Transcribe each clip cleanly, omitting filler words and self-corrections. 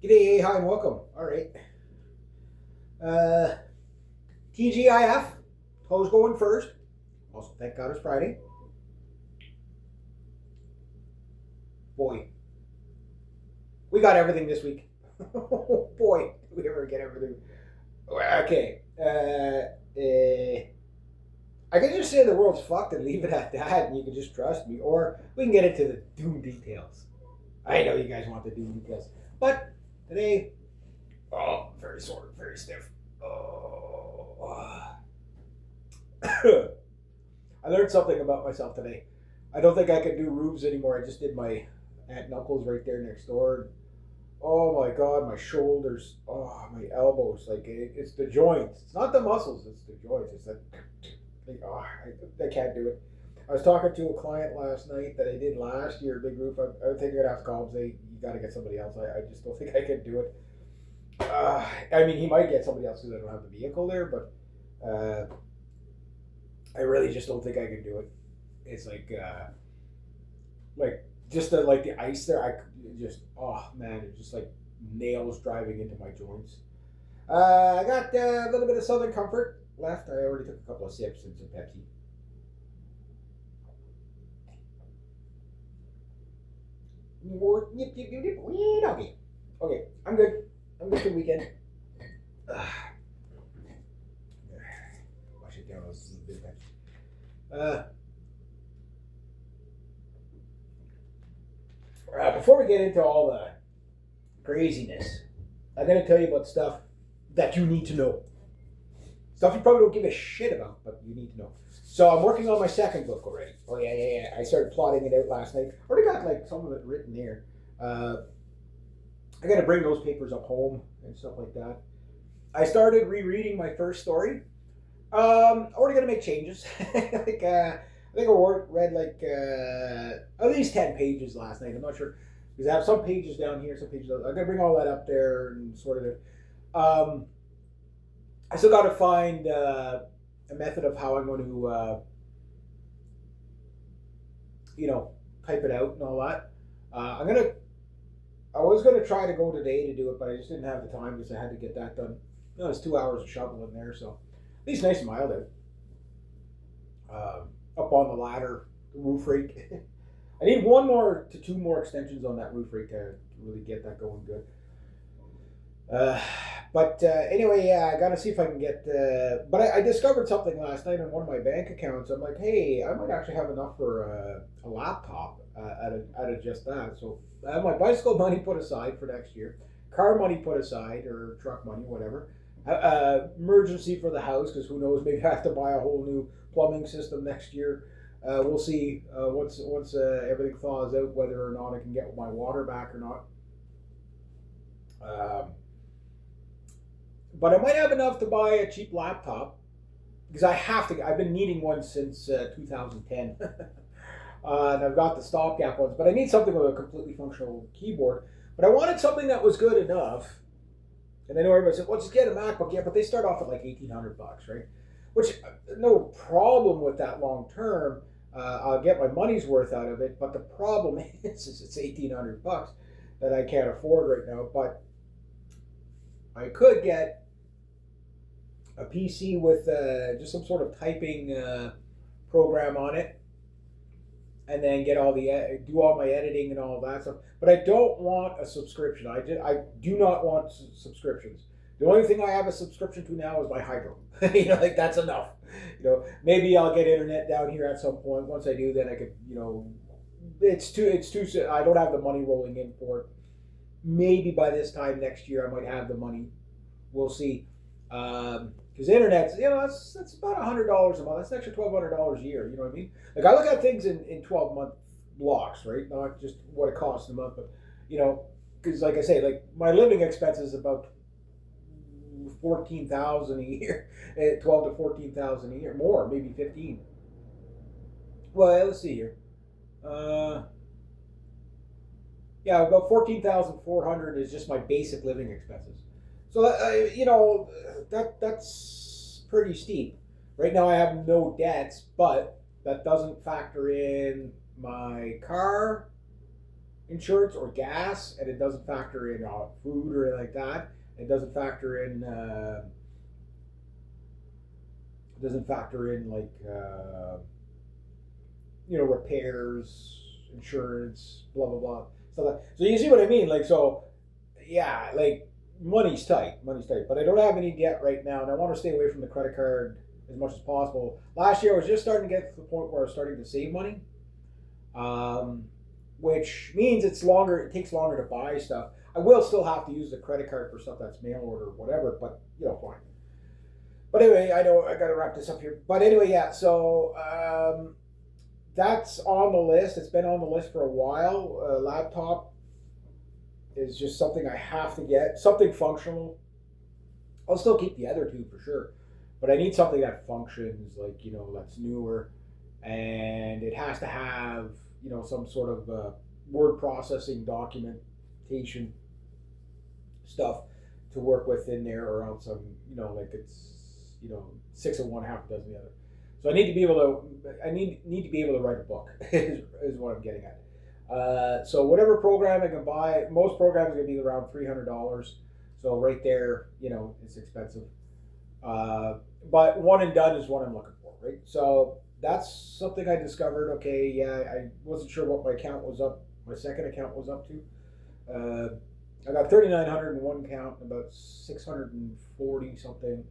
G'day, hi, and welcome. All right. Uh, TGIF. Toes going first. Also, thank God it's Friday. Boy, we got everything this week. Boy, did we ever get everything. Okay. I can just say the world's fucked and leave it at that, and you can just trust me. Or we can get into the doom details. I know you guys want the doom details. But today, oh, very sore, very stiff. Oh. I learned something about myself today. I don't think I can do roofs anymore. I just did my aunt and uncle's right there next door. Oh my god, my shoulders, oh my elbows, it's the joints. It's not the muscles, it's the joints. It's like oh, I can't do it. I was talking to a client last night that I did last year, big roof. I think I'd have to call him and say, you got to get somebody else. I just don't think I can do it. I mean, he might get somebody else because I don't have the vehicle there, but I really just don't think I can do it. It's like just like the ice there. I just oh man, it's just like nails driving into my joints. I got a little bit of Southern Comfort left. I already took a couple of sips and some Pepsi. Okay, I'm good. I'm good for the weekend. Wash it down. Let's see a bit of Pepsi. Before we get into all the craziness, I'm going to tell you about stuff that you need to know. Stuff you probably don't give a shit about, but you need to know. So I'm working on my second book already. Oh yeah. I started plotting it out last night. Already got like some of it written here. I got to bring those papers up home and stuff like that. I started rereading my first story. Already gonna make changes. I think I read at least 10 pages last night. I'm not sure because I have some pages down here, some pages. I'm gonna bring all that up there and sort of it. I still got to find a method of how I'm going to, type it out and all that. I was gonna try to go today to do it, but I just didn't have the time because I had to get that done. No, it's 2 hours of shoveling there, so at least nice and mild out. Up on the ladder, the roof rake. I need one more to two more extensions on that roof rake to really get that going good. Uh, but anyway, yeah, I gotta see if I can get. But I discovered something last night on one of my bank accounts. I'm like, hey, I might actually have enough for a laptop out of just that. So I have my bicycle money put aside for next year, car money put aside, or truck money, whatever. Emergency for the house because who knows? Maybe I have to buy a whole new plumbing system next year. We'll see once everything thaws out whether or not I can get my water back or not. Um, but I might have enough to buy a cheap laptop because I have to. I've been needing one since 2010, and I've got the stopgap ones. But I need something with a completely functional keyboard. But I wanted something that was good enough. And I know everybody said, "Well, just get a MacBook." Yeah, but they start off at like $1,800, right? Which no problem with that long term. I'll get my money's worth out of it. But the problem is it's $1,800 that I can't afford right now. But I could get a PC with just some sort of typing program on it, and then get do all my editing and all of that stuff. But I don't want a subscription. I do not want subscriptions. The only thing I have a subscription to now is my Hydro. Like that's enough. Maybe I'll get internet down here at some point. Once I do, then I could, it's too. I don't have the money rolling in for it. Maybe by this time next year, I might have the money. We'll see. Because internet's, that's about $100 a month. That's an extra $1,200 a year. You know what I mean? Like I look at things in 12-month blocks, right? Not just what it costs a month, but because like I say, like my living expense is about 14,000 a year, 12 to 14,000 a year, more maybe 15. Well, let's see here. Uh, yeah, about 14,400 is just my basic living expenses. So that's pretty steep. Right now, I have no debts, but that doesn't factor in my car, insurance or gas, and it doesn't factor in food or anything like that. It doesn't factor in like repairs, insurance, blah blah blah. So you see what I mean? Like so, yeah, like money's tight. But I don't have any debt right now, and I want to stay away from the credit card as much as possible. Last year, I was just starting to get to the point where I was starting to save money, um, which means it's longer. It takes longer to buy stuff. I will still have to use the credit card for stuff that's mail order or whatever, but fine. But anyway, I know I got to wrap this up here. But anyway, yeah. So that's on the list. It's been on the list for a while. Laptop is just something I have to get. Something functional. I'll still keep the other two for sure, but I need something that functions, like that's newer, and it has to have some sort of word processing, documentation stuff to work with in there, or else I'm like it's six of one, half a dozen the other. So I need to be able to write a book is what I'm getting at. So whatever program I can buy, most programs are going to be around $300. So right there, it's expensive. But one and done is what I'm looking for, right? So that's something I discovered. Okay, yeah, I wasn't sure what my second account was up to. I got 3,900 in one account, about 640 something,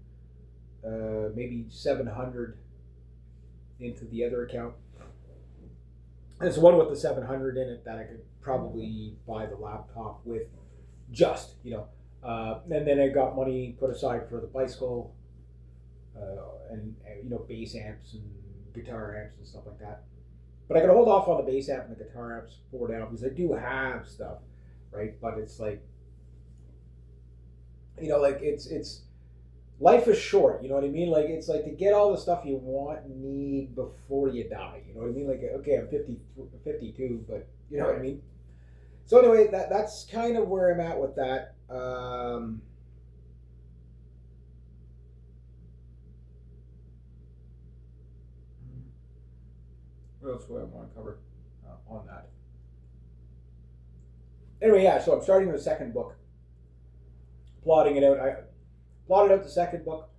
maybe 700 into the other account. There's one with the 700 in it that I could probably buy the laptop with, and then I got money put aside for the bicycle, and bass amps and guitar amps and stuff like that. But I gotta hold off on the bass amp and the guitar amps for now because I do have stuff, right? But it's like, like it's life is short. You know what I mean? Like it's like to get all the stuff you want and need before you die. You know what I mean? Like okay, I'm 52, but you know what I mean. So anyway, that's kind of where I'm at with that. What else do I want to cover on that? Anyway, yeah. So I'm starting the second book, plotting it out. I plotted out the second book.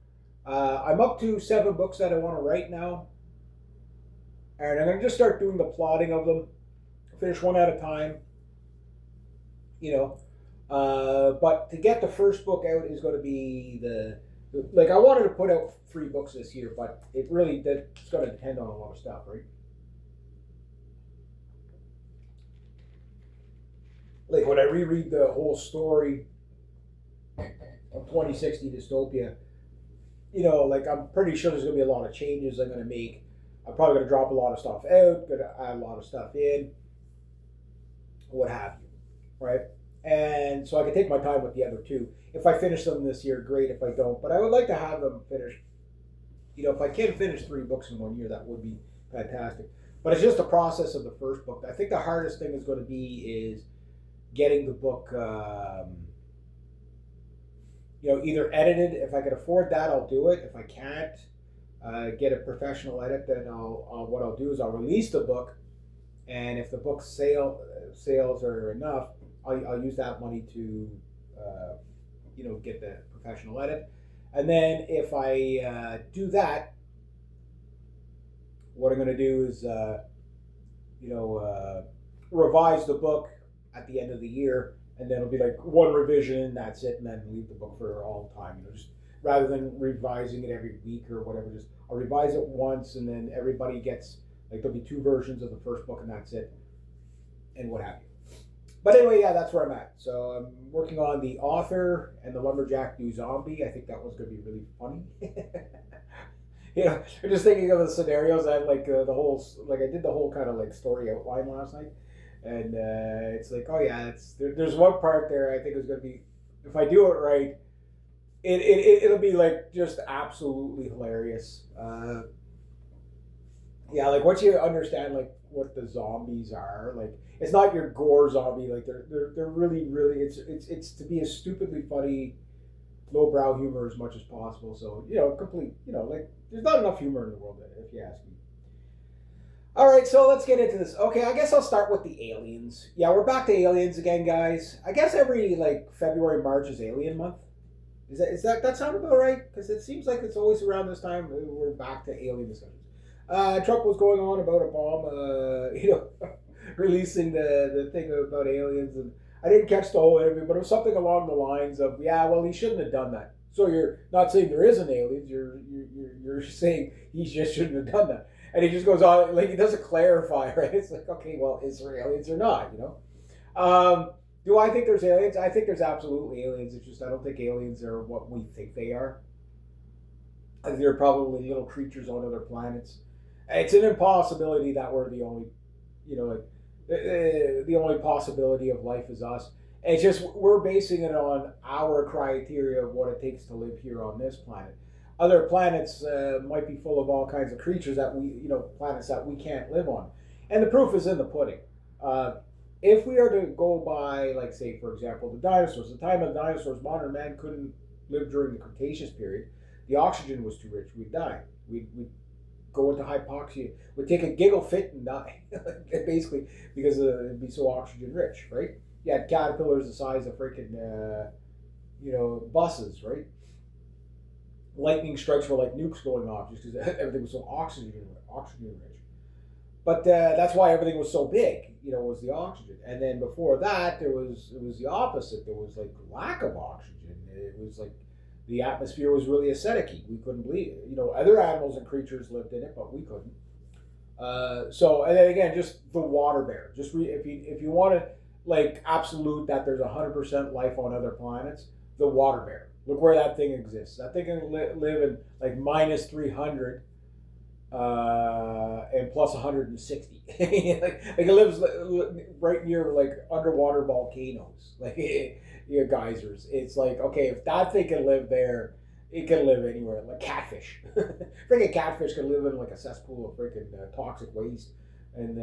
I'm up to 7 books that I want to write now, and I'm going to just start doing the plotting of them. Finish one at a time. But to get the first book out is going to be like I wanted to put out 3 books this year, but it's going to depend on a lot of stuff, right? Like when I reread the whole story of 2060 Dystopia, like I'm pretty sure there's going to be a lot of changes I'm going to make. I'm probably going to drop a lot of stuff out, going to add a lot of stuff in, what have you, right? And so I can take my time with the other 2. If I finish them this year, great. If I don't, but I would like to have them finished. If I can finish 3 books in 1 year, that would be fantastic. But it's just the process of the first book. I think the hardest thing is going to be is getting the book, either edited. If I can afford that, I'll do it. If I can't get a professional edit, then what I'll do is I'll release the book, and if the book sales are enough, I'll use that money to get the professional edit. And then if I do that, what I'm going to do is revise the book at the end of the year, and then it'll be like one revision, that's it, and then leave the book for all time. Just rather than revising it every week or whatever, just I'll revise it once, and then everybody gets like there'll be 2 versions of the first book, and that's it, and what have you. But anyway, yeah, that's where I'm at. So I'm working on The Author and The Lumberjack Do Zombie. I think that was going to be really funny. I'm just thinking of the scenarios. I had like I did the whole kind of like story outline last night. And it's like, oh yeah, there's one part there I think is going to be, if I do it right, it'll be like just absolutely hilarious. Yeah, like once you understand like what the zombies are, like it's not your gore zombie, like they're really it's to be a stupidly funny, lowbrow humor as much as possible. So complete, like there's not enough humor in the world if you ask me. All right, so let's get into this. Okay, I guess I'll start with the aliens. Yeah, we're back to aliens again, guys. I guess every like February, March is Alien Month. That sound about right? Because it seems like it's always around this time we're back to alien discussions. Trump was going on about a bomb, releasing the thing about aliens, and I didn't catch the whole interview, but it was something along the lines of, yeah, well, he shouldn't have done that. So you're not saying there isn't aliens. You're saying he just shouldn't have done that. And he just goes on like he doesn't clarify, right? It's like, okay, well, is there aliens or not? Do I think there's aliens? I think there's absolutely aliens. It's just I don't think aliens are what we think they are. I think they're probably little creatures on other planets. It's an impossibility that we're the only, like the only possibility of life is us. It's just we're basing it on our criteria of what it takes to live here on this planet. Other planets might be full of all kinds of creatures that planets that we can't live on, and the proof is in the pudding. If we are to go by, like, say, for example, the dinosaurs, the time of the dinosaurs, modern man couldn't live during the Cretaceous period. The oxygen was too rich. We'd die. We'd go into hypoxia. We'd take a giggle fit and die, basically, because it'd be so oxygen rich, right? You had caterpillars the size of freaking, buses, right? Lightning strikes were like nukes going off just because everything was so oxygen rich. But that's why everything was so big, was the oxygen. And then before that, it was the opposite. There was like lack of oxygen. It was like the atmosphere was really acidic. We couldn't breathe. Other animals and creatures lived in it, but we couldn't. And then again, just the water bear. If you want to like absolute that there's 100% life on other planets, the water bear. Look where that thing exists. That thing can live in like minus 300 and plus 160. like it lives right near like underwater volcanoes, like geysers. It's like, okay, if that thing can live there, it can live anywhere. Like catfish, freaking catfish can live in like a cesspool of freaking toxic waste, and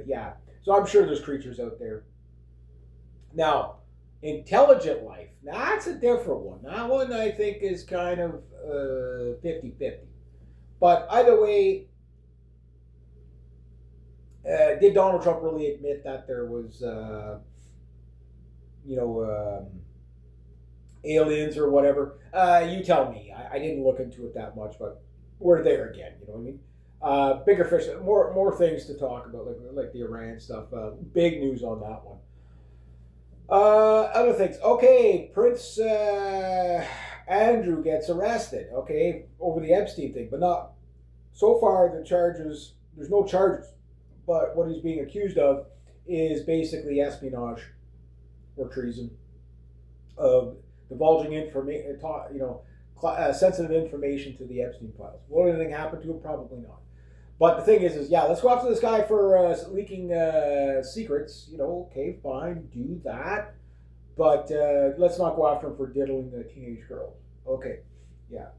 yeah. So I'm sure there's creatures out there. Now, intelligent life. Now, that's a different one. That one I think is kind of 50-50. But either way, did Donald Trump really admit that there was, aliens or whatever? You tell me. I didn't look into it that much, but we're there again. You know what I mean? Bigger fish, more things to talk about, like the Iran stuff. Big news on that one. Other things. Okay, Prince Andrew gets arrested. Okay, over the Epstein thing, but not so far. The charges. There's no charges, but what he's being accused of is basically espionage or treason, of divulging information, sensitive information to the Epstein files. Will anything happen to him? Probably not. But the thing is yeah, let's go after this guy for leaking secrets. Okay, fine, do that. But let's not go after him for diddling the teenage girls. Okay, yeah,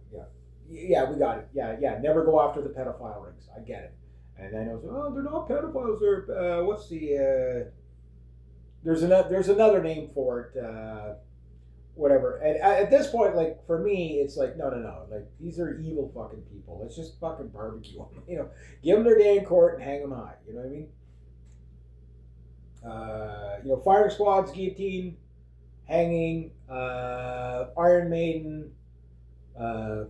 we got it. Yeah, never go after the pedophile rings. I get it. And I know, they're not pedophiles. They're what's the? There's another name for it. Whatever. And at this point, like for me, it's like no. Like these are evil fucking people. Let's just fucking barbecue them. Give them their day in court and hang them high. You know what I mean? Firing squads, guillotine, hanging, Iron Maiden, the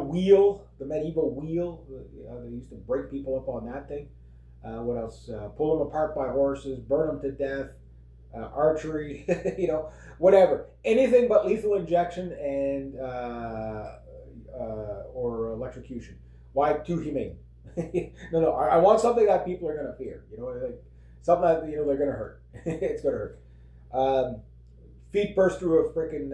wheel, the medieval wheel. They used to break people up on that thing. What else? Pull them apart by horses, burn them to death. Archery, whatever, anything but lethal injection and or electrocution. Why? Too humane. No. I want something that people are gonna fear. Like something that they're gonna hurt. It's gonna hurt. Feet burst through a freaking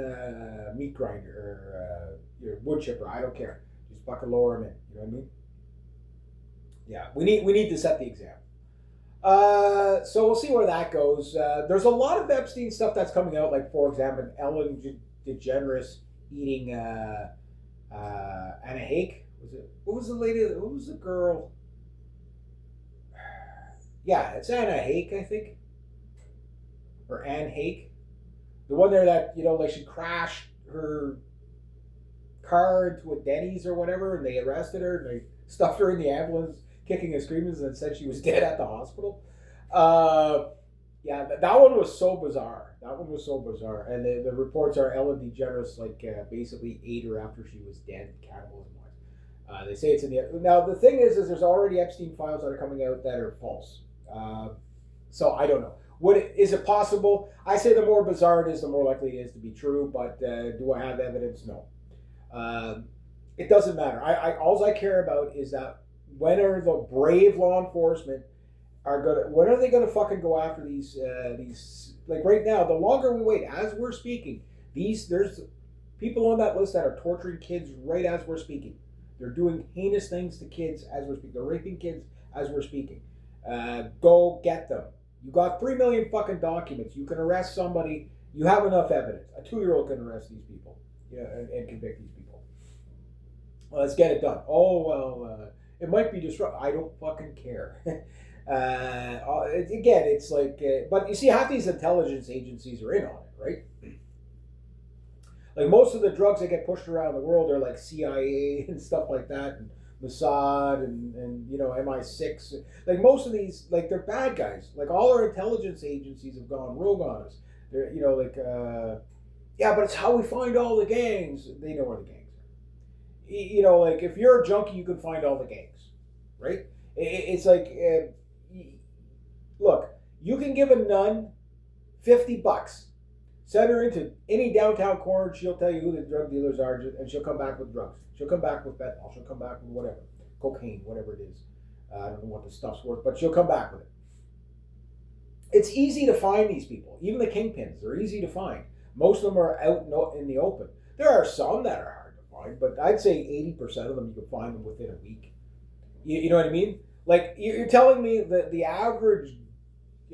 meat grinder or your wood chipper. I don't care. Just fucking lower them in. You know what I mean? Yeah, we need to set the example. So we'll see where that goes. There's a lot of Epstein stuff that's coming out, like for example, Ellen DeGeneres eating Anna Hake. What was the lady? What was the girl? Yeah, it's Anna Hake, I think, or Anne Hake, the one there that like she crashed her car into a Denny's or whatever, and they arrested her and they stuffed her in the ambulance kicking and screaming and said she was dead at the hospital. Yeah, that one was so bizarre. That one was so bizarre. And the reports are Ellen DeGeneres basically ate her after she was dead, cannibalism wise. They say it's in the now. The thing is there's already Epstein files that are coming out that are false. So I don't know. Is it possible? I say the more bizarre it is, the more likely it is to be true. But do I have evidence? No. It doesn't matter. All I care about is that when are the brave law enforcement when are they gonna fucking go after these like right now? The longer we wait, as we're speaking, there's people on that list that are torturing kids right as we're speaking. They're doing heinous things to kids as we're speaking. They're raping kids as we're speaking. Go get them. You got 3 million fucking documents. You can arrest somebody. You have enough evidence. A 2-year-old can arrest these people, and convict these people. Well, let's get it done. Oh well, it might be disruptive. I don't fucking care. Again, it's like, but you see, half these intelligence agencies are in on it, right? Like most of the drugs that get pushed around the world are like CIA and stuff like that, and Mossad and MI6. Like most of these, like they're bad guys. Like all our intelligence agencies have gone rogue on us. They're yeah, but it's how we find all the gangs. They know where the gangs are. Like if you're a junkie, you can find all the gangs, right? It's like, look, you can give a nun $50. Send her into any downtown corner, she'll tell you who the drug dealers are, and she'll come back with drugs. She'll come back with fentanyl. She'll come back with whatever, cocaine, whatever it is. I don't know what the stuff's worth, but she'll come back with it. It's easy to find these people. Even the kingpins, they're easy to find. Most of them are out in the open. There are some that are hard to find, but I'd say 80% of them you can find them within a week. You know what I mean? Like, you're telling me that the average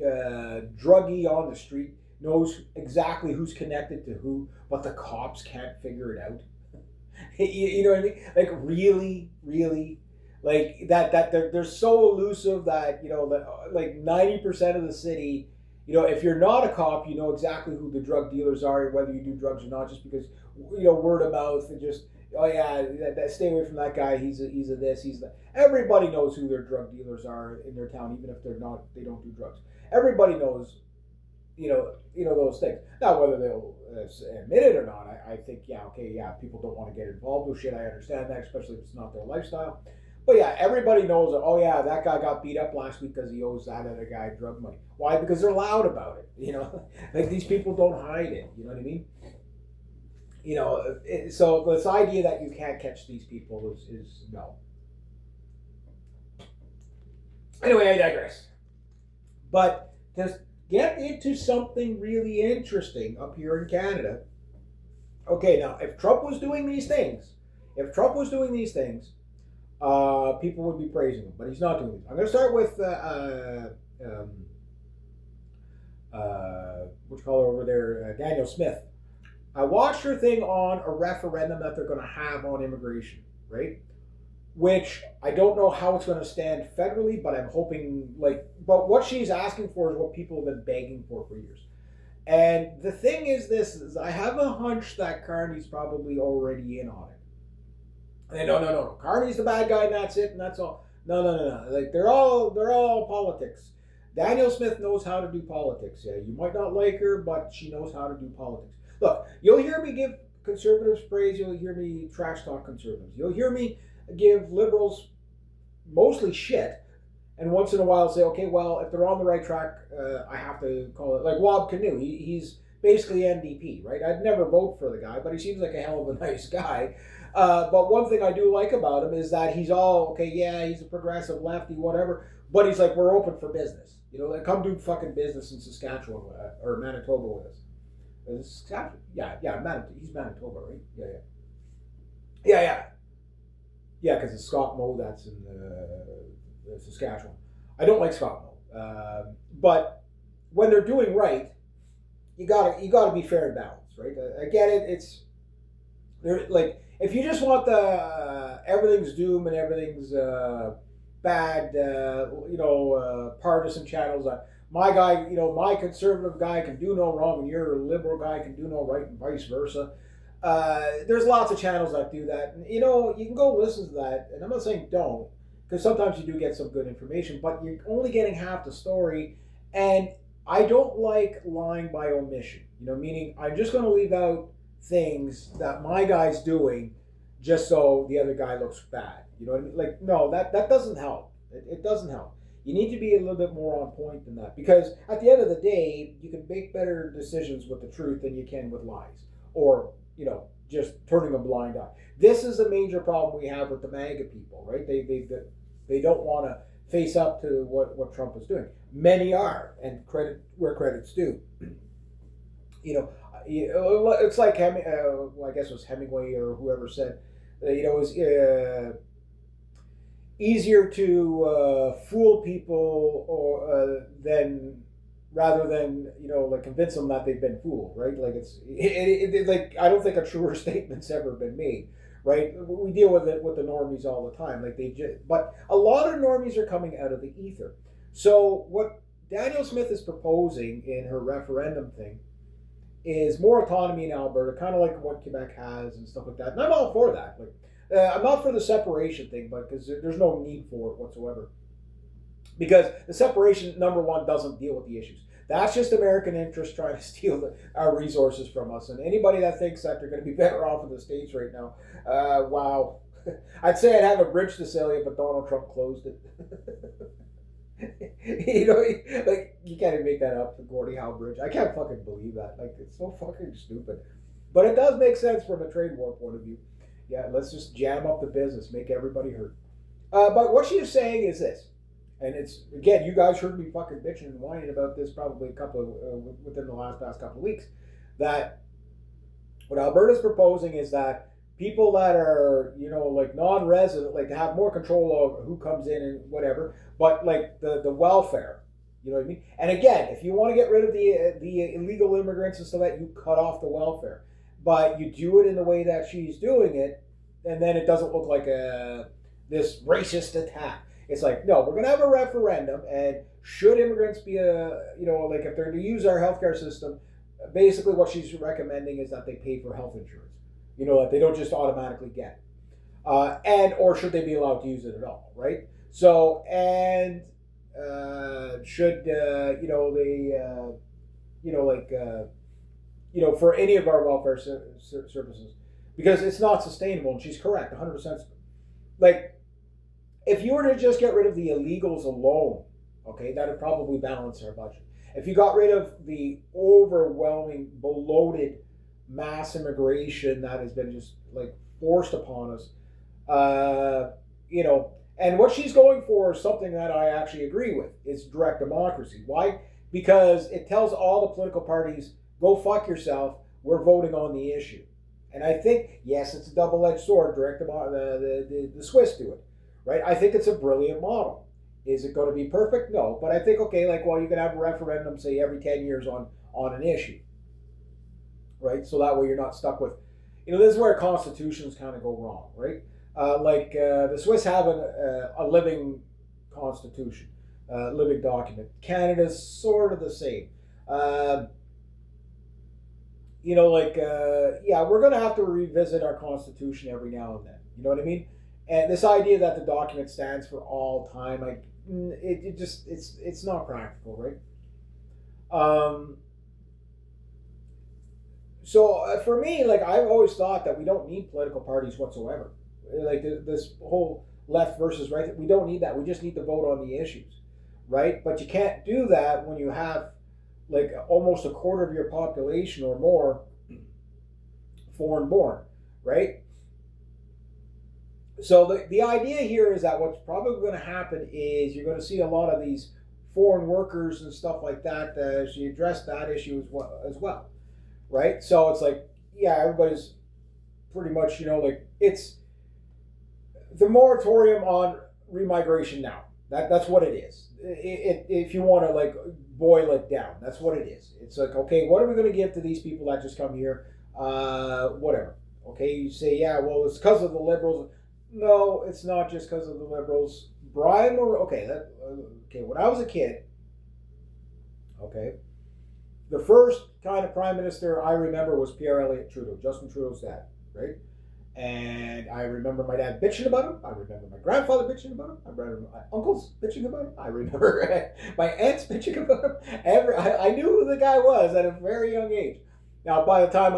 druggie on the street knows exactly who's connected to who, but the cops can't figure it out. You know what I mean? Like really, like that they're so elusive that like 90% of the city, if you're not a cop, you know exactly who the drug dealers are, whether you do drugs or not, just because word of mouth and just stay away from that guy. He's a this, he's that. Everybody knows who their drug dealers are in their town, even if they don't do drugs. Everybody knows. Those things. Now, whether they'll admit it or not, I think, people don't want to get involved with shit. I understand that, especially if it's not their lifestyle. But yeah, everybody knows that, that guy got beat up last week because he owes that other guy drug money. Why? Because they're loud about it. Like these people don't hide it. You know what I mean? So this idea that you can't catch these people is no. Anyway, I digress. But just get into something really interesting up here in Canada. Okay, now if Trump was doing these things, people would be praising him, but he's not doing it. I'm going to start with what you call her over there, Danielle Smith. I watched her thing on a referendum that they're going to have on immigration, right? Which I don't know how it's going to stand federally, but I'm hoping, but what she's asking for is what people have been begging for years. And the thing is I have a hunch that Carney's probably already in on it. And no. Carney's the bad guy and that's it and that's all. No. Like they're all politics. Danielle Smith knows how to do politics. Yeah, you might not like her, but she knows how to do politics. Look, you'll hear me give conservatives praise. You'll hear me trash talk conservatives. You'll hear me give liberals mostly shit, and once in a while say, okay, well, if they're on the right track, I have to call it. Like Wab Kinew, he's basically NDP, right? I'd never vote for the guy, but he seems like a hell of a nice guy. But one thing I do like about him is that he's all, okay, yeah, he's a progressive lefty, whatever, but he's like, we're open for business. Come do fucking business in Saskatchewan or Manitoba with us. Saskatchewan? Yeah, Manitoba. He's Manitoba, right? Yeah. Yeah, because it's Scott Moe that's in Saskatchewan. I don't like Scott Moe, but when they're doing right, you gotta be fair and balanced, right? I get it. They're like, if you just want the everything's doom and everything's bad, partisan channels. My guy, my conservative guy can do no wrong, and your liberal guy can do no right, and vice versa. There's lots of channels that do that. And, you can go listen to that, and I'm not saying don't. because sometimes you do get some good information, but you're only getting half the story. And I don't like lying by omission. Meaning I'm just going to leave out things that my guy's doing just so the other guy looks bad. You know what I mean? Like, no, that doesn't help. It doesn't help. You need to be a little bit more on point than that, because at the end of the day, you can make better decisions with the truth than you can with lies, or just turning a blind eye. This is a major problem we have with the MAGA people, right? They don't want to face up to what Trump is doing. Many are, and credit where credit's due. It's like I guess it was Hemingway or whoever said, it was easier to fool people than rather than like convince them that they've been fooled, right? Like like I don't think a truer statement's ever been made, right? We deal with it with the normies all the time, like but a lot of normies are coming out of the ether. So what Danielle Smith is proposing in her referendum thing is more autonomy in Alberta, kind of like what Quebec has and stuff like that. And I'm all for that. Like, I'm not for the separation thing, but because there's no need for it whatsoever. Because the separation, number one, doesn't deal with the issues. That's just American interests trying to steal our resources from us. And anybody that thinks that they're going to be better off in the States right now, wow. I'd say I'd have a bridge to sell you, but Donald Trump closed it. Like, you can't even make that up, the Gordie Howe Bridge. I can't fucking believe that. Like, it's so fucking stupid. But it does make sense from a trade war point of view. Yeah, let's just jam up the business, make everybody hurt. But what she is saying is this, and it's, again, you guys heard me fucking bitching and whining about this probably within the past couple of weeks, that what Alberta's proposing is that people that are, like non-resident, like to have more control over who comes in and whatever, but like the welfare, you know what I mean? And again, if you want to get rid of the illegal immigrants and stuff like that, you cut off the welfare. But you do it in the way that she's doing it, and then it doesn't look like this racist attack. It's like, no, we're going to have a referendum, and should immigrants be like if they're to use our healthcare system, basically what she's recommending is that they pay for health insurance. That they don't just automatically get. Or should they be allowed to use it at all, right? So, and should, for any of our welfare services, because it's not sustainable, and she's correct, 100%. Like, if you were to just get rid of the illegals alone, okay, that would probably balance our budget. If you got rid of the overwhelming, bloated mass immigration that has been just like forced upon us, and what she's going for is something that I actually agree with, is direct democracy. Why? Because it tells all the political parties, go fuck yourself, we're voting on the issue. And I think, yes, it's a double-edged sword, the Swiss do it, right? I think it's a brilliant model. Is it going to be perfect? No, but I think, okay, like, well, you can have a referendum, say, every 10 years on an issue, right? So that way you're not stuck with, this is where constitutions kind of go wrong, right? The Swiss have a living constitution, living document. Canada's sort of the same. We're going to have to revisit our constitution every now and then. You know what I mean? And this idea that the document stands for all time, like, it's not practical, right? So for me, like, I've always thought that we don't need political parties whatsoever. Like this whole left versus right, we don't need that. We just need to vote on the issues, right? But you can't do that when you have like almost a quarter of your population or more foreign born, right? So the idea here is that what's probably going to happen is you're going to see a lot of these foreign workers and stuff like that as you address that issue as well, right? So it's like, yeah, everybody's pretty much, it's the moratorium on remigration now. That's what it is. If you want to like boil it down, that's what it is. It's like, okay, what are we going to give to these people that just come here? Whatever. Okay, you say, yeah, well, it's because of the liberals. No, it's not just because of the liberals. Brian Mulroney. Okay, when I was a kid, okay, the first kind of prime minister I remember was Pierre Elliott Trudeau, Justin Trudeau's dad, right? And I remember my dad bitching about him. I remember my grandfather bitching about him. I remember my uncles bitching about him. I remember my aunts bitching about him. I knew who the guy was at a very young age. Now, by the time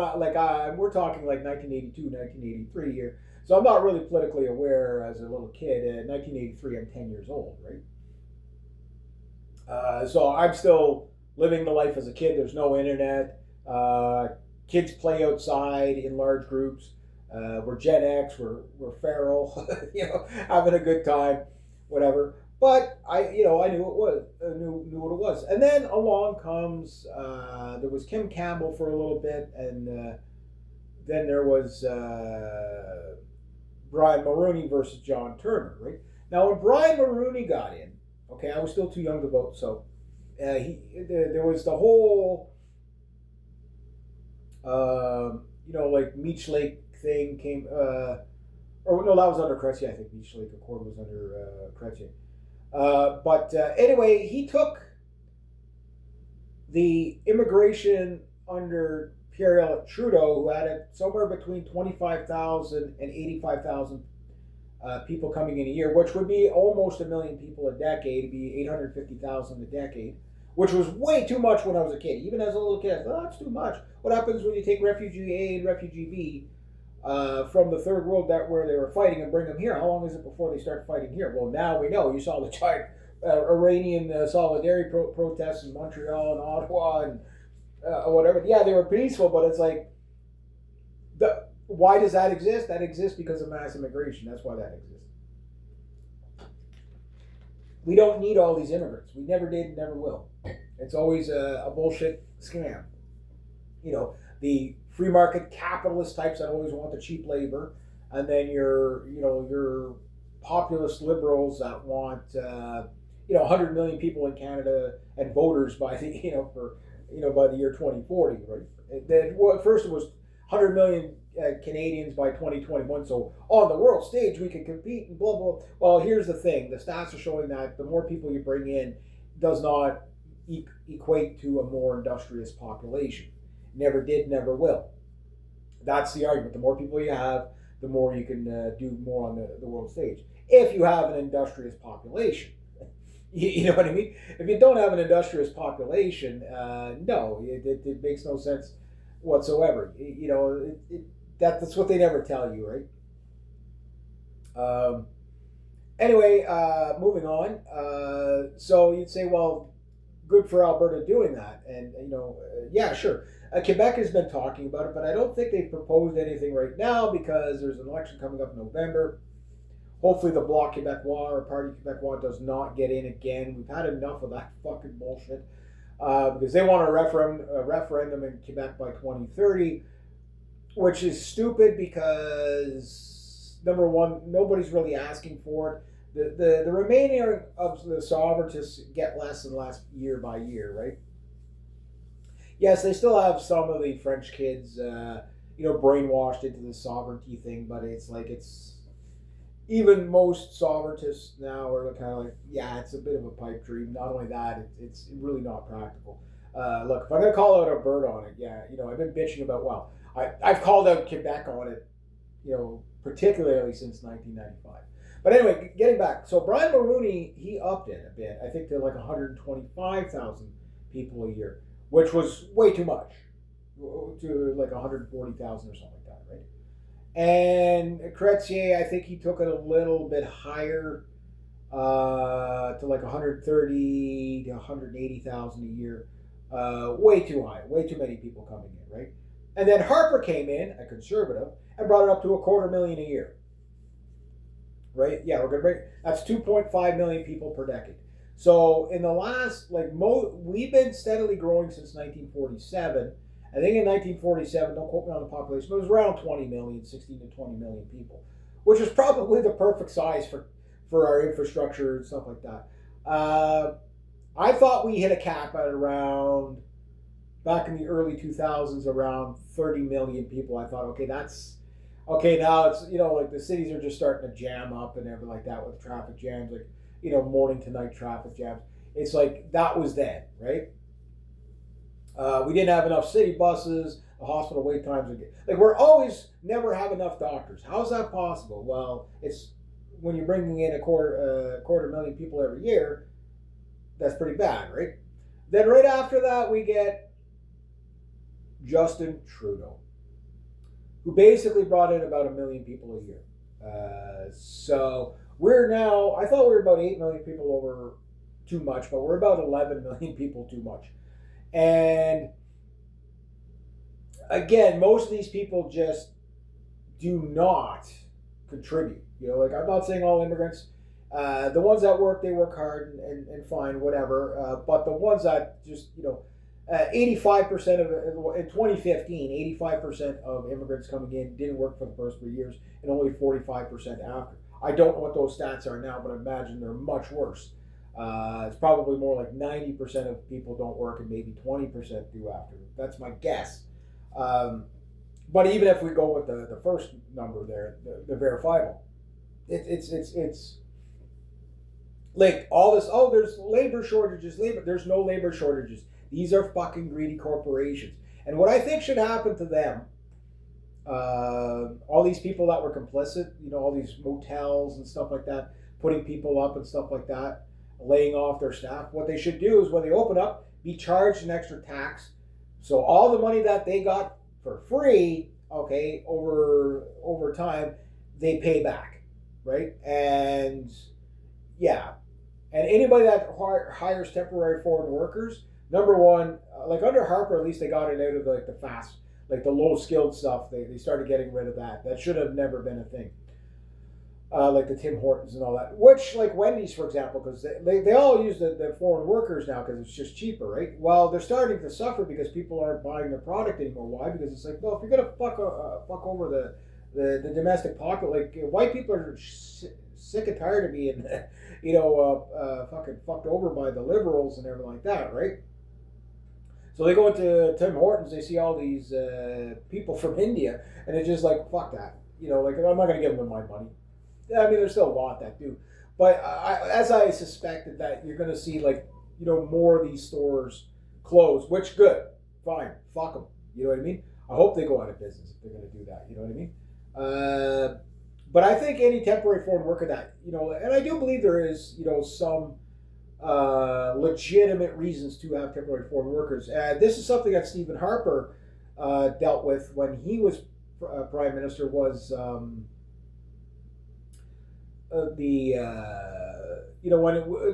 we're talking like 1982, 1983 here. So I'm not really politically aware as a little kid. In 1983, I'm 10 years old, right? So I'm still living the life as a kid. There's no internet. Kids play outside in large groups. We're Gen X. We're feral. Having a good time, whatever. But I knew it was knew what it was. And then along comes there was Kim Campbell for a little bit, and then there was Brian Mulroney versus John Turner. Right now, when Brian Mulroney got in, okay, I was still too young to vote, so there was the whole like Meech Lake thing came. Or no, that was under Chrétien. I think Meech Lake Accord was under Chrétien. But anyway, he took the immigration under Pierre Elliott Trudeau, who had somewhere between 25,000 and 85,000 people coming in a year, which would be almost 1 million people a decade. It'd be 850,000 a decade, which was way too much when I was a kid. Even as a little kid, I thought, that's too much. What happens when you take refugee A and refugee B from the third world where they were fighting and bring them here? How long is it before they start fighting here? Well, now we know. You saw the giant Iranian solidarity protests in Montreal and Ottawa and whatever. Yeah, they were peaceful, but it's like, why does that exist? That exists because of mass immigration. That's why that exists. We don't need all these immigrants. We never did, never will. It's always a bullshit scam. The free market capitalist types that always want the cheap labor, and then your populist liberals that want 100 million people in Canada and voters by the by the year 2040, right? First it was 100 million Canadians by 2021. So on the world stage we can compete and blah blah. Well, here's the thing: the stats are showing that the more people you bring in does not equate to a more industrious population. Never did, never will. That's the argument. The more people you have, the more you can do more on the world stage. If you have an industrious population, you know what I mean? If you don't have an industrious population, no, it makes no sense whatsoever. That's what they never tell you, right? Anyway, moving on. So you'd say, well, good for Alberta doing that, and yeah, sure. Quebec has been talking about it, but I don't think they've proposed anything right now because there's an election coming up in November. Hopefully the Bloc Québécois or Parti Québécois does not get in again. We've had enough of that fucking bullshit because they want a referendum in Quebec by 2030, which is stupid because, number one, nobody's really asking for it. The remaining of the sovereigntists get less and less year by year, right? Yes, they still have some of the French kids, brainwashed into the sovereignty thing, but it's even most sovereigntists now are kind of like, yeah, it's a bit of a pipe dream. Not only that, it's really not practical. Look, if I'm going to call out Alberta on it, yeah, I've been bitching about, I've called out Quebec on it, particularly since 1995. But anyway, getting back. So Brian Mulroney, he upped it a bit. I think they're like 125,000 people a year, which was way too much, to like 140,000 or something like that, right? And Chrétien, I think he took it a little bit higher, to like 130 to 180,000 a year. Way too high, way too many people coming in, right? And then Harper came in, a conservative, and brought it up to 250,000 a year. Right? Yeah, we're gonna that's 2.5 million people per decade. So in the last, we've been steadily growing since 1947. I think in 1947, don't quote me on the population, but it was around 20 million, 16 to 20 million people, which is probably the perfect size for our infrastructure and stuff like that. I thought we hit a cap at around, back in the early 2000s, around 30 million people. I thought, okay, now it's, the cities are just starting to jam up and everything like that with traffic jams, morning to night traffic jams. It's like, that was then, right? We didn't have enough city buses. The hospital wait times are like we're always never have enough doctors. How's that possible? Well, it's when you're bringing in a quarter million people every year. That's pretty bad, right? Then right after that, we get Justin Trudeau, who basically brought in about 1 million people a year. So we're now, I thought we were about 8 million people over too much, but we're about 11 million people too much. And again, most of these people just do not contribute. You know, like I'm not saying all immigrants. The ones that work, they work hard and fine, whatever. But the ones that just, 85% of in 2015, 85% of immigrants coming in didn't work for the first 3 years, and only 45% after. I don't know what those stats are now, but I imagine they're much worse. It's probably more like 90% of people don't work, and maybe 20% do after. That's my guess. But even if we go with the first number there, the verifiable, it's like all this. Oh, there's labor shortages. There's no labor shortages. These are fucking greedy corporations. And what I think should happen to them, all these people that were complicit, all these motels and stuff like that, putting people up and stuff like that, laying off their staff. What they should do is when they open up, be charged an extra tax. So all the money that they got for free, okay, over time, they pay back, right? And yeah, and anybody that hires temporary foreign workers, number one, like under Harper, at least they got it out of the fast, like the low skilled stuff. They started getting rid of that. That should have never been a thing. Like the Tim Hortons and all that, which like Wendy's, for example, because they all use the foreign workers now because it's just cheaper, right? Well, they're starting to suffer because people aren't buying their product anymore. Why? Because it's like, well, if you're gonna fuck over the domestic pocket, like white people are sick and tired of being, fucking fucked over by the liberals and everything like that, right? So they go into Tim Hortons, they see all these people from India, and it's just like, fuck that. Like I'm not gonna give them my money. I mean, there's still a lot that do, but as I suspected that you're going to see more of these stores close, which good, fine, fuck them. You know what I mean? I hope they go out of business if they're going to do that. You know what I mean? But I think any temporary foreign worker that and I do believe there is some legitimate reasons to have temporary foreign workers. This is something that Stephen Harper dealt with when he was prime minister. Was when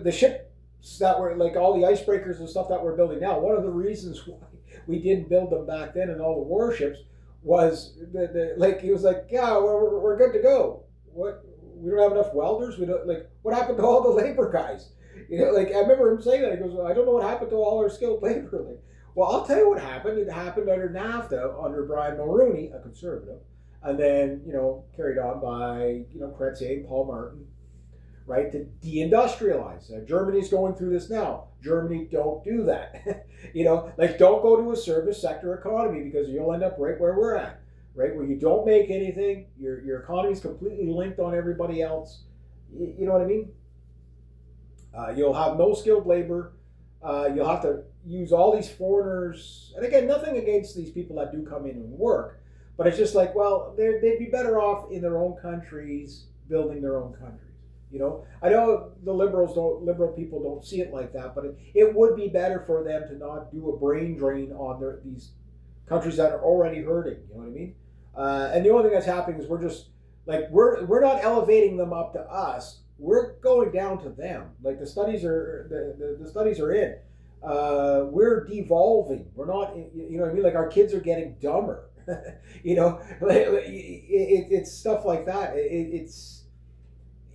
the ships that were like all the icebreakers and stuff that we're building now, one of the reasons why we didn't build them back then and all the warships was he was like, yeah, we're good to go. What, we don't have enough welders? We don't, what happened to all the labor guys? I remember him saying that. He goes, well, I don't know what happened to all our skilled labor. Well, I'll tell you what happened. It happened under NAFTA, under Brian Mulroney, a conservative. And then, carried on by, Chrétien and Paul Martin, right, to deindustrialize. Germany's going through this now. Germany, don't do that. Don't go to a service sector economy because you'll end up right where we're at, right, where you don't make anything. Your economy's completely linked on everybody else. You know what I mean? You'll have no skilled labor. You'll have to use all these foreigners. And again, nothing against these people that do come in and work. But it's just like, well, they'd be better off in their own countries, building their own countries. I know the liberal people don't see it like that, but it would be better for them to not do a brain drain on these countries that are already hurting. You know what I mean? And the only thing that's happening is we're just we're not elevating them up to us. We're going down to them. Like the studies are the studies are in. We're devolving. We're not. You know what I mean? Like our kids are getting dumber. It's stuff like that.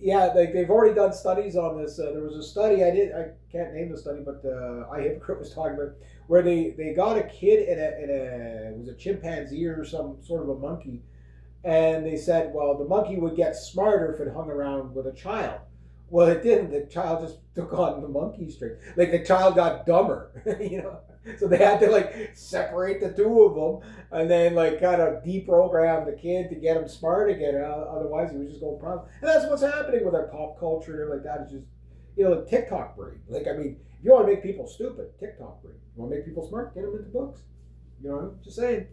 They've already done studies on this. There was a study I can't name the study, but iHypocrite was talking about where they got a kid in it was a chimpanzee or some sort of a monkey, and they said, well, the monkey would get smarter if it hung around with a child. Well, it didn't. The child just took on the monkey string. The child got dumber, So they had to separate the two of them and then kind of deprogram the kid to get him smart again. Otherwise, he was just going problem. And that's what's happening with our pop culture and like that. It's just like TikTok brain. If you want to make people stupid, TikTok brain. You want to make people smart, get them into books. Just saying.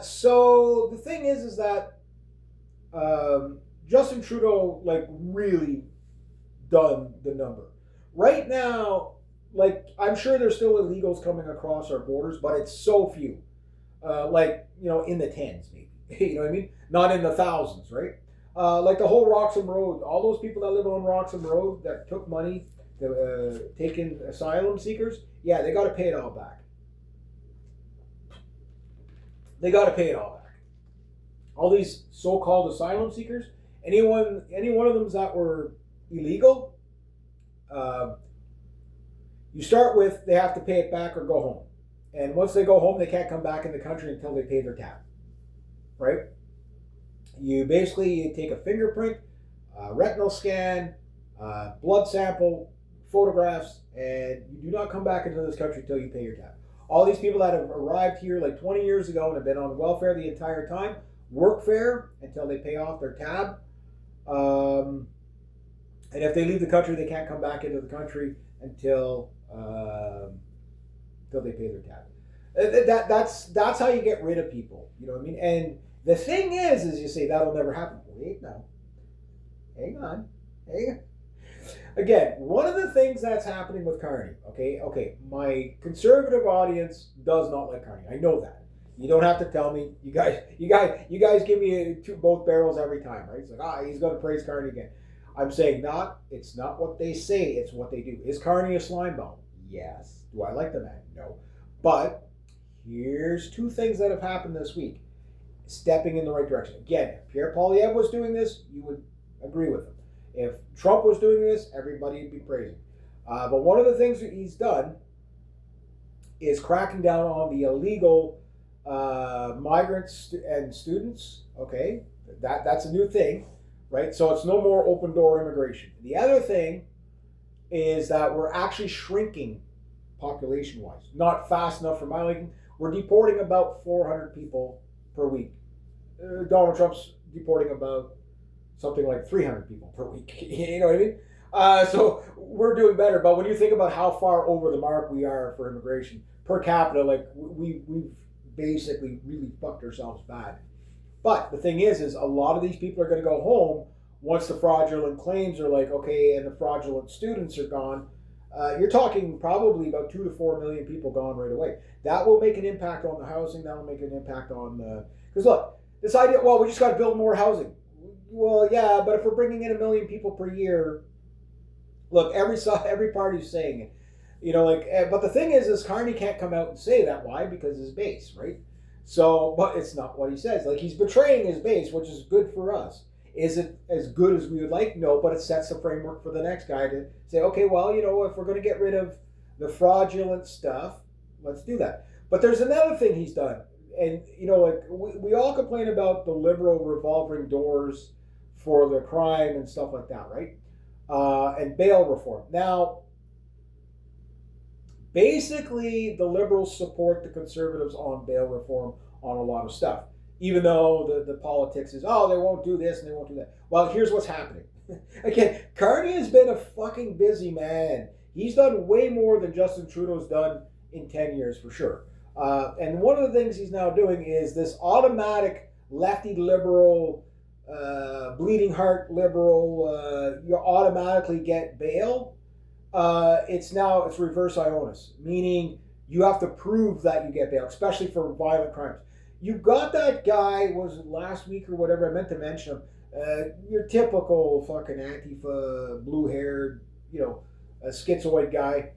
So the thing is that Justin Trudeau like really done the number. Right now, like I'm sure there's still illegals coming across our borders, but it's so few. Like in the tens maybe. You know what I mean? Not in the thousands, right? Like the whole Roxham Road, all those people that live on Roxham Road that took money to take in asylum seekers, yeah, they got to pay it all back. They got to pay it all back. All these so-called asylum seekers, any one of them that were illegal, you start with they have to pay it back or go home. And once they go home, they can't come back in the country until they pay their tab. Right? You basically take a fingerprint, retinal scan, blood sample, photographs, and you do not come back into this country until you pay your tab. All these people that have arrived here like 20 years ago and have been on welfare the entire time, workfare until they pay off their tab. And if they leave the country, they can't come back into the country until they pay their tab. That's how you get rid of people. You know what I mean? And the thing is you say that'll never happen. Wait, no. Hang on. Again, one of the things that's happening with Carney, okay, my conservative audience does not like Carney. I know that. You don't have to tell me. You guys give me both barrels every time, right? It's like, he's going to praise Carney again. I'm saying it's not what they say, it's what they do. Is Carney a slimeball? Yes. Do I like the man? No. But here's two things that have happened this week. Stepping in the right direction. Again, if Pierre Poilievre was doing this, you would agree with him. If Trump was doing this, everybody would be praising. But one of the things that he's done is cracking down on the illegal migrants and students. Okay, that's a new thing, right? So it's no more open door immigration. The other thing is that we're actually shrinking population-wise. Not fast enough for my liking. We're deporting about 400 people per week. Donald Trump's deporting about something like 300 people per week. You know what I mean? So we're doing better. But when you think about how far over the mark we are for immigration per capita, like we've basically really fucked ourselves bad. But the thing is a lot of these people are going to go home once the fraudulent claims are like, okay, and the fraudulent students are gone. You're talking probably about 2 to 4 million people gone right away. That will make an impact on the housing. That will make an impact on the... Because look, this idea, well, we just got to build more housing. Well, yeah, but if we're bringing in 1 million people per year, look, every party's saying it. You know, like, but the thing is Carney can't come out and say that. Why? Because his base, right? So, but it's not what he says. Like, he's betraying his base, which is good for us. Is it as good as we would like? No, but it sets the framework for the next guy to say, okay, well, if we're going to get rid of the fraudulent stuff, let's do that. But there's another thing he's done. And, like, we all complain about the liberal revolving doors for the crime and stuff like that, right? And bail reform. Now, basically, the liberals support the conservatives on bail reform on a lot of stuff. Even though the politics is, they won't do this and they won't do that. Well, here's what's happening. Again, Carney has been a fucking busy man. He's done way more than Justin Trudeau's done in 10 years, for sure. And one of the things he's now doing is this automatic lefty liberal, bleeding heart liberal, you automatically get bail. It's reverse IONIS, meaning you have to prove that you get bail, especially for violent crimes. You got that guy, was it last week or whatever, I meant to mention him, your typical fucking Antifa, blue-haired, schizoid guy,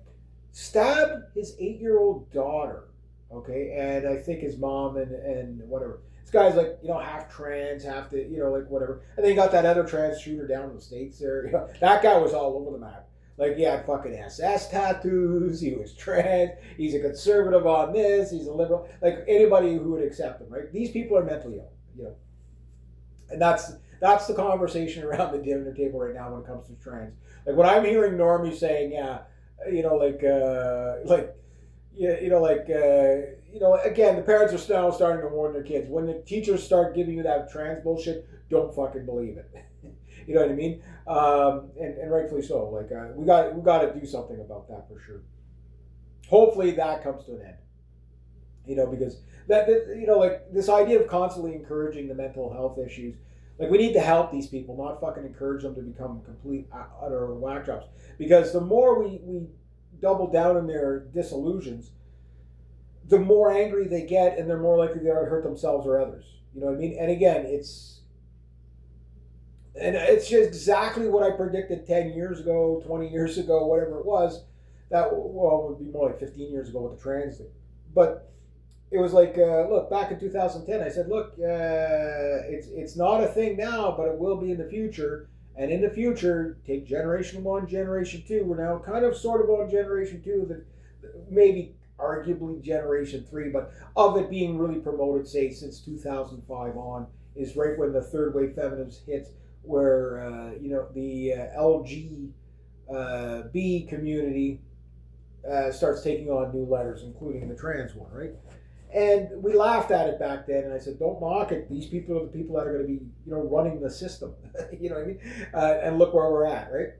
stabbed his 8-year-old daughter, okay, and I think his mom and whatever. This guy's like, half trans, half the, like whatever. And then you got that other trans shooter down in the States there. That guy was all over the map. Like, he had fucking SS tattoos, he was trans, he's a conservative on this, he's a liberal. Like, anybody who would accept him, right? These people are mentally ill, And that's the conversation around the dinner table right now when it comes to trans. Like, when I'm hearing normies saying, again, the parents are now starting to warn their kids. When the teachers start giving you that trans bullshit, don't fucking believe it. You know what I mean? And rightfully so. Like, we got to do something about that for sure. Hopefully that comes to an end. because like this idea of constantly encouraging the mental health issues, like we need to help these people, not fucking encourage them to become complete utter whack jobs. Because the more we double down on their disillusions, the more angry they get, and they're more likely to hurt themselves or others. You know what I mean? And again, it's just exactly what I predicted 10 years ago, 20 years ago, whatever it was. That, well, it would be more like 15 years ago with the trans thing. But it was like, look, back in 2010, I said, look, it's not a thing now, but it will be in the future. And in the future, take generation one, generation two. We're now kind of sort of on generation two, that maybe arguably generation three, but of it being really promoted, say, since 2005 on, is right when the third wave feminism hits, where the LGB community starts taking on new letters, including the trans one, right? And we laughed at it back then, and I said, "Don't mock it. These people are the people that are going to be, running the system." You know what I mean? And look where we're at, right?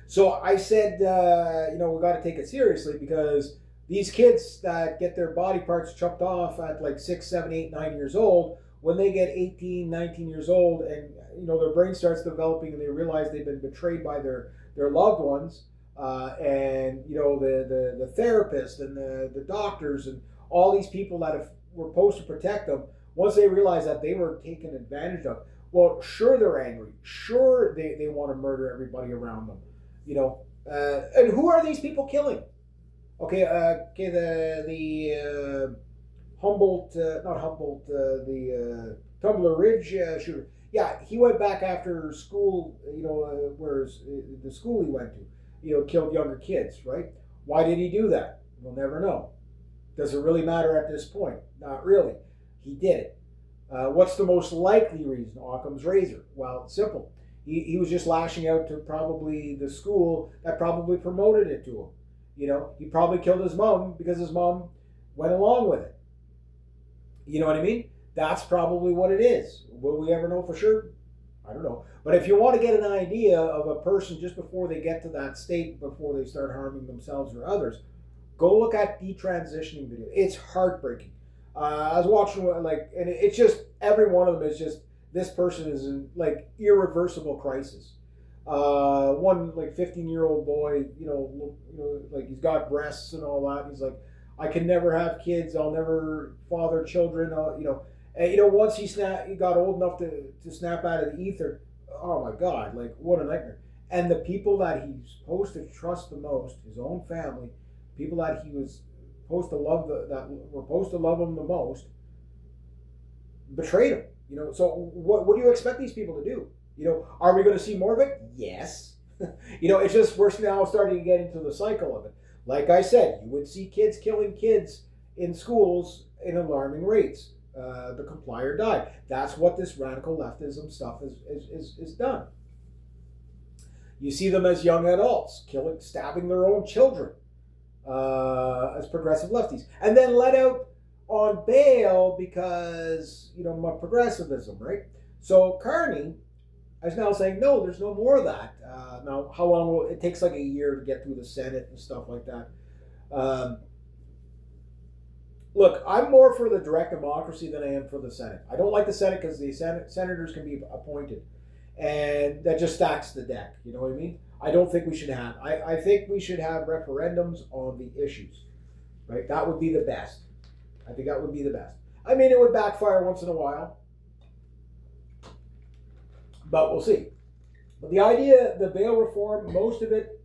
So I said, we got to take it seriously, because these kids that get their body parts chopped off at like 6, 7, 8, 9 years old, when they get 18, 19 years old, and their brain starts developing, and they realize they've been betrayed by their loved ones, and the therapist and the doctors and all these people that were supposed to protect them, once they realize that they were taken advantage of, well, sure, they're angry. Sure, they want to murder everybody around them. And who are these people killing? Okay, the Humboldt, not Humboldt, the Tumbler Ridge shooter. Yeah, he went back after school, where's the school he went to, killed younger kids, right? Why did he do that? We'll never know. Does it really matter at this point? Not really. He did it. What's the most likely reason? Occam's razor. Well, it's simple. He was just lashing out to probably the school that probably promoted it to him. He probably killed his mom because his mom went along with it. You know what I mean? That's probably what it is. Will we ever know for sure? I don't know. But if you want to get an idea of a person just before they get to that state, before they start harming themselves or others, go look at detransitioning video. It's heartbreaking. I was watching and it's just, every one of them is just, this person is in like irreversible crisis. One like 15-year-old boy, like he's got breasts and all that. And he's like, I can never have kids. I'll never father children. And once he got old enough to snap out of the ether. Oh my God! Like, what a nightmare. And the people that he's supposed to trust the most, his own family, people that he was supposed to love, that were supposed to love him the most, betrayed him. So what do you expect these people to do? Are we going to see more of it? Yes. It's just we're now starting to get into the cycle of it. Like I said, you would see kids killing kids in schools in alarming rates. The comply or die. That's what this radical leftism stuff is done. You see them as young adults, stabbing their own children, as progressive lefties, and then let out on bail because my progressivism, right? So Carney is now saying, no, there's no more of that. Now, how long will it takes? Like a year to get through the Senate and stuff like that. Look, I'm more for the direct democracy than I am for the Senate. I don't like the Senate because the senators can be appointed, and that just stacks the deck. You know what I mean? I don't think we should have. I think we should have referendums on the issues, right? That would be the best. I think that would be the best. I mean, it would backfire once in a while, but we'll see. But the idea, the bail reform, most of it,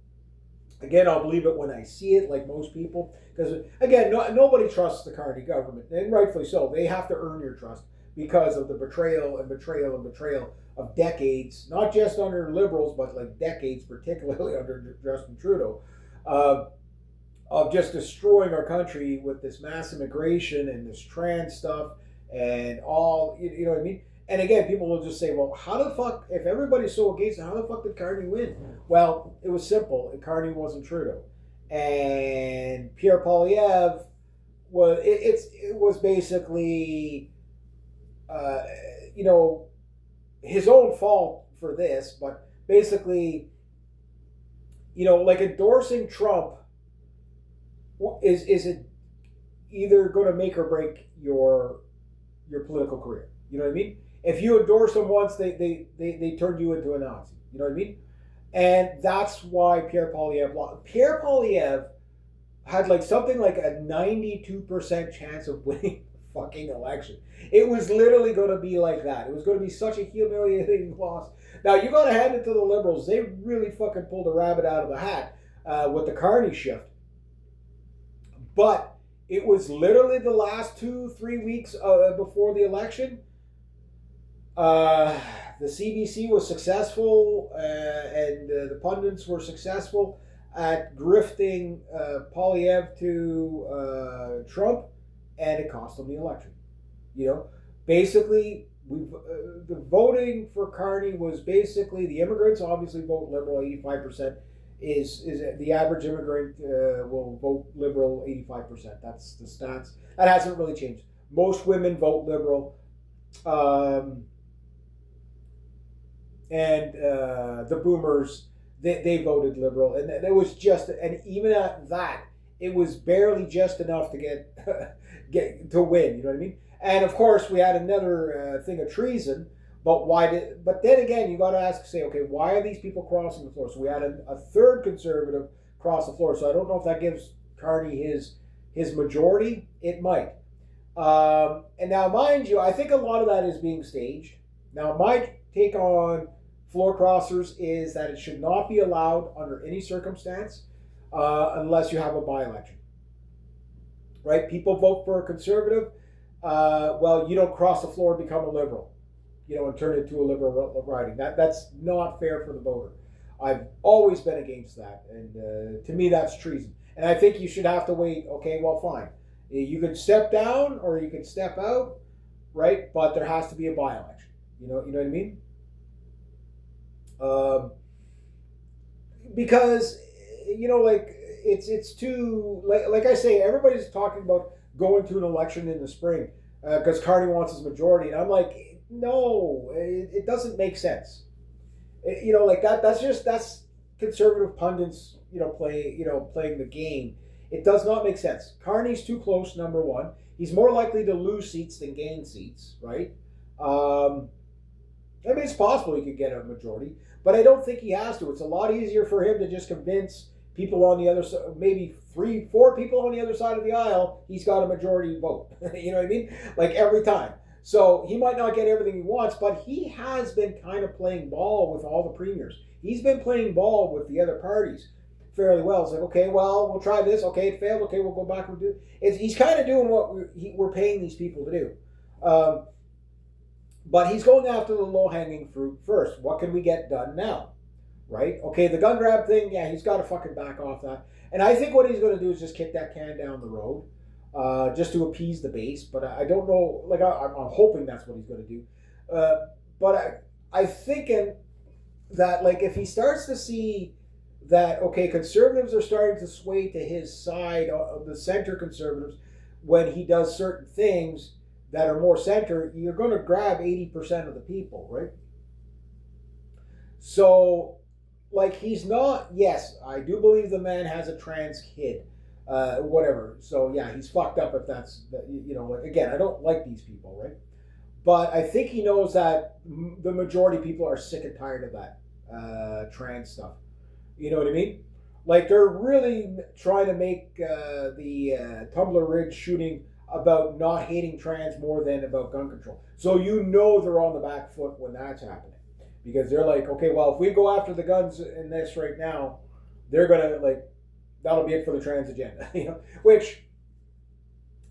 again, I'll believe it when I see it, like most people. Because, again, nobody trusts the Carney government, and rightfully so. They have to earn your trust because of the betrayal of decades, not just under liberals, but like decades, particularly under Justin Trudeau, of just destroying our country with this mass immigration and this trans stuff and all, you know what I mean? And again, people will just say, well, how the fuck, if everybody's so against it, how the fuck did Carney win? Well, it was simple. Carney wasn't Trudeau. And Pierre Poilievre was basically, his own fault for this, but basically, like endorsing Trump is either going to make or break your political career. You know what I mean? If you endorse them once, they turned you into a Nazi. You know what I mean? And that's why Pierre Poilievre lost. Pierre Poilievre had like something like a 92% chance of winning the fucking election. It was literally going to be like that. It was going to be such a humiliating loss. Now, you got to hand it to the Liberals. They really fucking pulled a rabbit out of the hat with the Carney shift. But it was literally the last 2-3 weeks before the election. The CBC was successful, and the pundits were successful at grifting Poilievre to Trump, and it cost them the election. You know, basically, the voting for Carney was basically the immigrants obviously vote Liberal. 85% is the average immigrant will vote Liberal. 85%. That's the stats. That hasn't really changed. Most women vote Liberal. And the boomers, they voted Liberal, and it was just, and even at that, it was barely just enough to get to win. You know what I mean? And of course, we had another thing of treason. But But then again, you got to ask, say, okay, why are these people crossing the floor? So we had a third conservative cross the floor. So I don't know if that gives Carney his majority. It might. And now, mind you, I think a lot of that is being staged. Now, my take on floor crossers is that it should not be allowed under any circumstance unless you have a by-election. Right? People vote for a conservative. Well, you don't cross the floor and become a liberal, you know, and turn it to a liberal riding. That's not fair for the voter. I've always been against that, and to me, that's treason. And I think you should have to wait. Okay, well, fine. You can step down or you can step out, right? But there has to be a by-election. You know what I mean? Because, you know, like it's too, like I say, everybody's talking about going to an election in the spring because Carney wants his majority, and I'm like, no, it doesn't make sense. You know, like that's conservative pundits, playing the game. It does not make sense. Carney's too close, number one. He's more likely to lose seats than gain seats, right? I mean, it's possible he could get a majority, but I don't think he has to. It's a lot easier for him to just convince people on the other side, maybe 3-4 people on the other side of the aisle, he's got a majority vote. You know what I mean? Like every time. So he might not get everything he wants, but he has been kind of playing ball with all the premiers. He's been playing ball with the other parties fairly well. It's like, okay, well, we'll try this. Okay, it failed. Okay, we'll go back and do it. He's kind of doing what we're paying these people to do. But he's going after the low-hanging fruit first. What can we get done now? Right? Okay, the gun grab thing, yeah, he's got to fucking back off that. And I think what he's going to do is just kick that can down the road just to appease the base. But I don't know, like, I'm hoping that's what he's going to do. But I'm thinking that, like, if he starts to see that, okay, conservatives are starting to sway to his side, of the center conservatives, when he does certain things that are more center, you're going to grab 80% of the people, right? So, like, he's not, yes, I do believe the man has a trans kid, whatever. So, yeah, he's fucked up if that's, like, again, I don't like these people, right? But I think he knows that the majority of people are sick and tired of that trans stuff. You know what I mean? Like, they're really trying to make the Tumbler Ridge shooting about not hating trans more than about gun control. So you know they're on the back foot when that's happening. Because they're like, okay, well, if we go after the guns in this right now, they're going to, like, that'll be it for the trans agenda. Which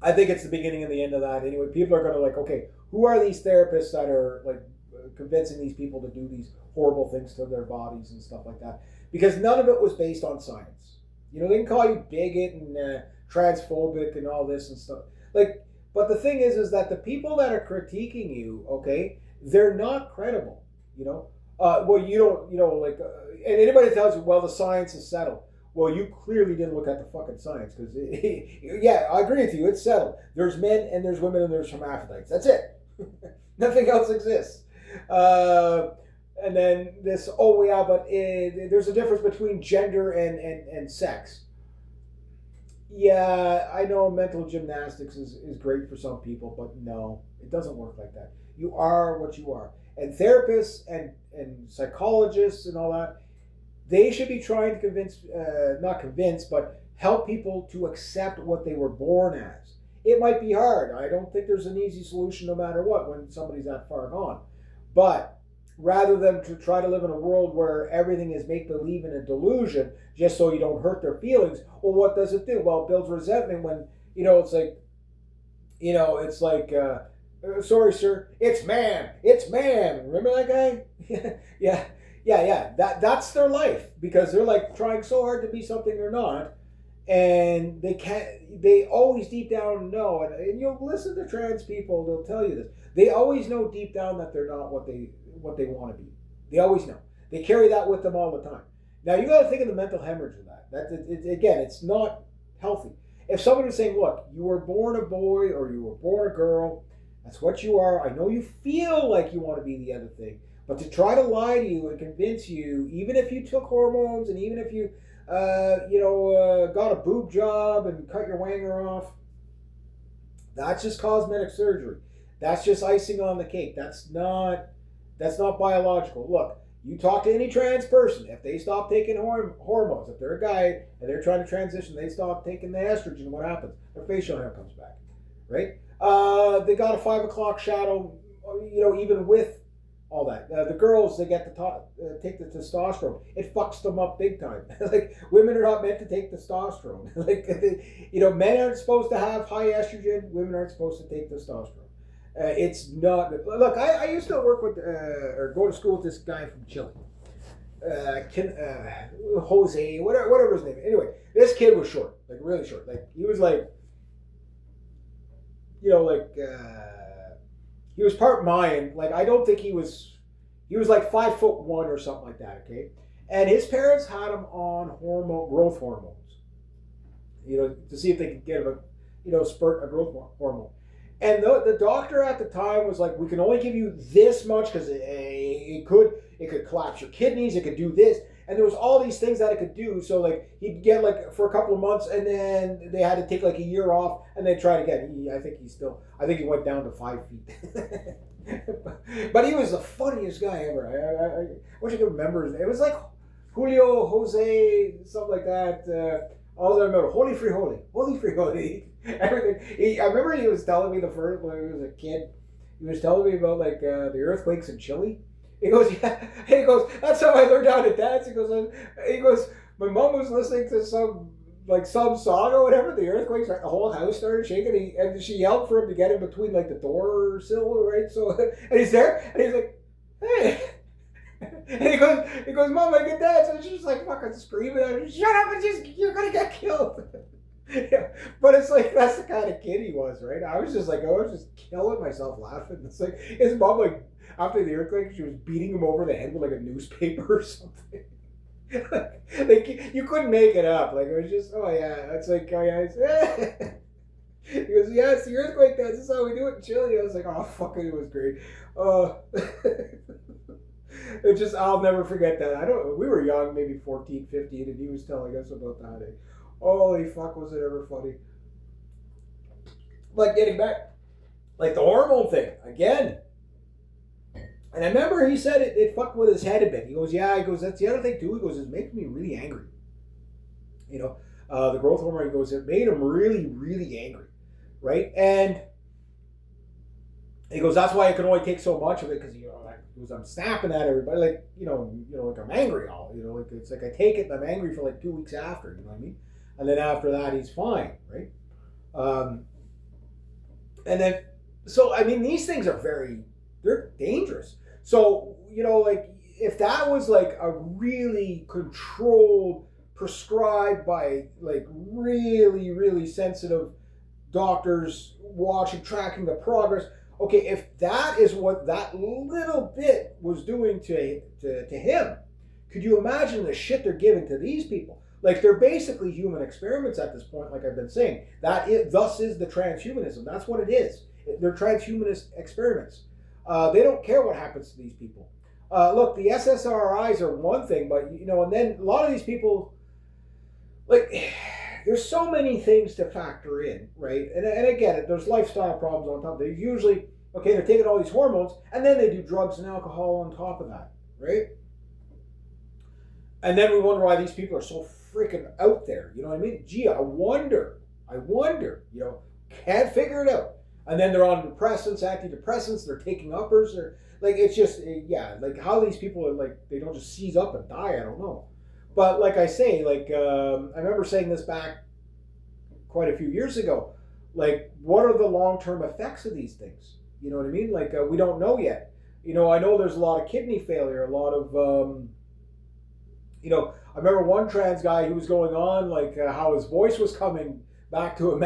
I think it's the beginning and the end of that. Anyway, people are going to, like, okay, who are these therapists that are, like, convincing these people to do these horrible things to their bodies and stuff like that? Because none of it was based on science. They can call you bigot and transphobic and all this and stuff. Like, but the thing is that the people that are critiquing you, okay, they're not credible. Well, you don't, like, and anybody tells you, well, the science is settled. Well, you clearly didn't look at the fucking science because, yeah, I agree with you. It's settled. There's men and there's women and there's hermaphrodites. That's it. Nothing else exists. And then this, oh yeah, but there's a difference between gender and sex. Yeah, I know mental gymnastics is great for some people, but no, it doesn't work like that. You are what you are. And therapists and psychologists and all that, they should be trying to convince, not convince, but help people to accept what they were born as. It might be hard. I don't think there's an easy solution no matter what when somebody's that far gone. But rather than to try to live in a world where everything is make believe and a delusion just so you don't hurt their feelings, well, what does it do? Well, it builds resentment when, it's like, it's like, sorry, sir, it's man. Remember that guy? Yeah, yeah. That's their life because they're like trying so hard to be something they're not, and they can't. They always deep down know, and you'll listen to trans people; they'll tell you this. They always know deep down that they're not what they want to be. They always know. They carry that with them all the time. Now you got to think of the mental hemorrhage of that. Again, it's not healthy. If somebody was saying, "Look, you were born a boy or you were born a girl," that's what you are. I know you feel like you want to be the other thing, but to try to lie to you and convince you, even if you took hormones and even if you, got a boob job and cut your wanger off, that's just cosmetic surgery. That's just icing on the cake. That's not biological. Look, you talk to any trans person, if they stop taking hormones, if they're a guy and they're trying to transition, they stop taking the estrogen, what happens? Their facial hair comes back, right? They got a 5 o'clock shadow, even with all that. The girls, they get to take the testosterone. It fucks them up big time. Like, women are not meant to take testosterone. Like, men aren't supposed to have high estrogen. Women aren't supposed to take testosterone. It's not. Look, I used to work with or go to school with this guy from Chile, Jose, whatever his name. Anyway, this kid was short, like really short. Like he was like, he was part Mayan. Like I don't think he was. He was like 5'1" or something like that. Okay, and his parents had him on growth hormones, to see if they could get him a growth hormone. And the doctor at the time was like, we can only give you this much because it could collapse your kidneys, it could do this, and there was all these things that it could do. So like he'd get like for a couple of months, and then they had to take like a year off, and then try it again. I think he went down to 5 feet. But he was the funniest guy ever. I wish I could remember his name. It was like Julio, Jose, something like that. All I remember, holy free. Everything. I remember he was telling me the first when he was a kid. He was telling me about like the earthquakes in Chile. He goes, yeah. He goes, that's how I learned how to dance. He goes, my mom was listening to some song or whatever. The earthquakes, the whole house started shaking. And she yelled for him to get in between like the door sill, right? So, and he's there, and he's like, hey. And he goes, Mom, I can dance. And she's like fucking screaming at him, shut up and you're gonna get killed. Yeah, but it's like that's the kind of kid he was, right? I was just killing myself laughing. It's like his mom, like after the earthquake, she was beating him over the head with like a newspaper or something. Like you couldn't make it up. Like it was just, oh yeah, it's like, oh yeah, he goes, yeah, it's the earthquake dance. This is how we do it in Chile. I was like, oh fucking, it was great. It just, I'll never forget that. We were young, maybe 14, 15, and he was telling us about that. Holy fuck, was it ever funny. Like getting back, like the hormone thing, again. And I remember he said it fucked with his head a bit. He goes, yeah, that's the other thing too. He goes, it's making me really angry. The growth hormone, he goes, it made him really, really angry. Right? And he goes, that's why I can only take so much of it, because I'm snapping at everybody, like like I'm angry like it's like I take it and I'm angry for like 2 weeks after, you know what I mean? And then after that he's fine, right? And then so I mean these things are they're dangerous. So like if that was like a really controlled, prescribed by like really, really sensitive doctors tracking the progress. Okay, if that is what that little bit was doing to him, could you imagine the shit they're giving to these people? Like they're basically human experiments at this point, like I've been saying. Thus is the transhumanism. That's what it is. They're transhumanist experiments. They don't care what happens to these people. Look, the SSRIs are one thing, but and then a lot of these people, like there's so many things to factor in, right? And I get it. There's lifestyle problems on top. They usually, okay, they're taking all these hormones, and then they do drugs and alcohol on top of that, right? And then we wonder why these people are so freaking out there. You know what I mean? Gee, I wonder, can't figure it out. And then they're on depressants, antidepressants, they're taking uppers. They're like, it's just, yeah, like how these people are like, they don't just seize up and die. I don't know. But like I say, like, I remember saying this back quite a few years ago. Like, what are the long term effects of these things? You know what I mean? Like, we don't know yet. I know there's a lot of kidney failure, a lot of, I remember one trans guy who was going on like how his voice was coming back to a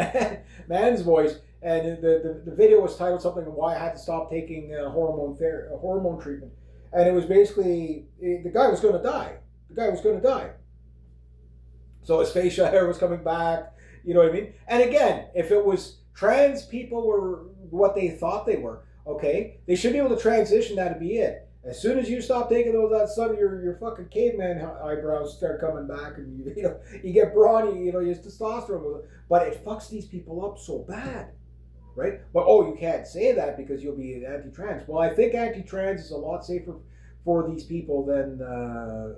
man's voice, and the video was titled something why I had to stop taking hormone treatment, and it was basically the guy was going to die. The guy was going to die. So his facial hair was coming back. You know what I mean? And again, if it was trans people were what they thought they were, okay, they should be able to transition. That'd be it. As soon as you stop taking those, that stuff, your fucking caveman eyebrows start coming back, and you get brawny. Your testosterone goes up. But it fucks these people up so bad, right? But you can't say that because you'll be anti-trans. Well, I think anti-trans is a lot safer for these people than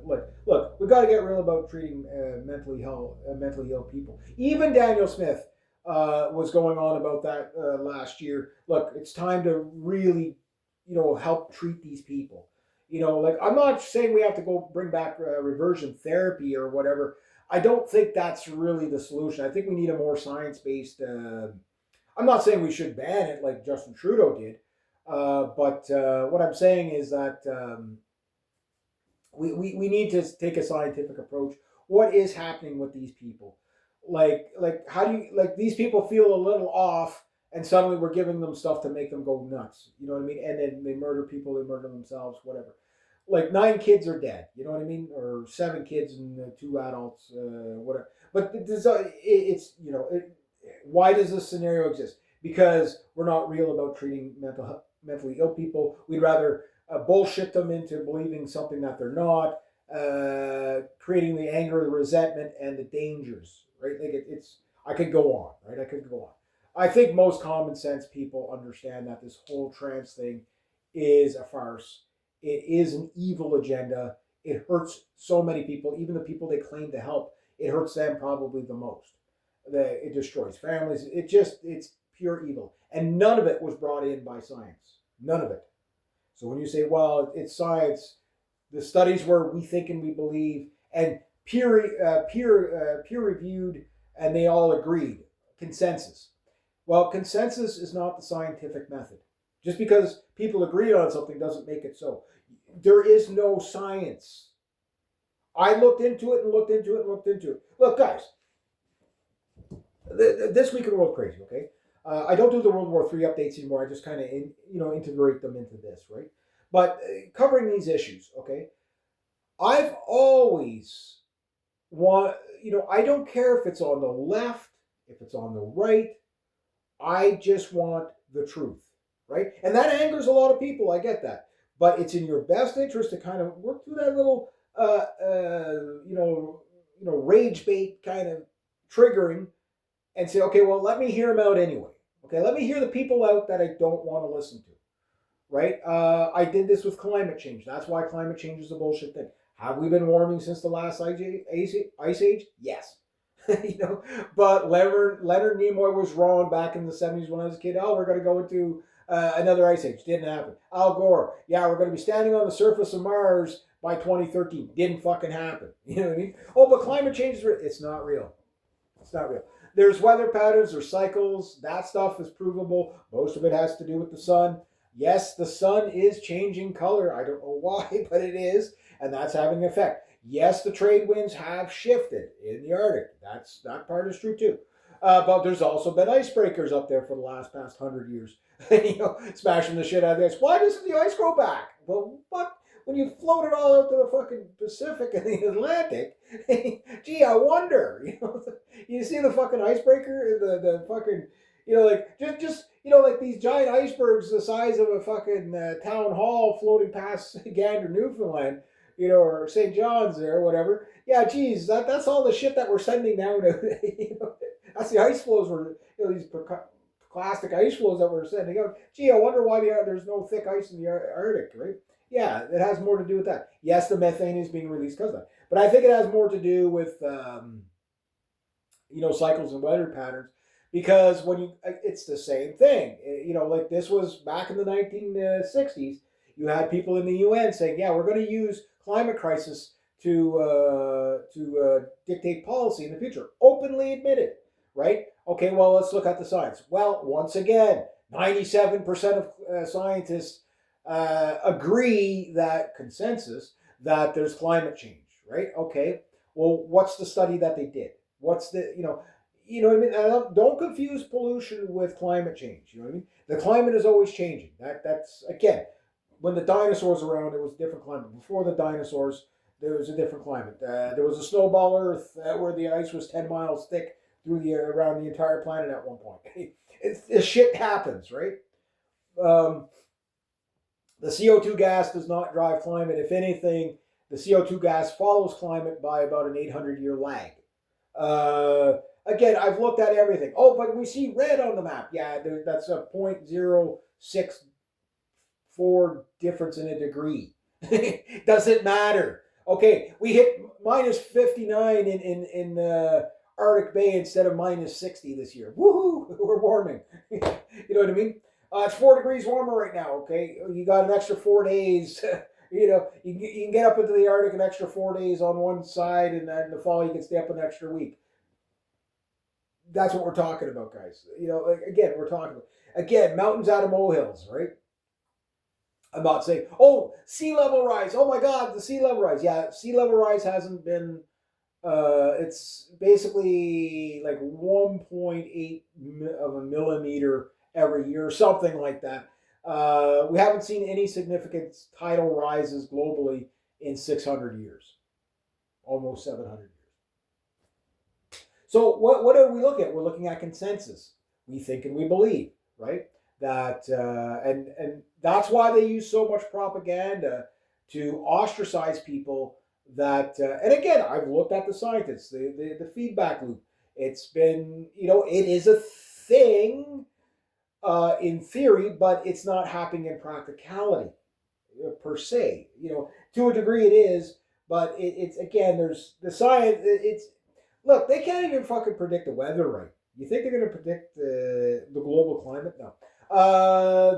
look. We've got to get real about treating mentally ill people. Even Daniel Smith was going on about that last year. Look, it's time to really help treat these people. Like, I'm not saying we have to go bring back reversion therapy or whatever. I don't think that's really the solution. I think we need a more science-based. I'm not saying we should ban it like Justin Trudeau did, but what I'm saying is that we need to take a scientific approach. What is happening with these people? Like how do you these people feel a little off? And suddenly we're giving them stuff to make them go nuts. You know what I mean? And then they murder people, they murder themselves, whatever. Like 9 kids are dead. You know what I mean? Or 7 kids and 2 adults, whatever. But why does this scenario exist? Because we're not real about treating mentally ill people. We'd rather bullshit them into believing something that they're not, creating the anger, the resentment, and the dangers. Right? Like I could go on. Right? I could go on. I think most common sense people understand that this whole trans thing is a farce. It is an evil agenda. It hurts so many people, even the people they claim to help. It hurts them probably the most. It destroys families. It's pure evil. And none of it was brought in by science. None of it. So when you say, well, it's science, the studies were we think and we believe, and peer reviewed, and they all agreed. Consensus. Well, consensus is not the scientific method. Just because people agree on something doesn't make it so. There is no science. I looked into it and looked into it and looked into it. Look, guys, this week in World Crazy, okay? I don't do the World War III updates anymore. I just kind of, integrate them into this, right? But covering these issues, okay? I've always I don't care if it's on the left, if it's on the right. I just want the truth, right? And that angers a lot of people. I get that. But it's in your best interest to kind of work through that little, rage bait kind of triggering and say, okay, well, let me hear them out anyway. Okay, let me hear the people out that I don't want to listen to, right? I did this with climate change. That's why climate change is a bullshit thing. Have we been warming since the last ice age? Yes. But Leonard Nimoy was wrong back in the 70s when I was a kid. Oh, we're going to go into another ice age. Didn't happen. Al Gore. Yeah, we're going to be standing on the surface of Mars by 2013. Didn't fucking happen. You know what I mean? Oh, but climate change is real. It's not real. It's not real. There's weather patterns, there's cycles. That stuff is provable. Most of it has to do with the sun. Yes, the sun is changing color. I don't know why, but it is. And that's having an effect. Yes, the trade winds have shifted in the Arctic. That part is true too. But there's also been icebreakers up there for the past 100 years. Smashing the shit out of the ice. Why doesn't the ice grow back? Well, what? When you float it all out to the fucking Pacific and the Atlantic, gee, I wonder. You see the fucking icebreaker, the fucking, just like these giant icebergs the size of a fucking town hall floating past Gander, Newfoundland. or St. John's there, or whatever. Yeah, geez, that's all the shit that we're sending down. That's the ice flows we're, these plastic ice flows that we're sending out. Gee, I wonder why there's no thick ice in the Arctic, right? Yeah, it has more to do with that. Yes, the methane is being released because of that, but I think it has more to do with cycles and weather patterns, because it's the same thing. Like this was back in the 1960s. You had people in the UN saying, "Yeah, we're going to use climate crisis to dictate policy in the future." Openly admitted, right? Okay, well, let's look at the science. Well, once again, 97% of scientists agree that consensus that there's climate change, right? Okay, well, what's the study that they did? What's the what I mean? Don't confuse pollution with climate change. You know what I mean? The climate is always changing. That's again, when the dinosaurs were around, it was a different climate. Before the dinosaurs, there was a different climate. There was a snowball Earth where the ice was 10 miles thick around the entire planet at one point. This shit happens, right? The CO2 gas does not drive climate. If anything, the CO2 gas follows climate by about an 800-year lag. Again, I've looked at everything. Oh, but we see red on the map. Yeah, that's a 0.064 difference in a degree. Doesn't matter. Okay, we hit minus 59 in Arctic Bay instead of minus 60 this year. Woohoo! We're warming. You know what I mean? It's 4 degrees warmer right now. Okay, you got an extra 4 days. You can get up into the Arctic an extra 4 days on one side, and then in the fall you can stay up an extra week. That's what we're talking about, guys. Again, we're talking about mountains out of molehills, right? I'm not saying, sea level rise. Oh my God, the sea level rise. Yeah, sea level rise hasn't been. It's basically like 1.8 of a millimeter every year, something like that. We haven't seen any significant tidal rises globally in 600 years, almost 700 years. So what do we look at? We're looking at consensus. We think and we believe, right? That and that's why they use so much propaganda to ostracize people. That and again, I've looked at the scientists, the feedback loop. It's been, it is a thing in theory, but it's not happening in practicality per se. To a degree it is, but it's again, there's the science. Look, they can't even fucking predict the weather right. You think they're going to predict the global climate? No.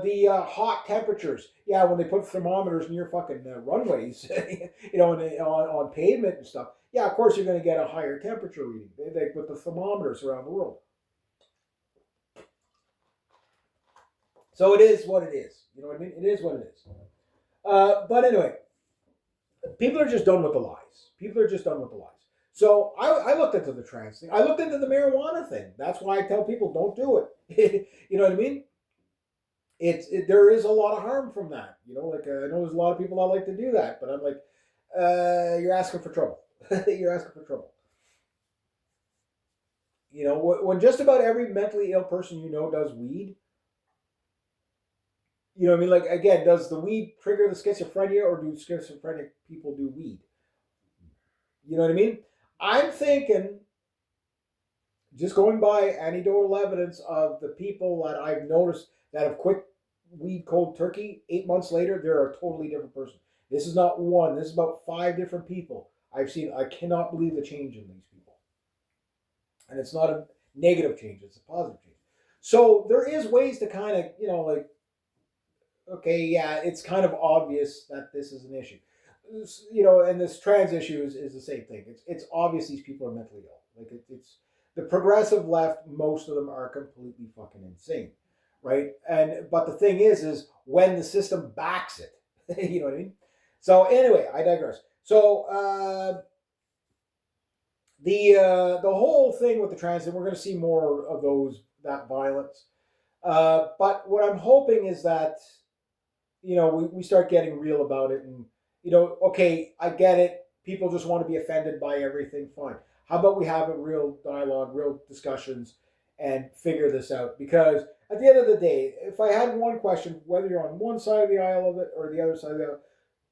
The hot temperatures. Yeah, when they put thermometers near fucking runways, on pavement and stuff. Yeah, of course you're going to get a higher temperature reading. They put the thermometers around the world. So it is what it is. You know what I mean? It is what it is. But anyway, people are just done with the lies. People are just done with the lies. So I looked into the trans thing. I looked into the marijuana thing. That's why I tell people don't do it. You know what I mean? There is a lot of harm from that. I know there's a lot of people that like to do that, but I'm like, you're asking for trouble. You're asking for trouble. When just about every mentally ill person does weed. You know what I mean? Like, again, does the weed trigger the schizophrenia, or do schizophrenic people do weed? You know what I mean? I'm thinking, just going by anecdotal evidence of the people that I've noticed that have quit weed cold turkey, 8 months later, they're a totally different person. This is not one. This is about 5 different people I've seen. I cannot believe the change in these people. And it's not a negative change. It's a positive change. So there is ways to kind of, okay, yeah, it's kind of obvious that this is an issue. And this trans issue is the same thing. It's obvious these people are mentally ill. Like it's the progressive left. Most of them are completely fucking insane, right? But the thing is when the system backs it, you know what I mean? So anyway, I digress. So the whole thing with the trans, and we're going to see more of that violence. But what I'm hoping is that we start getting real about it, and okay, I get it. People just want to be offended by everything. Fine. How about we have a real dialogue, real discussions, and figure this out? Because at the end of the day, if I had one question, whether you're on one side of the aisle of it or the other side of the aisle,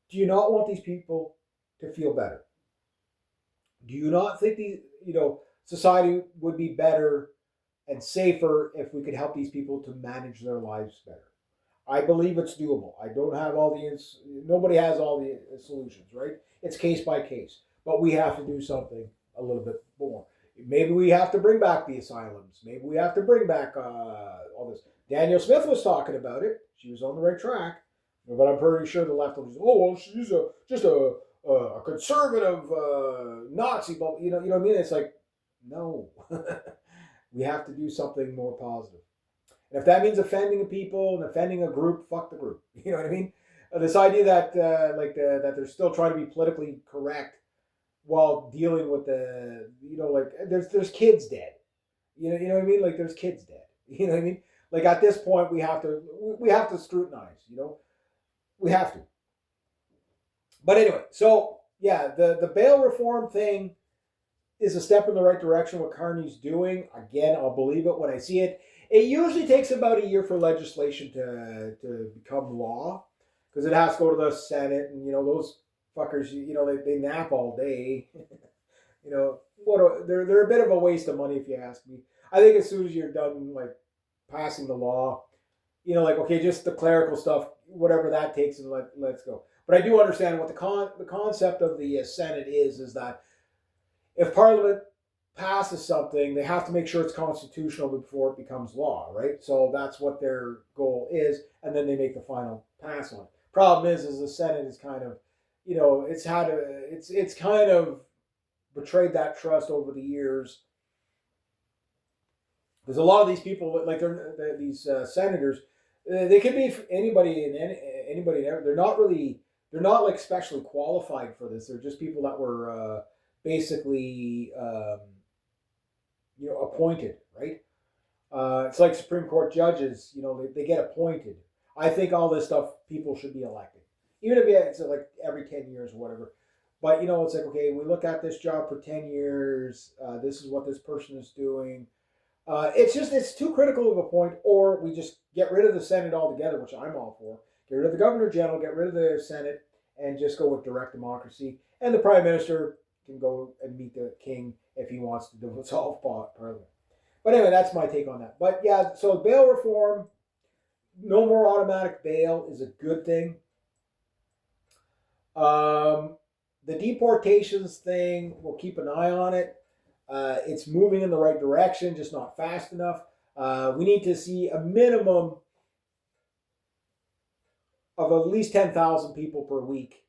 do you not want these people to feel better. Do you not think society would be better and safer if we could help these people to manage their lives better? I believe it's doable. I don't have all the nobody has all the solutions, right? It's case by case, but we have to do something a little bit more. Maybe we have to bring back the asylums. Maybe we have to bring back all this. Daniel Smith was talking about it. She was on the right track, but I'm pretty sure the left will just, oh well, she's just a conservative Nazi, but you know what I mean? It's like, no, we have to do something more positive. And if that means offending people and offending a group, fuck the group. You know what I mean? This idea that that they're still trying to be politically correct while dealing with there's kids dead. You know what I mean? Like there's kids dead. You know what I mean? Like at this point we have to scrutinize. We have to. But anyway, so yeah, the bail reform thing is a step in the right direction. What Carney's doing, again, I'll believe it when I see it. It usually takes about a year for legislation to become law because it has to go to the Senate, and those fuckers, they nap all day. They're a bit of a waste of money if you ask me. I think as soon as you're done like passing the law, okay, just the clerical stuff, whatever that takes, and let's go. But I do understand what the concept of the Senate is that if Parliament passes something, they have to make sure it's constitutional before it becomes law, right? So that's what their goal is, and then they make the final pass on it. Problem is the Senate is kind of, it's kind of betrayed that trust over the years. Because a lot of these people, like these senators, they could be anybody and anybody. They're not like specially qualified for this. They're just people that were basically appointed, right? It's like Supreme Court judges, they get appointed. I think all this stuff, people should be elected, even if it's like every 10 years or whatever. But it's like, okay, we look at this job for 10 years. This is what this person is doing. It's too critical of a point, or we just get rid of the Senate altogether, which I'm all for. Get rid of the Governor General, get rid of the Senate, and just go with direct democracy. And the Prime Minister can go and meet the King if he wants to dissolve Parliament. But anyway, that's my take on that. But yeah, so bail reform, no more automatic bail is a good thing. The deportations thing, we'll keep an eye on it. It's moving in the right direction, just not fast enough. We need to see a minimum of at least 10,000 people per week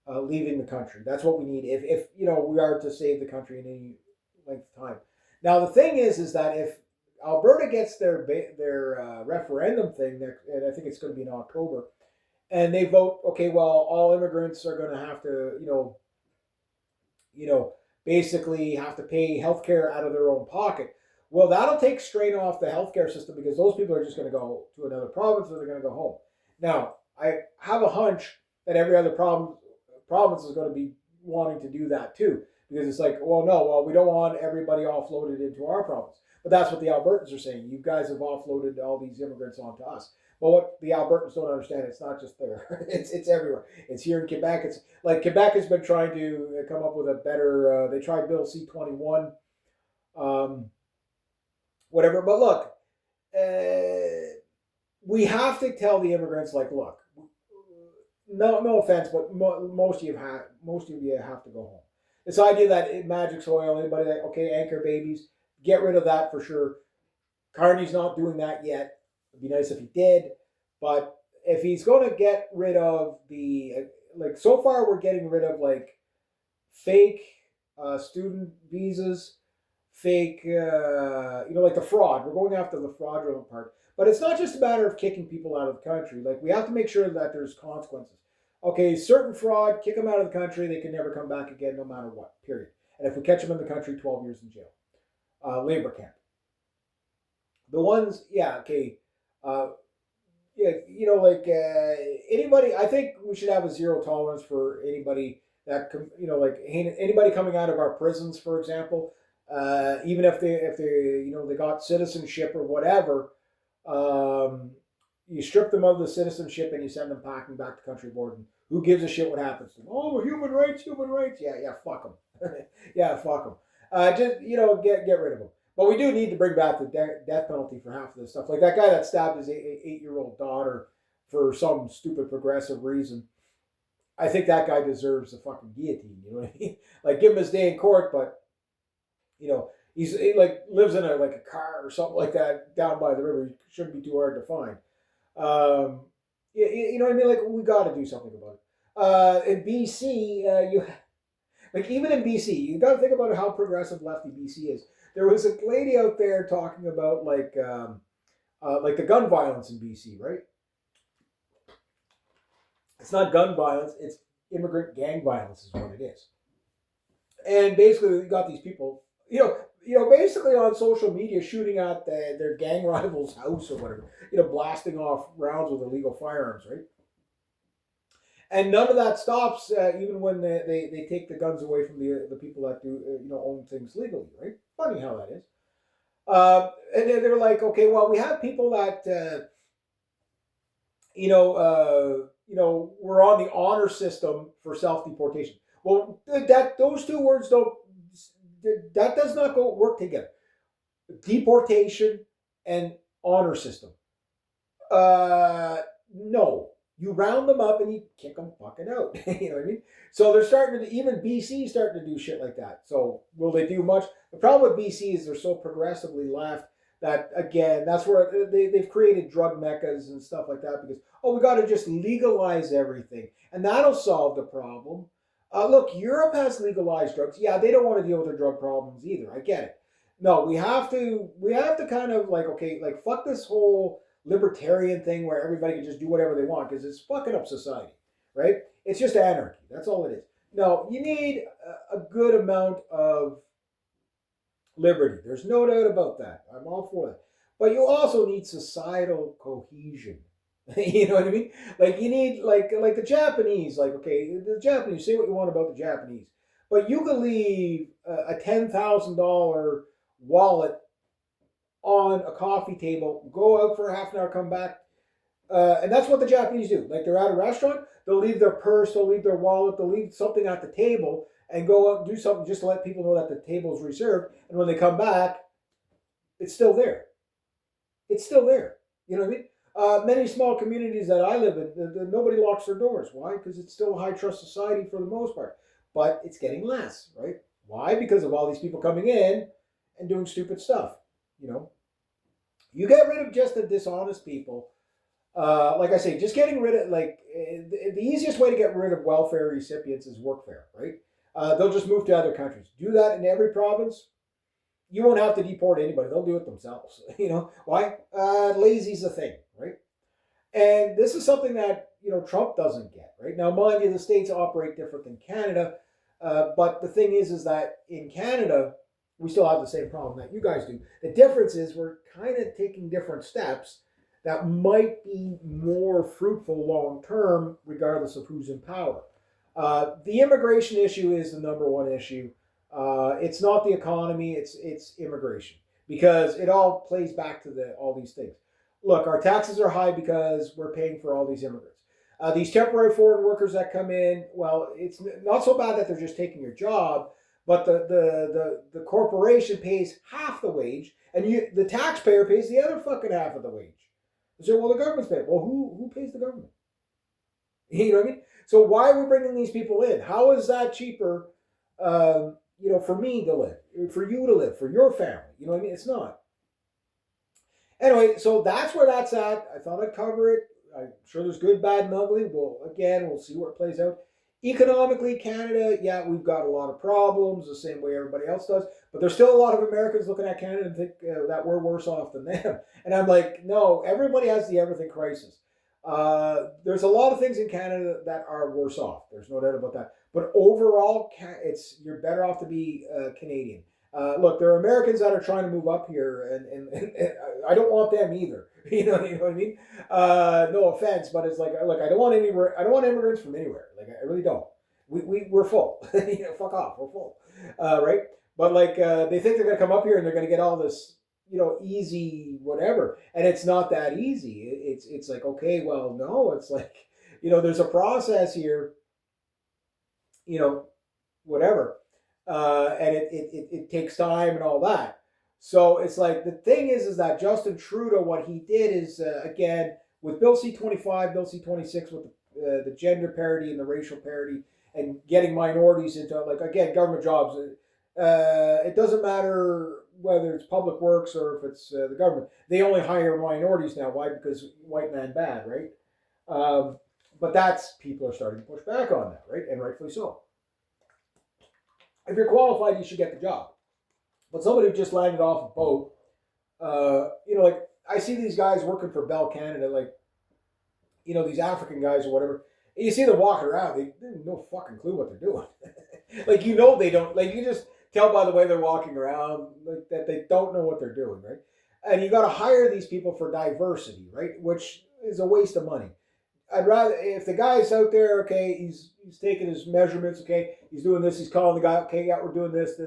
leaving the country. That's what we need if we are to save the country in any length of time. Now the thing is that if Alberta gets their referendum thing, and I think it's going to be in October, and they vote, okay, well, all immigrants are going to have to, basically have to pay healthcare out of their own pocket. Well, that'll take strain off the healthcare system because those people are just going to go to another province or they're going to go home. Now, I have a hunch that every other province is going to be wanting to do that too, because it's like, well, we don't want everybody offloaded into our province. But that's what the Albertans are saying. You guys have offloaded all these immigrants onto us. But what the Albertans don't understand, it's not just there. It's everywhere. It's here in Quebec. It's like Quebec has been trying to come up with a better. They tried Bill C-21, whatever. But look, we have to tell the immigrants, like, look, no offense, but most of you have to go home. This idea that magic soil, anybody that anchor babies, get rid of that for sure. Carney's not doing that yet. It'd be nice if he did, but if he's going to get rid of so far we're getting rid of like fake student visas, fake, like the fraud. We're going after the fraudulent part. But it's not just a matter of kicking people out of the country. Like we have to make sure that there's consequences. Okay, certain fraud, kick them out of the country. They can never come back again, no matter what. Period. And if we catch them in the country, 12 years in jail, labor camp. The ones, anybody. I think we should have a zero tolerance for anybody that anybody coming out of our prisons, for example. Even if they got citizenship or whatever. You strip them of the citizenship and you send them packing back to country board, and Who gives a shit what happens to them? Oh, human rights, human rights. Yeah, fuck them. Yeah, fuck them. Just get rid of them. But we do need to bring back the death penalty for half of this stuff. Like that guy that stabbed his 8-year-old daughter for some stupid progressive reason. I think that guy deserves a fucking guillotine. You know what I mean? Like give him his day in court, but he like lives in a car or something like that down by the river. It shouldn't be too hard to find. You know what I mean? Like we got to do something about it. In BC, you like even in BC, you got to think about how progressive lefty BC is. There was a lady out there talking about like the gun violence in BC, right? It's not gun violence; it's immigrant gang violence, is what it is. And basically, you got these people, basically on social media shooting at their gang rival's house or whatever, blasting off rounds with illegal firearms, right? And none of that stops, even when they take the guns away from the people that do own things legally, right? Funny how that is. And they're like, okay, well, we have people that we're on the honor system for self deportation. Well, those two words that does not work together. Deportation and honor system. No. You round them up and you kick them fucking out. You know what I mean? So they're starting to, even BC starting to do shit like that. So will they do much? The problem with BC is they're so progressively left that, again, that's where they've created drug meccas and stuff like that because, we got to just legalize everything. And that'll solve the problem. Look, Europe has legalized drugs. Yeah, they don't want to deal with their drug problems either. I get it. No, we have to kind of fuck this whole libertarian thing where everybody can just do whatever they want because it's fucking up society, right? It's just anarchy. That's all it is. No, you need a good amount of liberty. There's no doubt about that. I'm all for that. But you also need societal cohesion. You know what I mean? Like you need like the Japanese. Like the Japanese. Say what you want about the Japanese, but you can leave a $10,000 wallet on a coffee table, go out for a half an hour, come back, and that's what the Japanese do. Like they're at a restaurant, they'll leave their purse, they'll leave their wallet, they'll leave something at the table, and go out and do something just to let people know that the table is reserved. And when they come back, it's still there. It's still there. You know what I mean? Many small communities that I live in, nobody locks their doors. Why? Because it's still a high trust society for the most part. But it's getting less, right? Why? Because of all these people coming in and doing stupid stuff. You get rid of just the dishonest people. Like I say, just getting rid of the easiest way to get rid of welfare recipients is workfare, right? They'll just move to other countries. Do that in every province. You won't have to deport anybody. They'll do it themselves. Why? Lazy's a thing, right? And this is something that Trump doesn't get, right? Now, mind you, the states operate different than Canada, but the thing is that in Canada, we still have the same problem that you guys do. The difference is we're kind of taking different steps that might be more fruitful long term, regardless of who's in power. The immigration issue is the number one issue. It's not the economy; it's immigration because it all plays back to all these things. Look, our taxes are high because we're paying for all these immigrants. These temporary foreign workers that come in, well, it's not so bad that they're just taking your job. But the corporation pays half the wage, and the taxpayer pays the other fucking half of the wage. So, well, the government's paying. Well, who pays the government? You know what I mean? So why are we bringing these people in? How is that cheaper? For me to live, for you to live, for your family. You know what I mean? It's not. Anyway, so that's where that's at. I thought I'd cover it. I'm sure there's good, bad, and ugly. We'll see where it plays out. Economically, Canada, yeah, we've got a lot of problems, the same way everybody else does. But there's still a lot of Americans looking at Canada and think that we're worse off than them. And I'm like, no, everybody has the everything crisis. There's a lot of things in Canada that are worse off. There's no doubt about that. But overall, you're better off to be Canadian. Look, there are Americans that are trying to move up here, and I don't want them either. You know what I mean? No offense, but it's like, look, I don't want immigrants from anywhere. Like, I really don't. We're full. Fuck off. We're full, right? But they think they're gonna come up here and they're gonna get all this, easy whatever, and it's not that easy. It's like, okay, well, no, it's like there's a process here, you know, whatever, and it takes time and all that. So it's like the thing is that Justin Trudeau, what he did is again with Bill C-25, Bill C-26, with the gender parity and the racial parity, and getting minorities into, like, again, government jobs. It doesn't matter whether it's public works or if it's the government. They only hire minorities now. Why? Because white man bad, right? But that's, people are starting to push back on that, right? And rightfully so. If you're qualified, you should get the job. But somebody who just landed off a boat, like I see these guys working for Bell Canada, like, these African guys or whatever. And you see them walking around, they have no fucking clue what they're doing. Like, they don't, like, you just tell by the way they're walking around, like, that they don't know what they're doing, right? And you got to hire these people for diversity, right? Which is a waste of money. I'd rather, if the guy's out there, okay, he's taking his measurements, okay, he's doing this, he's calling the guy, okay, yeah, we're doing this,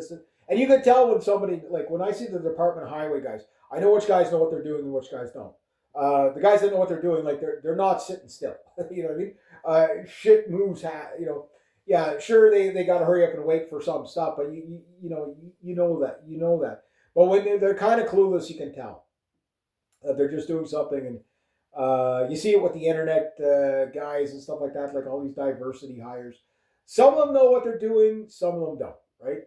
and you can tell when somebody, like when I see the Department of Highway guys, I know which guys know what they're doing and which guys don't. The guys that know what they're doing, like they're not sitting still. You know what I mean? Shit moves. Yeah, sure they got to hurry up and wait for some stuff, but you know that. But when they're kind of clueless, you can tell they're just doing something, and you see it with the internet guys and stuff like that, like all these diversity hires. Some of them know what they're doing, some of them don't, right?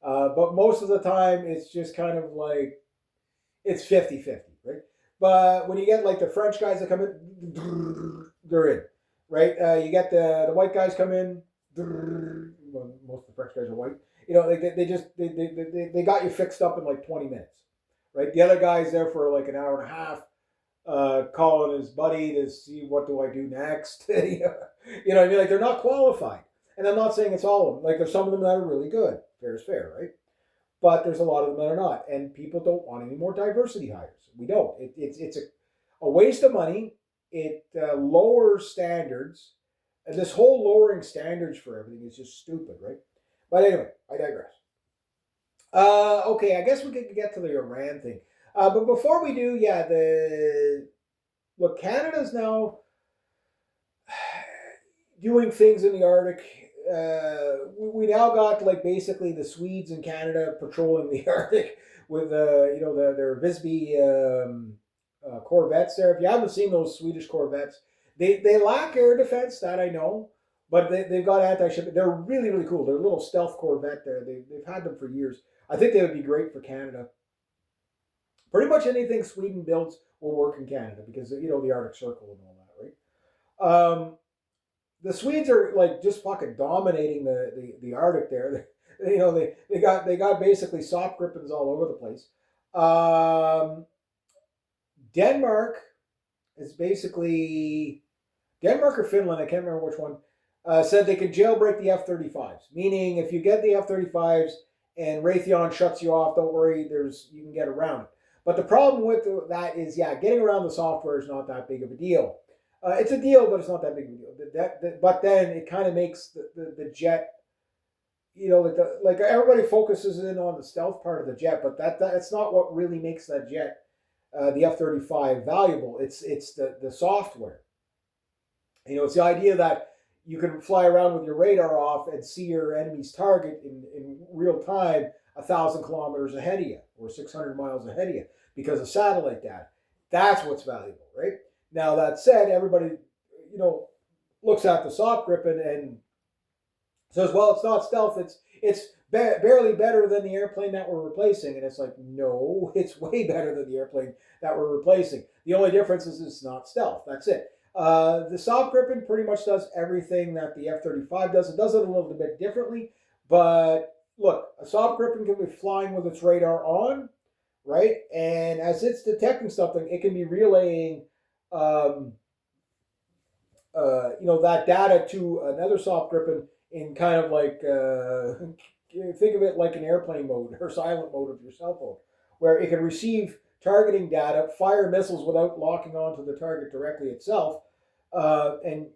But most of the time, it's just kind of like it's 50-50, right? But when you get like the French guys that come in, they're in, right? You get the white guys come in, well, most of the French guys are white. They got you fixed up in like 20 minutes, right? The other guy's there for like an hour and a half, calling his buddy to see what do I do next. You know what I mean? Like, they're not qualified. And I'm not saying it's all of them. Like, there's some of them that are really good. Fair is fair, right? But there's a lot of them that are not. And people don't want any more diversity hires. We don't. It's a waste of money. It lowers standards. And this whole lowering standards for everything is just stupid, right? But anyway, I digress. Okay, I guess we could get to the Iran thing. But before we do, yeah, Canada's now doing things in the Arctic. We now got, like, basically the Swedes and Canada patrolling the Arctic with their Visby corvettes there. If you haven't seen those Swedish corvettes, they lack air defense, that I know, but they've got anti-ship. They're really, really cool. They're a little stealth corvette there. They've had them for years. I think they would be great for Canada. Pretty much anything Sweden builds will work in Canada because, the Arctic Circle and all that, right? The Swedes are like just fucking dominating the Arctic there. They got basically soft grippins all over the place. Denmark is basically Denmark or Finland, I can't remember which one, said they could jailbreak the F-35s. Meaning, if you get the F-35s and Raytheon shuts you off, don't worry, you can get around it. But the problem with that is, yeah, getting around the software is not that big of a deal. It's a deal, but it's not that big of a deal. But then it kind of makes the jet, like everybody focuses in on the stealth part of the jet, but that's not what really makes that jet, the F-35, valuable. It's the software. It's the idea that you can fly around with your radar off and see your enemy's target in real time 1,000 kilometers ahead of you or 600 miles ahead of you because of satellite data. That's what's valuable, right? Now, that said, everybody, looks at the soft grippin and says, well, it's not stealth. It's barely better than the airplane that we're replacing. And it's like, no, it's way better than the airplane that we're replacing. The only difference is it's not stealth. That's it. The soft grippin pretty much does everything that the F-35 does. It does it a little bit differently. But look, a soft grippin can be flying with its radar on, right? And as it's detecting something, it can be relaying that data to another soft grippin in kind of like, think of it like an airplane mode or silent mode of your cell phone, where it can receive targeting data, fire missiles without locking onto the target directly itself, and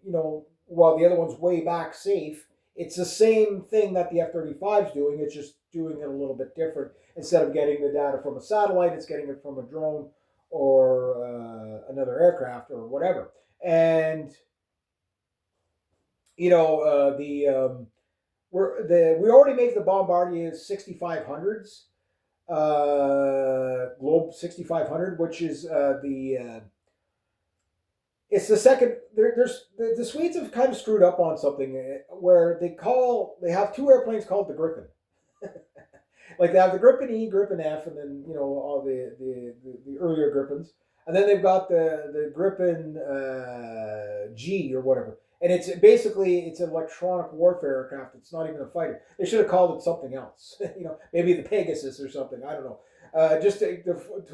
while the other one's way back safe. It's the same thing that the F-35 is doing. It's just doing it a little bit different. Instead of getting the data from a satellite, it's getting it from a drone or another aircraft or whatever. And you know, we already make the Bombardier 6500s, Globe 6500, which is it's the second. There's the Swedes have kind of screwed up on something where they have two airplanes called the Gripen. Like they have the Gripen E, Gripen F, and then all the earlier Gripens, and then they've got the Gripen G or whatever. And it's basically it's an electronic warfare aircraft. It's not even a fighter. They should have called it something else. Maybe the Pegasus or something. I don't know. Just to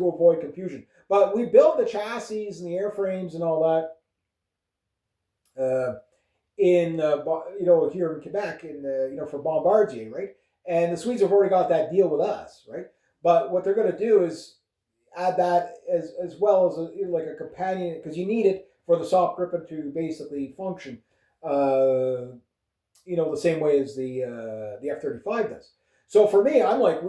avoid confusion. But we build the chassis and the airframes and all that in here in Quebec for Bombardier, right? And the Swedes have already got that deal with us, right? But what they're going to do is add that as well as like a companion, because you need it for the soft Gripen to basically function, the same way as the F-35 does. So for me, I'm like,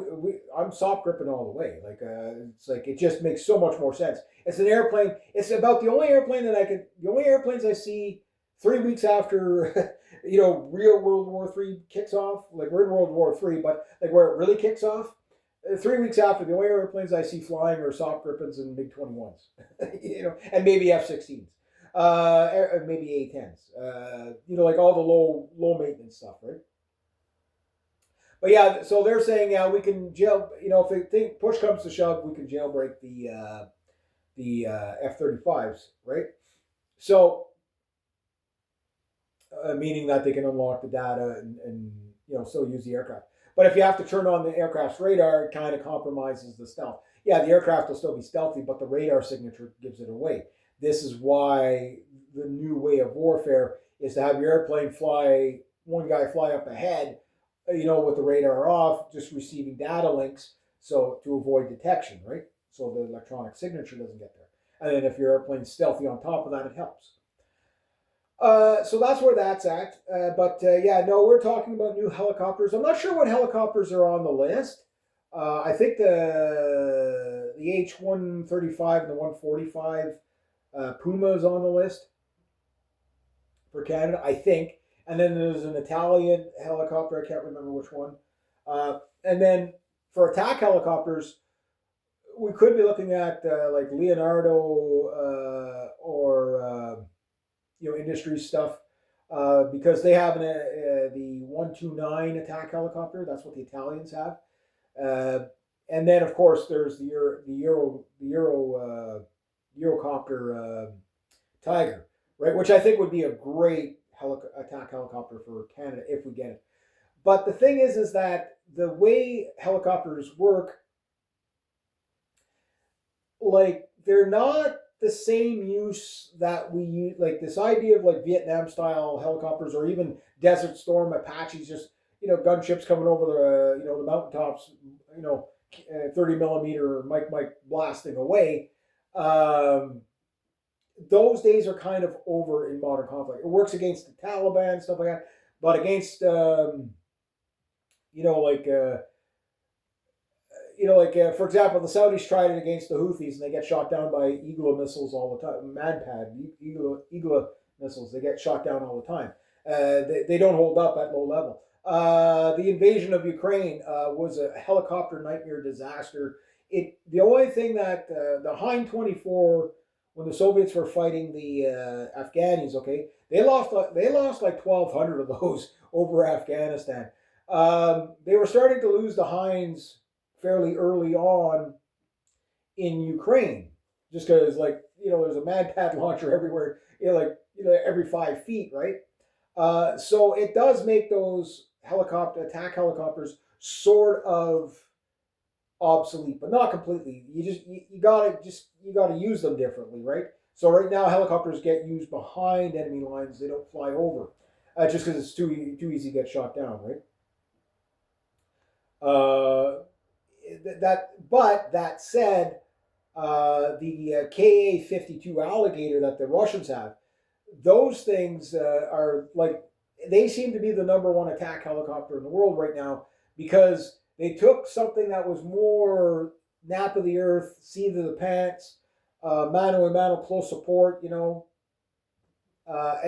I'm soft Gripen all the way. Like it's like it just makes so much more sense. It's an airplane. It's about the only airplanes I see 3 weeks after real World War III kicks off. Like we're in World War III, but like where it really kicks off. 3 weeks after, the only airplanes I see flying are soft Gripens and MiG 21s, and maybe F-16s, maybe A-10s. Like all the low maintenance stuff, right? But yeah, so they're saying we can jail. If push comes to shove, we can jailbreak the F-35s, right? So meaning that they can unlock the data and still use the aircraft. But if you have to turn on the aircraft's radar, it kind of compromises the stealth. Yeah, the aircraft will still be stealthy, but the radar signature gives it away. This is why the new way of warfare is to have your airplane one guy fly up ahead, with the radar off, just receiving data links, so to avoid detection, right? So the electronic signature doesn't get there. And then if your airplane's stealthy on top of that, it helps. So that's where that's at. But we're talking about new helicopters. I'm not sure what helicopters are on the list. I think the H-135 and the 145 Puma is on the list for Canada, I think. And then there's an Italian helicopter. I can't remember which one. And then for attack helicopters, we could be looking at like Leonardo or industry stuff because they have the 129 attack helicopter. That's what the Italians have. And then of course there's the Eurocopter Tiger, right? Which I think would be a great attack helicopter for Canada if we get it. But the thing is that the way helicopters work, like they're not the same use that we use, like this idea of like Vietnam style helicopters or even Desert Storm Apaches, just gunships coming over the mountaintops, 30 millimeter Mike blasting away. Those days are kind of over in modern conflict. It works against the Taliban, stuff like that, but against for example, the Saudis tried it against the Houthis and they get shot down by Eagle missiles all the time. Manpad, Eagle missiles, they get shot down all the time. They don't hold up at low level. The invasion of Ukraine was a helicopter nightmare disaster. The only thing that the Hind 24, when the Soviets were fighting the Afghanis, okay, they lost like 1,200 of those over Afghanistan. They were starting to lose the Hinds fairly early on in Ukraine, just because there's a Manpad launcher everywhere, every 5 feet, right? So it does make those attack helicopters sort of obsolete, but not completely. You gotta use them differently, right? So right now helicopters get used behind enemy lines; they don't fly over, just because it's too easy to get shot down, right? That said, the Ka-52 Alligator that the Russians have, those things are like, they seem to be the number one attack helicopter in the world right now, because they took something that was more nap of the earth, seat of the pants, mano a mano close support, and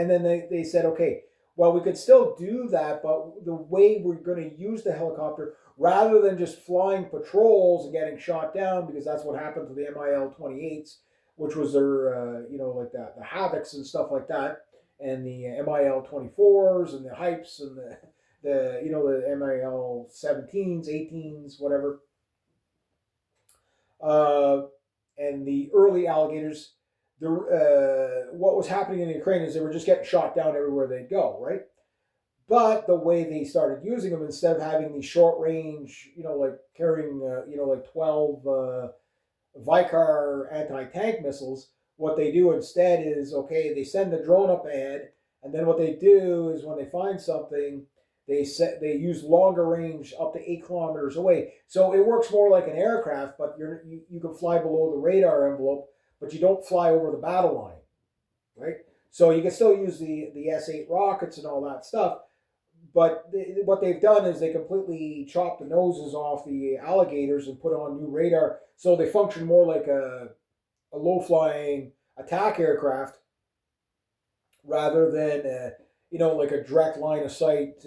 then they said, okay, Well, we could still do that, but the way we're going to use the helicopter, rather than just flying patrols and getting shot down, because that's what happened to the MIL 28s, which was their, like the Havocs and stuff like that, and the MIL 24s and the Hypes and the MIL 17s, 18s, whatever, uh, and the early alligators. What was happening in Ukraine is they were just getting shot down everywhere they'd go, right? But the way they started using them, instead of having these short range, like carrying, like 12 Vicar anti tank missiles, what they do instead is, okay, they send the drone up ahead, and then what they do is when they find something, they use longer range up to 8 kilometers away. So it works more like an aircraft, but you can fly below the radar envelope, but you don't fly over the battle line, right? So you can still use the S8 rockets and all that stuff, but what they've done is they completely chopped the noses off the alligators and put on new radar, so they function more like a low flying attack aircraft rather than like a direct line of sight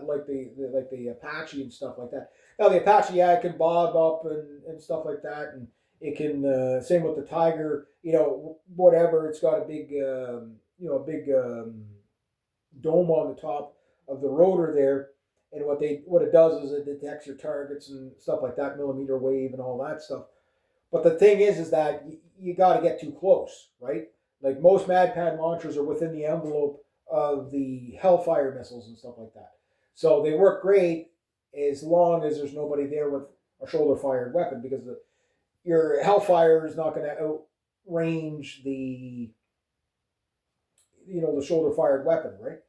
like the Apache and stuff like that. Now the Apache, yeah, it can bob up and stuff like that, and it can same with the Tiger. Whatever. It's got a big dome on the top of the rotor there, and what it does is it detects your targets and stuff like that, millimeter wave and all that stuff. But the thing is that you got to get too close, right? Like most MadPad launchers are within the envelope of the Hellfire missiles and stuff like that. So they work great as long as there's nobody there with a shoulder fired weapon, because your Hellfire is not going to outrange the shoulder fired weapon, right?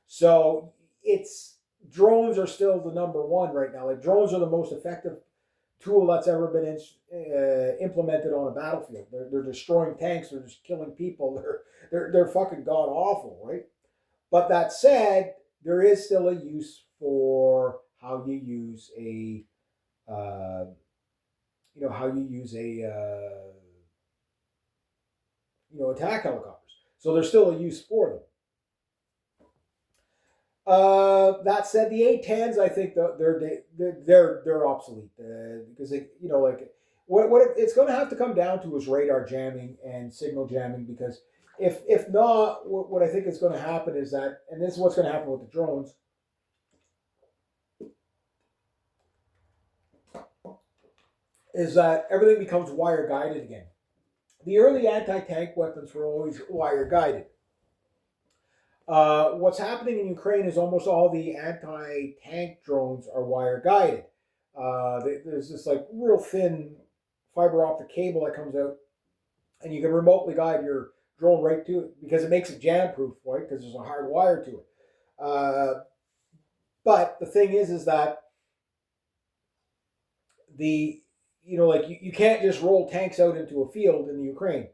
So it's drones are still the number one right now. Like drones are the most effective tool that's ever been implemented on a battlefield. They're destroying tanks. They're just killing people. They're fucking god awful, right? But that said, there is still a use for how you use a attack helicopters. So there's still a use for them. That said, the A10s, I think they're obsolete because what it's going to have to come down to is radar jamming and signal jamming, because if not, what I think is going to happen is that, and this is what's going to happen with the drones, is that everything becomes wire guided again. The early anti-tank weapons were always wire guided. What's happening in Ukraine is almost all the anti-tank drones are wire guided. There's this like real thin fiber optic cable that comes out, and you can remotely guide your drone right to it because it makes it jam proof, right? Because there's a hard wire to it. But the thing is that you can't just roll tanks out into a field in the Ukraine.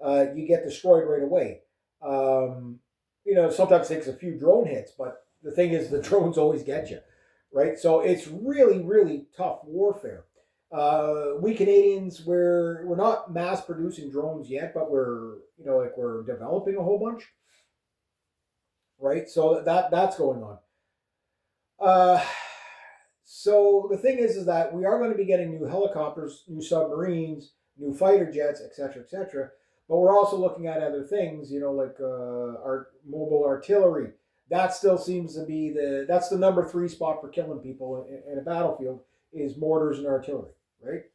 You get destroyed right away. Sometimes it takes a few drone hits, but the thing is, the drones always get you, right? So it's really, really tough warfare. We Canadians, we're not mass producing drones yet, but we're developing a whole bunch, right? So that's going on. So the thing is that we are going to be getting new helicopters, new submarines, new fighter jets, etc., etc. But we're also looking at other things, like our mobile artillery. That still seems to be that's the number 3 spot for killing people in a battlefield, is mortars and artillery, right?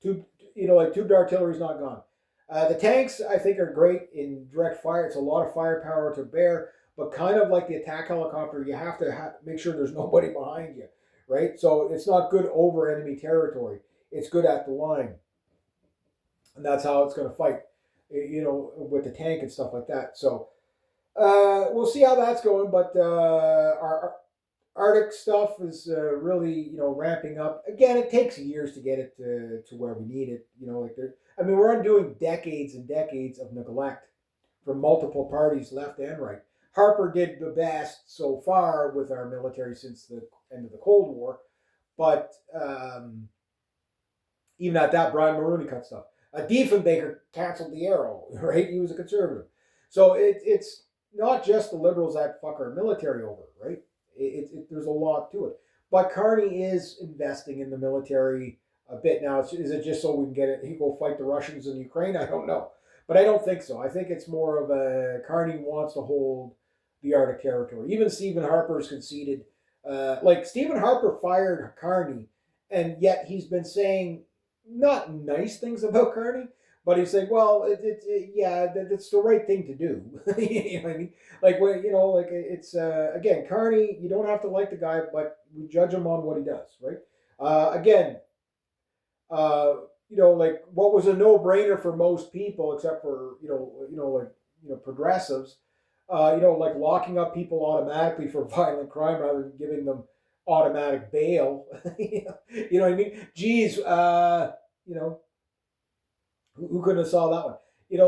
Tubed artillery is not gone. The tanks, I think, are great in direct fire. It's a lot of firepower to bear, but kind of like the attack helicopter, you have to make sure there's nobody behind you, right? So it's not good over enemy territory. It's good at the line. And that's how it's going to fight, with the tank and stuff like that. So we'll see how that's going. But our Arctic stuff is really, ramping up. Again, it takes years to get it to where we need it. We're undoing decades and decades of neglect from multiple parties, left and right. Harper did the best so far with our military since the end of the Cold War, but even at that, Brian Mulroney cut stuff. Diefenbaker canceled the Arrow, right? He was a conservative. So it's not just the Liberals that fuck our military over, right? There's a lot to it. But Carney is investing in the military a bit now. Is it just so we can get it? He go fight the Russians in Ukraine? I don't know, but I don't think so. I think it's more of a Carney wants to hold the Arctic territory. Even Stephen Harper's conceded. Like Stephen Harper fired Carney, and yet he's been saying not nice things about Carney, but he's saying, well, yeah, that's the right thing to do. You know what I mean? Like, when, like it's, again, Carney, you don't have to like the guy, but we judge him on what he does, right? Again, like what was a no-brainer for most people, except for, progressives, like locking up people automatically for violent crime rather than giving them automatic bail. You know what I mean? Geez, who couldn't have saw that one?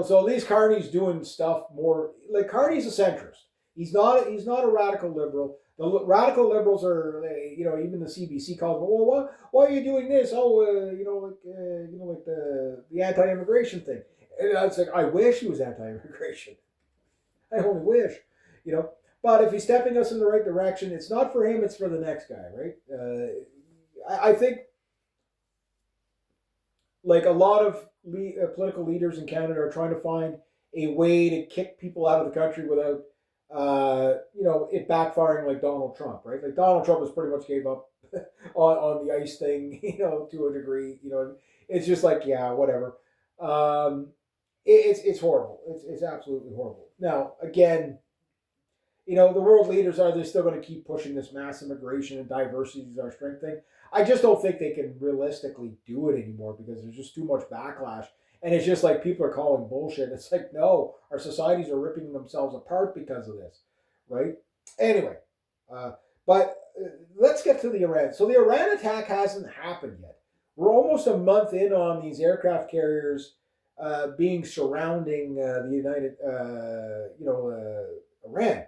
So at least Carney's doing stuff more like Carney's a centrist. He's not a radical liberal. The radical liberals are, even the CBC calls them. Well, why are you doing this? Oh, like the anti-immigration thing. And I was like, I wish he was anti-immigration. I only wish, you know. But if he's stepping us in the right direction, it's not for him; it's for the next guy, right? I think, like a lot of political leaders in Canada are trying to find a way to kick people out of the country without, it backfiring like Donald Trump, right? Like Donald Trump has pretty much gave up on the ICE thing, to a degree. It's just like, yeah, whatever. It's horrible. It's absolutely horrible. Now, again, the world leaders, are they still going to keep pushing this mass immigration and diversity is our strength thing? I just don't think they can realistically do it anymore because there's just too much backlash. And it's just like people are calling bullshit. It's like, no, our societies are ripping themselves apart because of this, right? Anyway, but let's get to the Iran. So the Iran attack hasn't happened yet. We're almost a month in on these aircraft carriers being surrounding the Iran,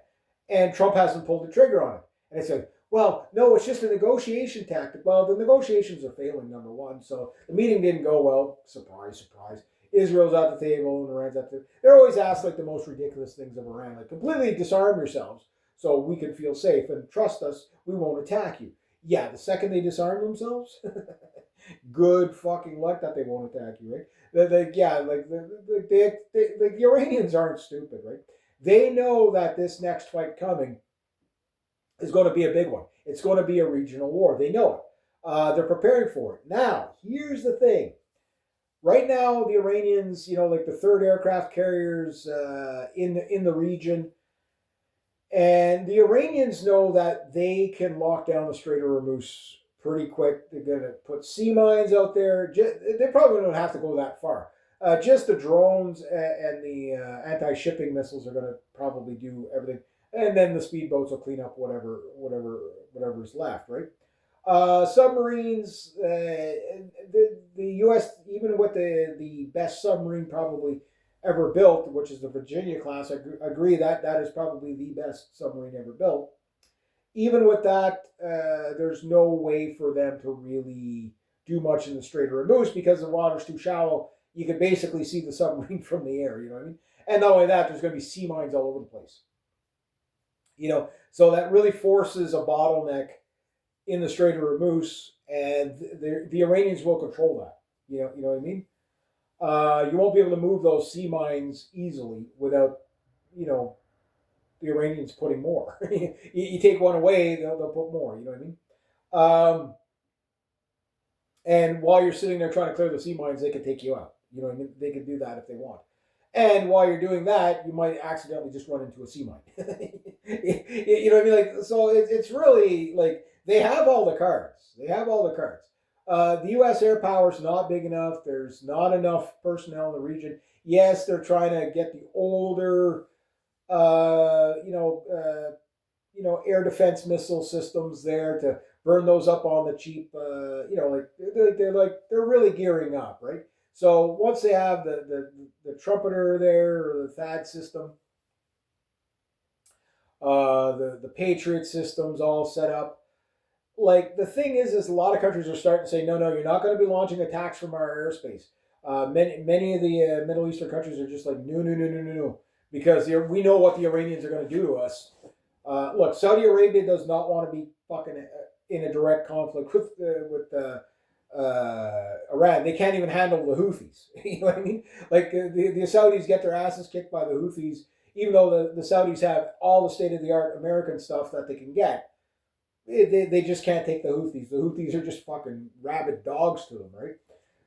and Trump hasn't pulled the trigger on it. And it's like, well, no, it's just a negotiation tactic. Well, the negotiations are failing, number one. So the meeting didn't go well. Surprise, surprise. Israel's at the table and Iran's at the table. They're always asked like the most ridiculous things of Iran, like completely disarm yourselves so we can feel safe and trust us. We won't attack you. Yeah, the second they disarm themselves, good fucking luck that they won't attack you, right? The Iranians aren't stupid, right? They know that this next fight coming is going to be a big one. It's going to be a regional war. They know it. They're preparing for it. Now, here's the thing. Right now, the Iranians, like the third aircraft carriers in the region, and the Iranians know that they can lock down the Strait of Hormuz pretty quick. They're going to put sea mines out there. They probably don't have to go that far. Just the drones and the anti-shipping missiles are going to probably do everything, and then the speedboats will clean up whatever's left, right? Submarines, the U.S., even with the best submarine probably ever built, which is the Virginia class, I agree that is probably the best submarine ever built. Even with that, there's no way for them to really do much in the Strait of Hormuz because the water's too shallow. You can basically see the submarine from the air, you know what I mean? And not only that, there's going to be sea mines all over the place. So that really forces a bottleneck in the Strait of Hormuz, and the Iranians will control that. You know what I mean? You won't be able to move those sea mines easily without, the Iranians putting more. You take one away, they'll put more. You know what I mean? And while you're sitting there trying to clear the sea mines, they can take you out. You know what I mean? They can do that if they want. And while you're doing that, you might accidentally just run into a sea mine. You know what I mean? Like, so it's really like they have all the cards. They have all the cards. The U.S. air power is not big enough. There's not enough personnel in the region. Yes, they're trying to get the older, air defense missile systems there to burn those up on the cheap. They're really gearing up, right? So once they have the trumpeter there or the THAAD system, the Patriot systems all set up. Like the thing is a lot of countries are starting to say, no, you're not going to be launching attacks from our airspace. Many of the Middle Eastern countries are just like, no, because we know what the Iranians are going to do to us. Look, Saudi Arabia does not want to be fucking in a direct conflict with Iran. They can't even handle the Houthis. You know what I mean? Like the Saudis get their asses kicked by the Houthis, even though the Saudis have all the state of the art American stuff that they can get. They just can't take the Houthis. The Houthis are just fucking rabid dogs to them, right?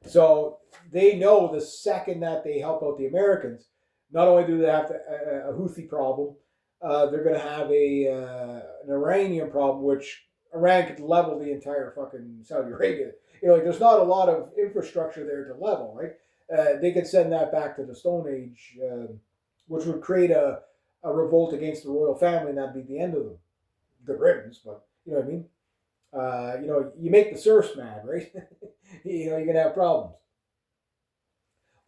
So they know the second that they help out the Americans, not only do they have a Houthi problem, they're going to have an Iranian problem, which Iran could level the entire fucking Saudi Arabia. You know, like there's not a lot of infrastructure there to level, right? They could send that back to the Stone Age, which would create a revolt against the royal family, and that'd be the end of them. Good riddance, but you know what I mean? You know, you make the serfs mad, right? You know, you're gonna have problems.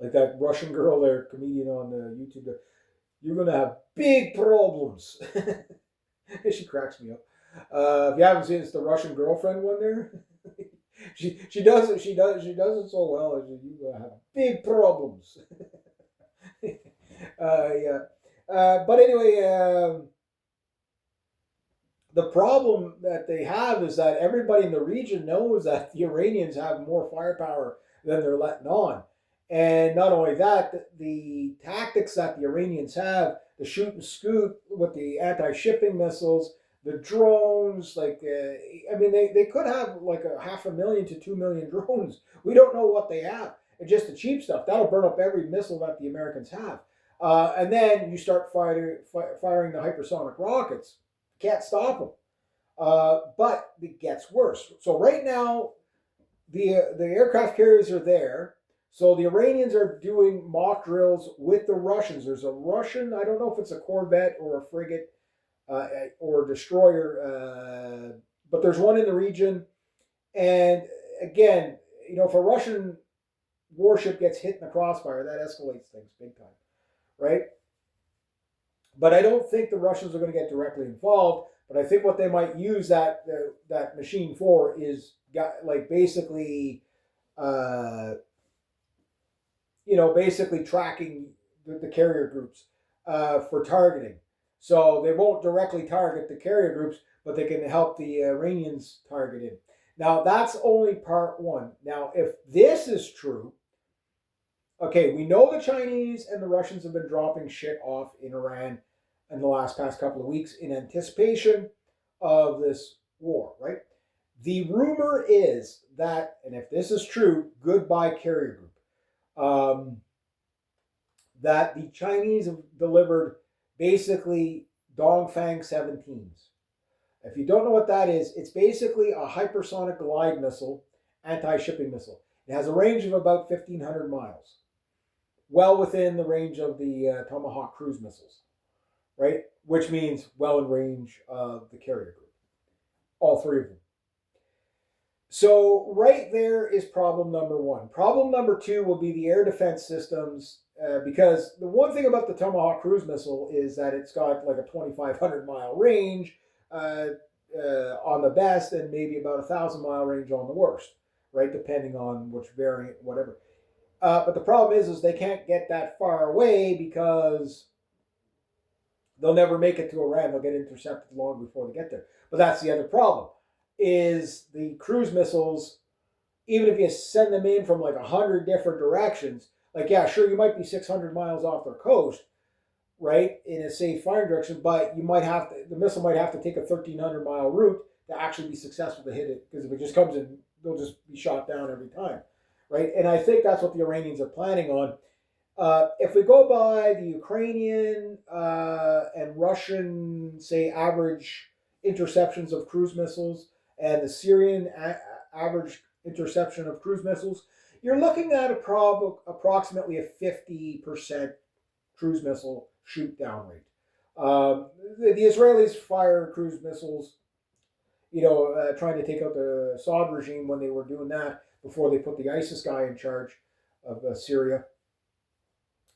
Like that Russian girl there, comedian on YouTube. You're gonna have big problems. She cracks me up. If you haven't seen it, it's the Russian girlfriend one there. she does it so well. You're gonna have big problems. Yeah. But anyway. The problem that they have is that everybody in the region knows that the Iranians have more firepower than they're letting on. And not only that, the tactics that the Iranians have, the shoot and scoot with the anti-shipping missiles, the drones, I mean, they could have like 500,000 to 2 million drones. We don't know what they have. It's just the cheap stuff. That'll burn up every missile that the Americans have. And then you start firing the hypersonic rockets. Can't stop them. But it gets worse. So right now, the aircraft carriers are there. So the Iranians are doing mock drills with the Russians. There's a Russian, I don't know if it's a corvette or a frigate or a destroyer, but there's one in the region. And again, you know, if a Russian warship gets hit in the crossfire, that escalates things big time, right? But I don't think the Russians are going to get directly involved. But I think what they might use that machine for is basically, basically tracking the carrier groups for targeting. So they won't directly target the carrier groups, but they can help the Iranians target it. Now that's only part one. Now if this is true, okay, we know the Chinese and the Russians have been dropping shit off in Iran in the past couple of weeks in anticipation of this war, right? The rumor is that, and if this is true, goodbye carrier group, that the Chinese have delivered basically Dongfang 17s. If you don't know what that is, it's basically a hypersonic glide missile, anti-shipping missile. It has a range of about 1,500 miles, well within the range of the Tomahawk cruise missiles. Right? Which means well in range of the carrier group. All three of them. So right there is problem number one. Problem number two will be the air defense systems, because the one thing about the Tomahawk cruise missile is that it's got like a 2,500 mile range on the best and maybe about 1,000 mile range on the worst, right? Depending on which variant, whatever. But the problem is they can't get that far away because they'll never make it to Iran. They'll get intercepted long before they get there. But that's the other problem, is the cruise missiles, even if you send them in from like 100 different directions, like, yeah, sure, you might be 600 miles off their coast, right, in a safe firing direction, but the missile might have to take a 1,300 mile route to actually be successful to hit it, because if it just comes in, they'll just be shot down every time, right? And I think that's what the Iranians are planning on. If we go by the Ukrainian and Russian, say, average interceptions of cruise missiles and the Syrian average interception of cruise missiles, you're looking at approximately a 50% cruise missile shoot down rate. The Israelis fire cruise missiles, trying to take out the Assad regime when they were doing that before they put the ISIS guy in charge of Syria.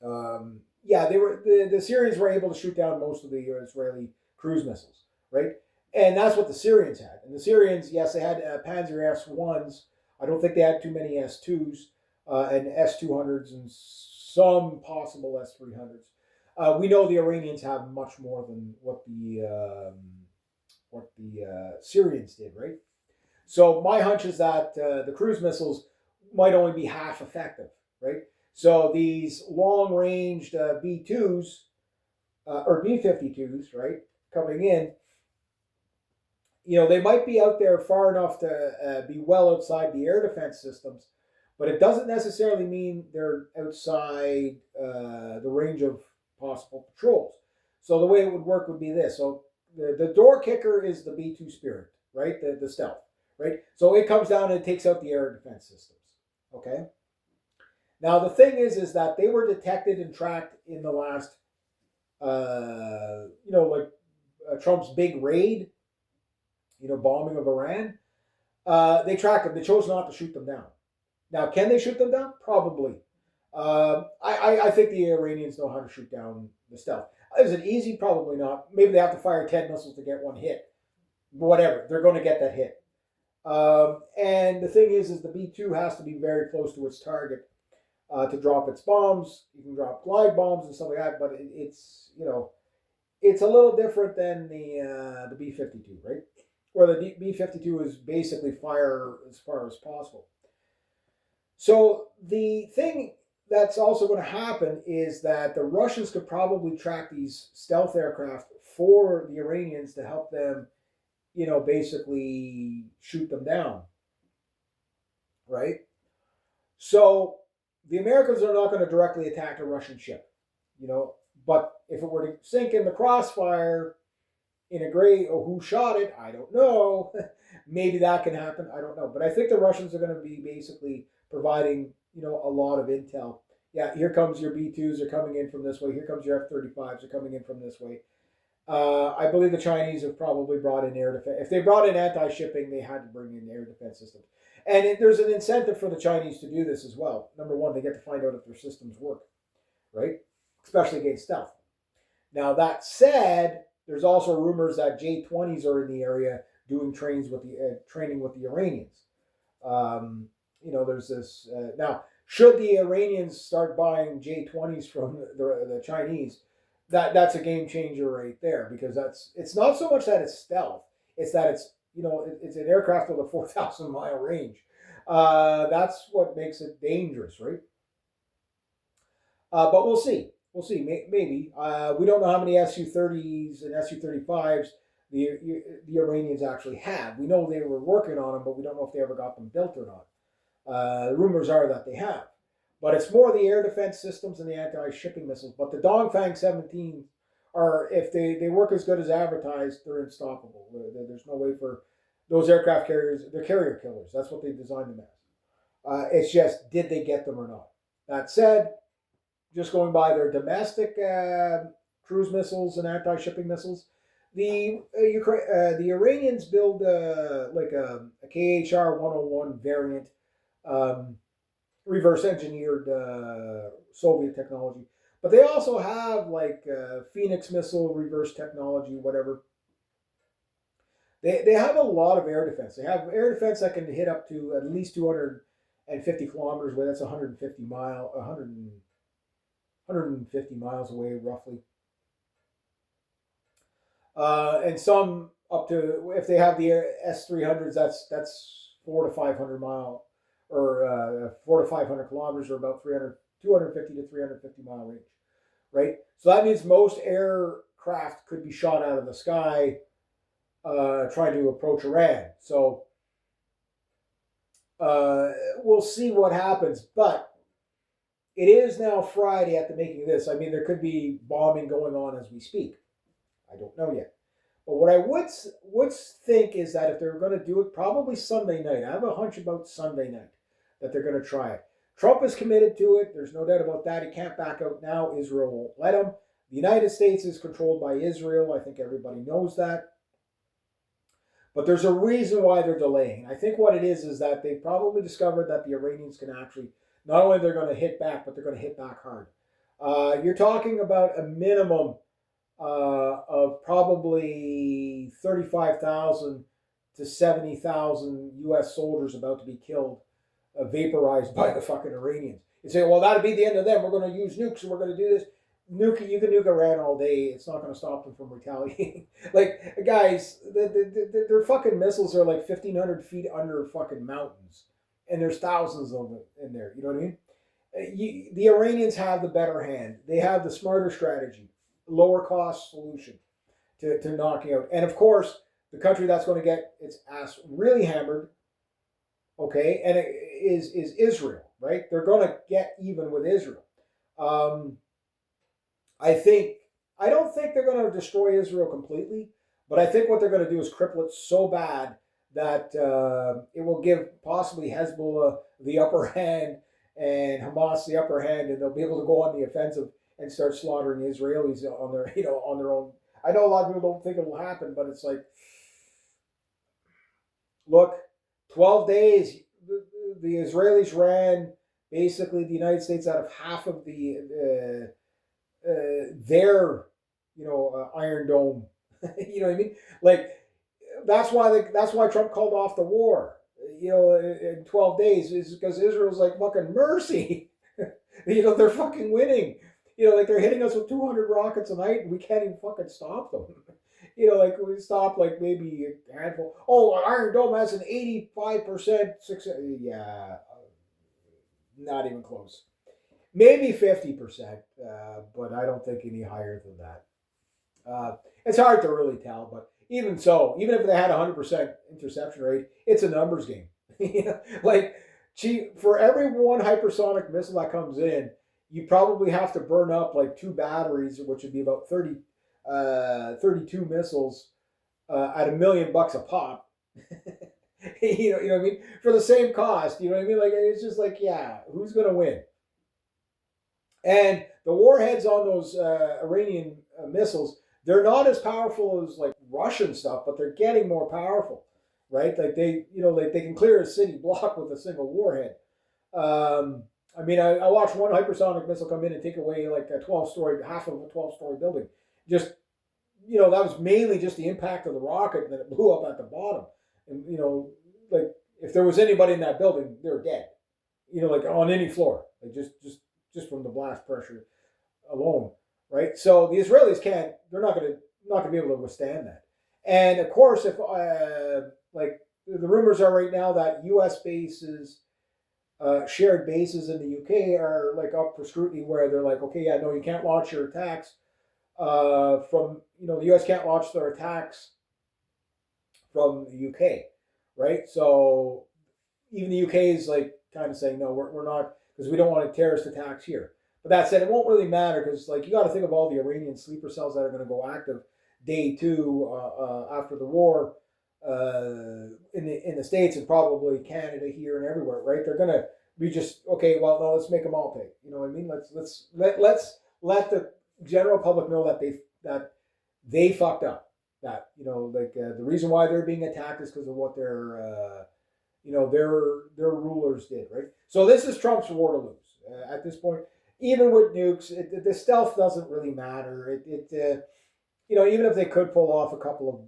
The Syrians were able to shoot down most of the Israeli cruise missiles, right? And that's what the Syrians had. And the Syrians, yes, they had Panzer S-1s. I don't think they had too many S-2s and S-200s and some possible S-300s. We know the Iranians have much more than what the Syrians did, right? So my hunch is that the cruise missiles might only be half effective, right? So these long-ranged B2s or B-52s, right, coming in, they might be out there far enough to be well outside the air defense systems, but it doesn't necessarily mean they're outside the range of possible patrols. So the way it would work would be this. So the door kicker is the B-2 Spirit, right? The stealth, right? So it comes down and it takes out the air defense systems, okay? Now the thing is that they were detected and tracked in the last, Trump's big raid, bombing of Iran. They tracked them. They chose not to shoot them down. Now, can they shoot them down? Probably. I think the Iranians know how to shoot down the stealth. Is it easy? Probably not. Maybe they have to fire 10 missiles to get one hit. Whatever. They're going to get that hit. And the thing is the B-2 has to be very close to its target to drop its bombs. You can drop glide bombs and stuff like that, but it's a little different than the B-52, right? Where the B-52 is basically fire as far as possible. So the thing that's also going to happen is that the Russians could probably track these stealth aircraft for the Iranians to help them, basically shoot them down, right? So the Americans are not going to directly attack a Russian ship, but if it were to sink in the crossfire in a gray, who shot it, I don't know. Maybe that can happen, I don't know. But I think the Russians are going to be basically providing, a lot of intel. Yeah, here comes your B-2s are coming in from this way. Here comes your F-35s are coming in from this way. I believe the Chinese have probably brought in air defense. If they brought in anti-shipping, they had to bring in air defense systems. And there's an incentive for the Chinese to do this as well. Number one, they get to find out if their systems work, right? Especially against stealth. Now, that said, there's also rumors that J-20s are in the area doing training with the Iranians. There's this now. Should the Iranians start buying J-20s from the Chinese, that's a game changer right there, because it's not so much that it's stealth, it's that it's an aircraft with a 4,000-mile range. That's what makes it dangerous, right? But we'll see. We'll see. Maybe we don't know how many Su-30s and Su-35s the Iranians actually have. We know they were working on them, but we don't know if they ever got them built or not. The rumors are that they have. But it's more the air defense systems and the anti-shipping missiles. But the Dongfang 17 are, if they work as good as advertised, they're unstoppable. There's no way for those aircraft carriers. They're carrier killers. That's what they designed them as. It's just, did they get them or not? That said, just going by their domestic cruise missiles and anti-shipping missiles, the Iranians build like a KHR-101 variant, reverse engineered Soviet technology, but they also have like Phoenix missile reverse technology, whatever. They have a lot of air defense. They have air defense that can hit up to at least 250 kilometers away. That's 150 miles away, roughly. And some up to, if they have the S-300s, that's 400 to 500 mile, or 400 to 500 kilometers, or about 250 to 350 mile range, right? So that means most aircraft could be shot out of the sky trying to approach Iran. So we'll see what happens, but it is now Friday at the making of this. I mean, there could be bombing going on as we speak. I don't know yet. But what I would think is that if they're going to do it, probably Sunday night. I have a hunch about Sunday night that they're going to try it. Trump is committed to it. There's no doubt about that. He can't back out now. Israel won't let him. The United States is controlled by Israel. I think everybody knows that. But there's a reason why they're delaying. I think what it is that they probably discovered that the Iranians can actually, not only they're going to hit back, but they're going to hit back hard. You're talking about a minimum of probably 35,000 to 70,000 U.S. soldiers about to be killed, vaporized by the fucking Iranians. You say, well, that'd be the end of them. We're going to use nukes and we're going to do this. you can nuke Iran all day. It's not going to stop them from retaliating. Like, guys, their fucking missiles are like 1,500 feet under fucking mountains, and there's thousands of them in there. You know what I mean? The Iranians have the better hand. They have the smarter strategy, lower cost solution to knocking out. And of course, the country that's going to get its ass really hammered, okay, and it is Israel, right? They're going to get even with Israel. Um, I think I don't think they're going to destroy Israel completely, but I think what they're going to do is cripple it so bad that it will give possibly Hezbollah the upper hand and Hamas the upper hand, and they'll be able to go on the offensive and start slaughtering Israelis on their on their own. I know a lot of people don't think it will happen, but it's like, look, 12 days. The Israelis ran basically the United States out of half of their Iron Dome. You know what I mean? Like, that's why Trump called off the war. In 12 days is because Israel's like, fucking mercy. They're fucking winning. Like, they're hitting us with 200 rockets a night, and we can't even fucking stop them. Like, we stop like maybe a handful. Oh, Iron Dome has an 85% success. Yeah, not even close. Maybe 50%, but I don't think any higher than that. It's hard to really tell, but even so, even if they had a 100% interception rate, it's a numbers game. Like, for every one hypersonic missile that comes in, you probably have to burn up like 2 batteries, which would be about 32 missiles at $1 million a pop. You know what I mean? For the same cost, you know what I mean? Like, it's just like, yeah, who's going to win? And the warheads on those Iranian missiles, they're not as powerful as like Russian stuff, but they're getting more powerful, right? Like, they can clear a city block with a single warhead. I mean, I watched one hypersonic missile come in and take away like half of a 12-story building. Just, that was mainly just the impact of the rocket, and then it blew up at the bottom. And, like, if there was anybody in that building, they were dead. Like on any floor, like just from the blast pressure alone, right? So the Israelis they're not going to be able to withstand that. And of course, if like the rumors are right now that U.S. bases, shared bases in the UK are like up for scrutiny, where they're like, okay, yeah, no, you can't launch your attacks from, the U.S. can't launch their attacks from the UK, right? So even the UK is like kind of saying, no, we're not, because we don't want a terrorist attacks here. But that said, it won't really matter, because like, you got to think of all the Iranian sleeper cells that are going to go active day 2 after the war in the States, and probably Canada here and everywhere, right? They're going to be just, okay, well, no, let's make them all pay. You know what I mean? Let's let the general public know that they fucked up. That, the reason why they're being attacked is because of what their rulers did, right? So this is Trump's war to lose at this point. Even with nukes, the stealth doesn't really matter. Even if they could pull off a couple of,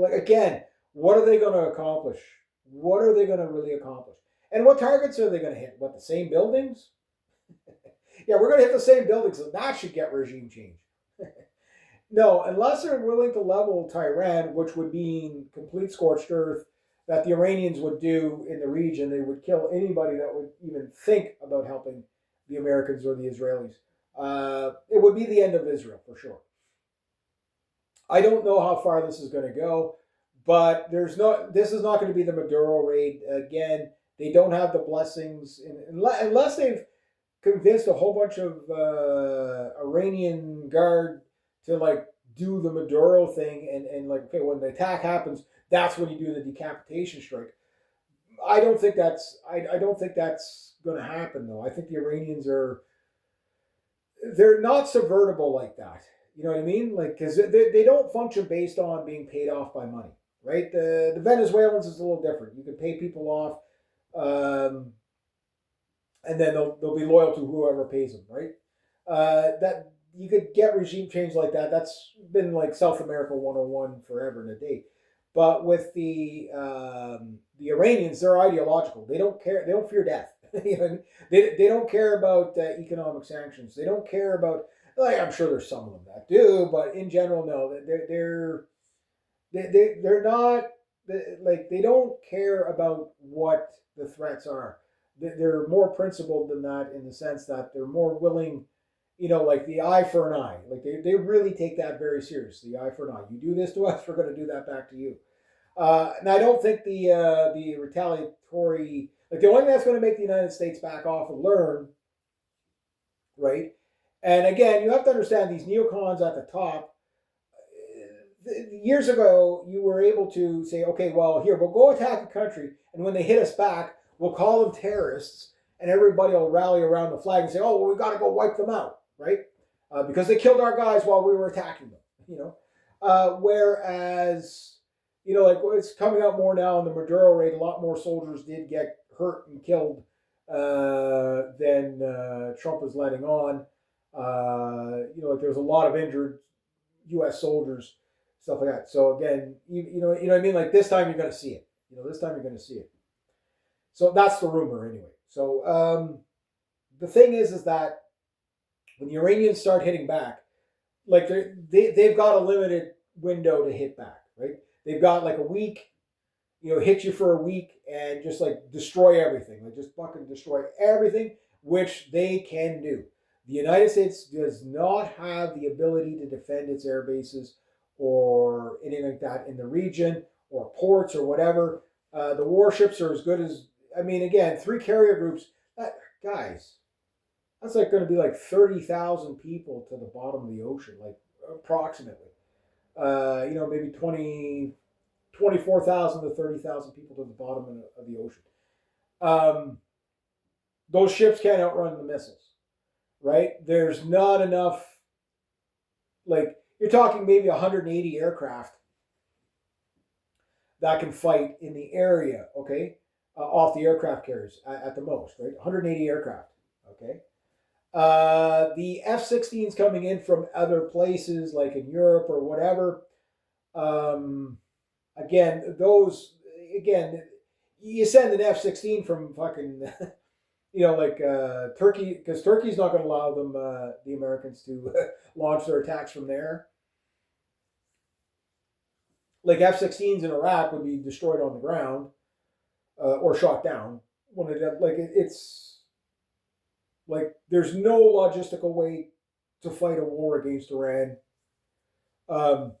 like, again, what are they going to accomplish? What are they going to really accomplish? And what targets are they going to hit? What, the same buildings? Yeah, we're going to hit the same buildings, so that should get regime change. No, unless they're willing to level Tehran, which would mean complete scorched earth, that the Iranians would do in the region. They would kill anybody that would even think about helping the Americans or the Israelis. It would be the end of Israel, for sure. I don't know how far this is going to go, but this is not going to be the Maduro raid. Again, they don't have the blessings, unless they've convinced a whole bunch of Iranian guard to like do the Maduro thing, and like, okay, when the attack happens, that's when you do the decapitation strike. I don't think that's going to happen, though. I think the Iranians they're not subvertible like that. You know what I mean? Like, because they don't function based on being paid off by money, right? The Venezuelans is a little different. You can pay people off, and then they'll be loyal to whoever pays them, right? That you could get regime change like that. That's been like South America 101 forever and a day. But with the Iranians, they're ideological. They don't care. They don't fear death. They don't care about economic sanctions. They don't care about. Like I'm sure there's some of them that do, but in general, no. They're not like they don't care about what the threats are. They're more principled than that in the sense that they're more willing, like the eye for an eye. Like they really take that very seriously. The eye for an eye. You do this to us, we're going to do that back to you. And I don't think the retaliatory, like the only thing that's going to make the United States back off and learn, right? And again, you have to understand these neocons at the top. Years ago, you were able to say, okay, well, here, we'll go attack a country, and when they hit us back, we'll call them terrorists, and everybody will rally around the flag and say, oh, well, we got to go wipe them out, right? Because they killed our guys while we were attacking them, whereas, like it's coming out more now in the Maduro raid, a lot more soldiers did get hurt and killed than Trump is letting on. Like there's a lot of injured U.S. soldiers, stuff like that. So again, you know what I mean. Like this time you're going to see it. This time you're going to see it. So that's the rumor anyway. So the thing is that when the Iranians start hitting back, like they've got a limited window to hit back, right? They've got like a week, hit you for a week and just like destroy everything, like just fucking destroy everything, which they can do. The United States does not have the ability to defend its air bases or anything like that in the region or ports or whatever. The warships are as good as, again, 3 carrier groups. Guys, that's like going to be like 30,000 people to the bottom of the ocean, like approximately. Maybe 24,000 to 30,000 people to the bottom of the ocean. Those ships can't outrun the missiles, right? There's not enough, like, you're talking maybe 180 aircraft that can fight in the area, okay? Off the aircraft carriers at the most, right? 180 aircraft, okay? The F-16s coming in from other places, like in Europe or whatever. You send an F-16 from fucking, Turkey, because Turkey's not going to allow them, the Americans, to launch their attacks from there. Like F-16s in Iraq would be destroyed on the ground or shot down. It's like there's no logistical way to fight a war against Iran. You're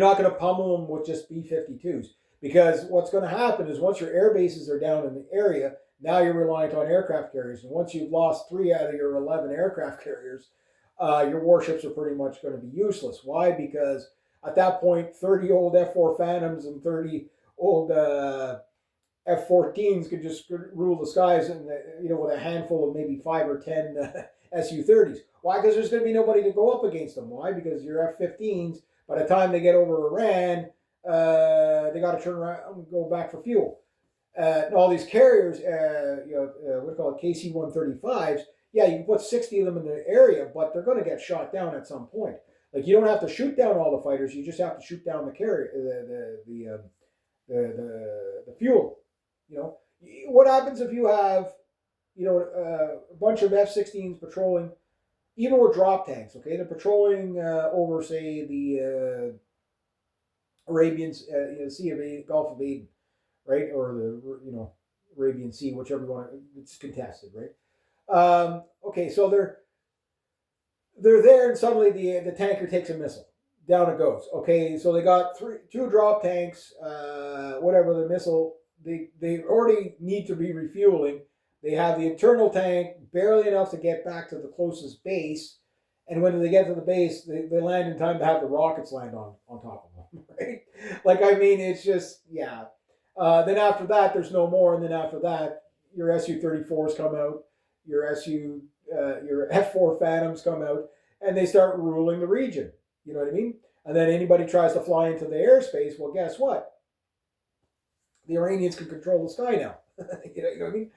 not going to pummel them with just B-52s, because what's going to happen is once your air bases are down in the area, now you're reliant on aircraft carriers. And once you've lost 3 out of your 11 aircraft carriers, your warships are pretty much going to be useless. Why? Because at that point, 30 old F-4 Phantoms and 30 old F-14s could just rule the skies, and with a handful of maybe 5 or 10 Su-30s. Why? Because there's going to be nobody to go up against them. Why? Because your F-15s, by the time they get over Iran, they got to turn around and go back for fuel. And all these carriers, what do you call it, KC-135s, yeah, you can put 60 of them in the area, but they're going to get shot down at some point. Like, you don't have to shoot down all the fighters, you just have to shoot down the carrier, the fuel. What happens if you have, a bunch of F-16s patrolling, even with drop tanks, okay? They're patrolling over, say, the Arabian Sea of Aden, Gulf of Aden, right? Or the, Arabian Sea, whichever one, it's contested, right? Okay, so they're there, and suddenly the tanker takes a missile. Down it goes. Okay, so they got 2 drop tanks, whatever the missile, they already need to be refueling. They have the internal tank barely enough to get back to the closest base, and when they get to the base, they land in time to have the rockets land on top of them, right? It's just, yeah. Then after that, there's no more, and then after that, your Su-34s come out, your F-4 Phantoms come out, and they start ruling the region. You know what I mean? And then anybody tries to fly into the airspace, well, guess what? The Iranians can control the sky now. you know what I mean?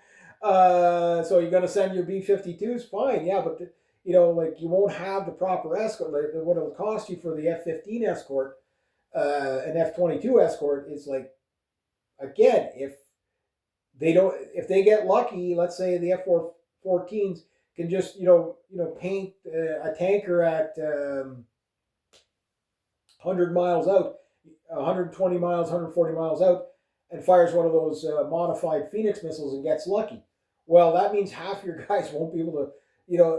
So you're going to send your B-52s? Fine, yeah, but you won't have the proper escort. Like, what it'll cost you for the F-15 escort, an F-22 escort is like, again, if they get lucky, let's say the F-14s can just paint a tanker at 100 miles out, 120 miles, 140 miles out, and fires one of those modified Phoenix missiles and gets lucky. Well, that means half your guys won't be able to,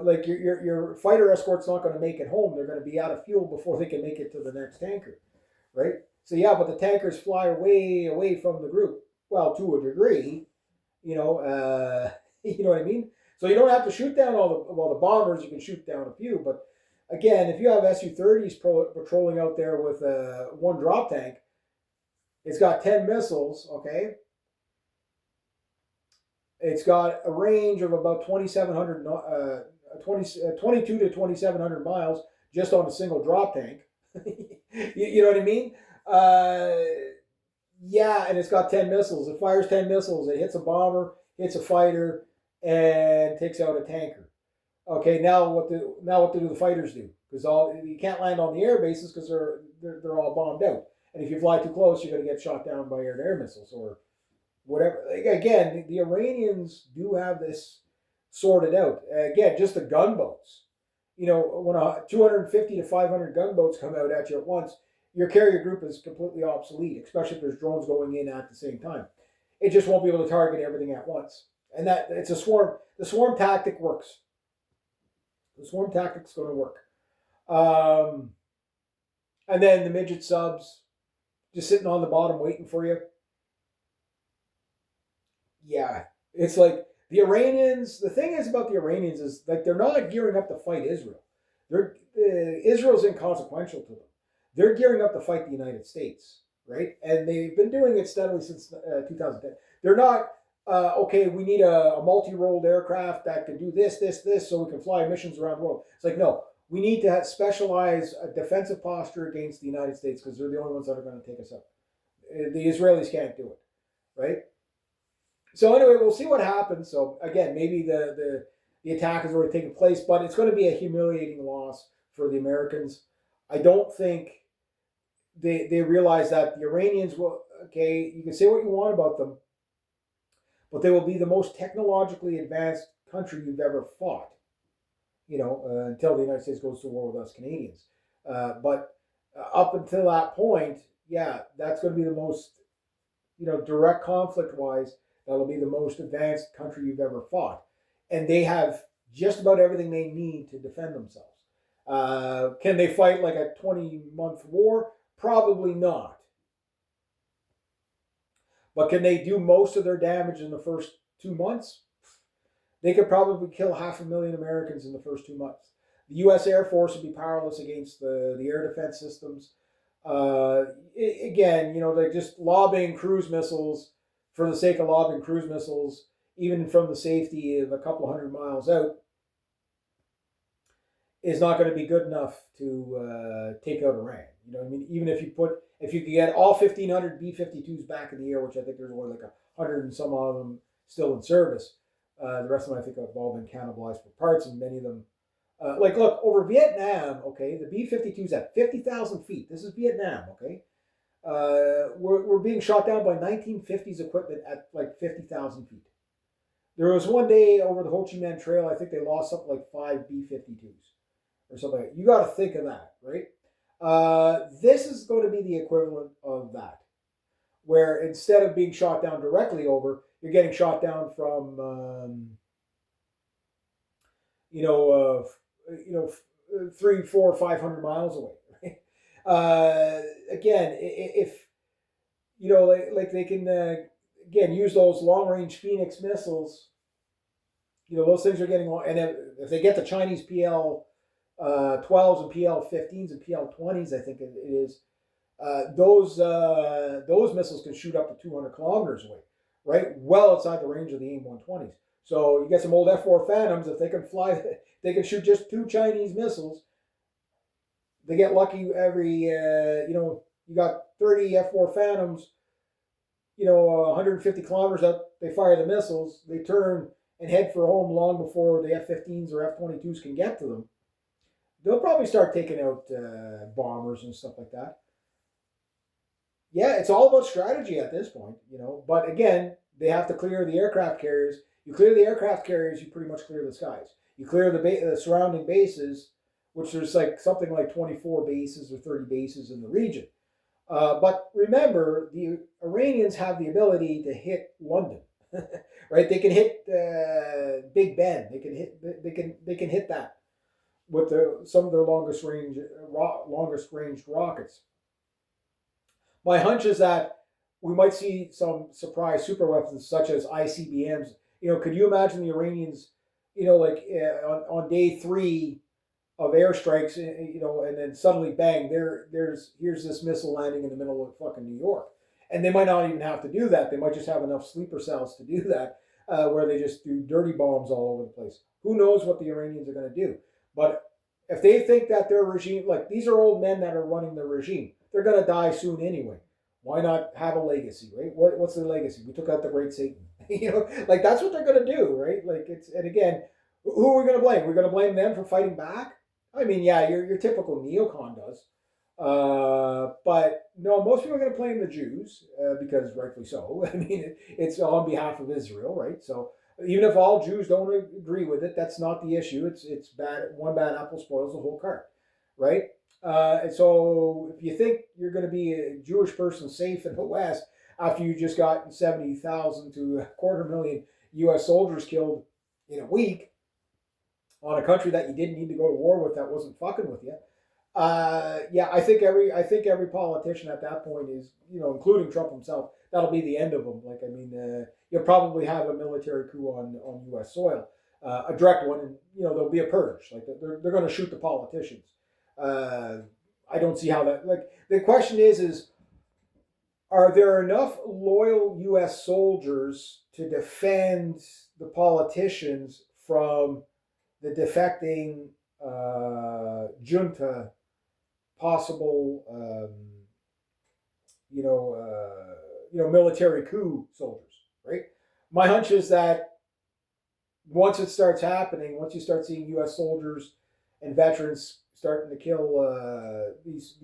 like your fighter escort's not going to make it home. They're going to be out of fuel before they can make it to the next tanker, right? So yeah, but the tankers fly way away from the group. Well, to a degree, you know, you know what I mean. So you don't have to shoot down all the bombers. You can shoot down a few, but again, if you have Su-30s patrolling out there with one drop tank, it's got 10 missiles. Okay, it's got a range of about 2,700, 22 to 2,700 miles just on a single drop tank. You know what I mean? Yeah, and it's got 10 missiles. It fires 10 missiles. It hits a bomber, hits a fighter, and takes out a tanker. Okay, now what do the fighters do? Because you can't land on the air bases because they're all bombed out. And if you fly too close, you're going to get shot down by air-to-air missiles or whatever. Again, the Iranians do have this sorted out. Again, just the gunboats. When 250 to 500 gunboats come out at you at once, your carrier group is completely obsolete, especially if there's drones going in at the same time. It just won't be able to target everything at once. And that it's a swarm. The swarm tactic works. The swarm tactic's going to work. And then the midget subs just sitting on the bottom waiting for you. Yeah, it's like the Iranians. The thing is about the Iranians is like they're not gearing up to fight Israel. Israel's inconsequential to them. They're gearing up to fight the United States, right? And they've been doing it steadily since 2010. They're not okay. We need a multi-rolled aircraft that can do this, so we can fly missions around the world. It's like no, we need to specialize a defensive posture against the United States because they're the only ones that are going to take us out. The Israelis can't do it, right? So anyway, we'll see what happens. So again, maybe the attack has already taken place, but it's going to be a humiliating loss for the Americans. I don't think they realize that the Iranians will. Okay, you can say what you want about them, but they will be the most technologically advanced country you've ever fought. Until the United States goes to war with us Canadians. But up until that point, yeah, that's going to be the most, direct conflict-wise, that'll be the most advanced country you've ever fought. And they have just about everything they need to defend themselves. Can they fight like a 20-month war? Probably not. But can they do most of their damage in the first 2 months? They could probably kill 500,000 Americans in the first 2 months. The U.S. Air Force would be powerless against the air defense systems. Again, they're just lobbing cruise missiles for the sake of lobbing cruise missiles, even from the safety of a couple hundred miles out, is not going to be good enough to take out Iran. You know what I mean? Even if you could get all 1,500 B-52s back in the air, which I think there's only like 100 and some of them still in service. The rest of them, I think, have all been cannibalized for parts, and many of them, look, over Vietnam, okay, the B-52s at 50,000 feet. This is Vietnam, okay? We're being shot down by 1950s equipment at like 50,000 feet. There was one day over the Ho Chi Minh Trail, I think they lost something like 5 B-52s or something like that. You got to think of that, right? This is going to be the equivalent of that, where instead of being shot down directly over, you're getting shot down from, 300, 400, 500 miles away. Right? Again, if they can again use those long-range Phoenix missiles, those things are getting long. And if they get the Chinese PL 12s and PL 15s and PL 20s, I think it is. Those missiles can shoot up to 200 kilometers away, right? Well outside the range of the AIM-120s. So you get some old F-4 Phantoms, if they can fly, they can shoot just 2 Chinese missiles. They get lucky every, you got 30 F-4 Phantoms, 150 kilometers up, they fire the missiles, they turn and head for home long before the F-15s or F-22s can get to them. They'll probably start taking out bombers and stuff like that. Yeah, it's all about strategy at this point, But again, they have to clear the aircraft carriers. You clear the aircraft carriers, you pretty much clear the skies. You clear the surrounding bases, which there's like something like 24 bases or 30 bases in the region. But remember, the Iranians have the ability to hit London, right? They can hit Big Ben. They can hit that with some of their longest ranged rockets. My hunch is that we might see some surprise super weapons such as ICBMs. Could you imagine the Iranians, like on day three of airstrikes, and then suddenly bang, here's this missile landing in the middle of fucking New York, and they might not even have to do that. They might just have enough sleeper cells to do that, where they just do dirty bombs all over the place. Who knows what the Iranians are going to do? But if they think that their regime, like these are old men that are running the regime, they're going to die soon anyway. Why not have a legacy, right? What's their legacy? We took out the great Satan. Like that's what they're going to do, right? Like and again, who are we going to blame? We're going to blame them for fighting back? I mean, yeah, your typical neocon does. But no, most people are going to blame the Jews because rightfully so. I mean, it's on behalf of Israel, right? So even if all Jews don't agree with it, that's not the issue. It's bad. One bad apple spoils the whole cart, right? And so if you think you're going to be a Jewish person safe in the West after you just got 70,000 to 250,000 U.S. soldiers killed in a week on a country that you didn't need to go to war with, that wasn't fucking with you. Yeah, I think every politician at that point is, including Trump himself, that'll be the end of them. Like, I mean, you'll probably have a military coup on U.S. soil, a direct one, and there'll be a purge. Like they're going to shoot the politicians. I don't see how that. Like the question is, are there enough loyal U.S. soldiers to defend the politicians from the defecting junta possible, military coup soldiers, right? My hunch is that once it starts happening, once you start seeing U.S. soldiers and veterans starting to kill these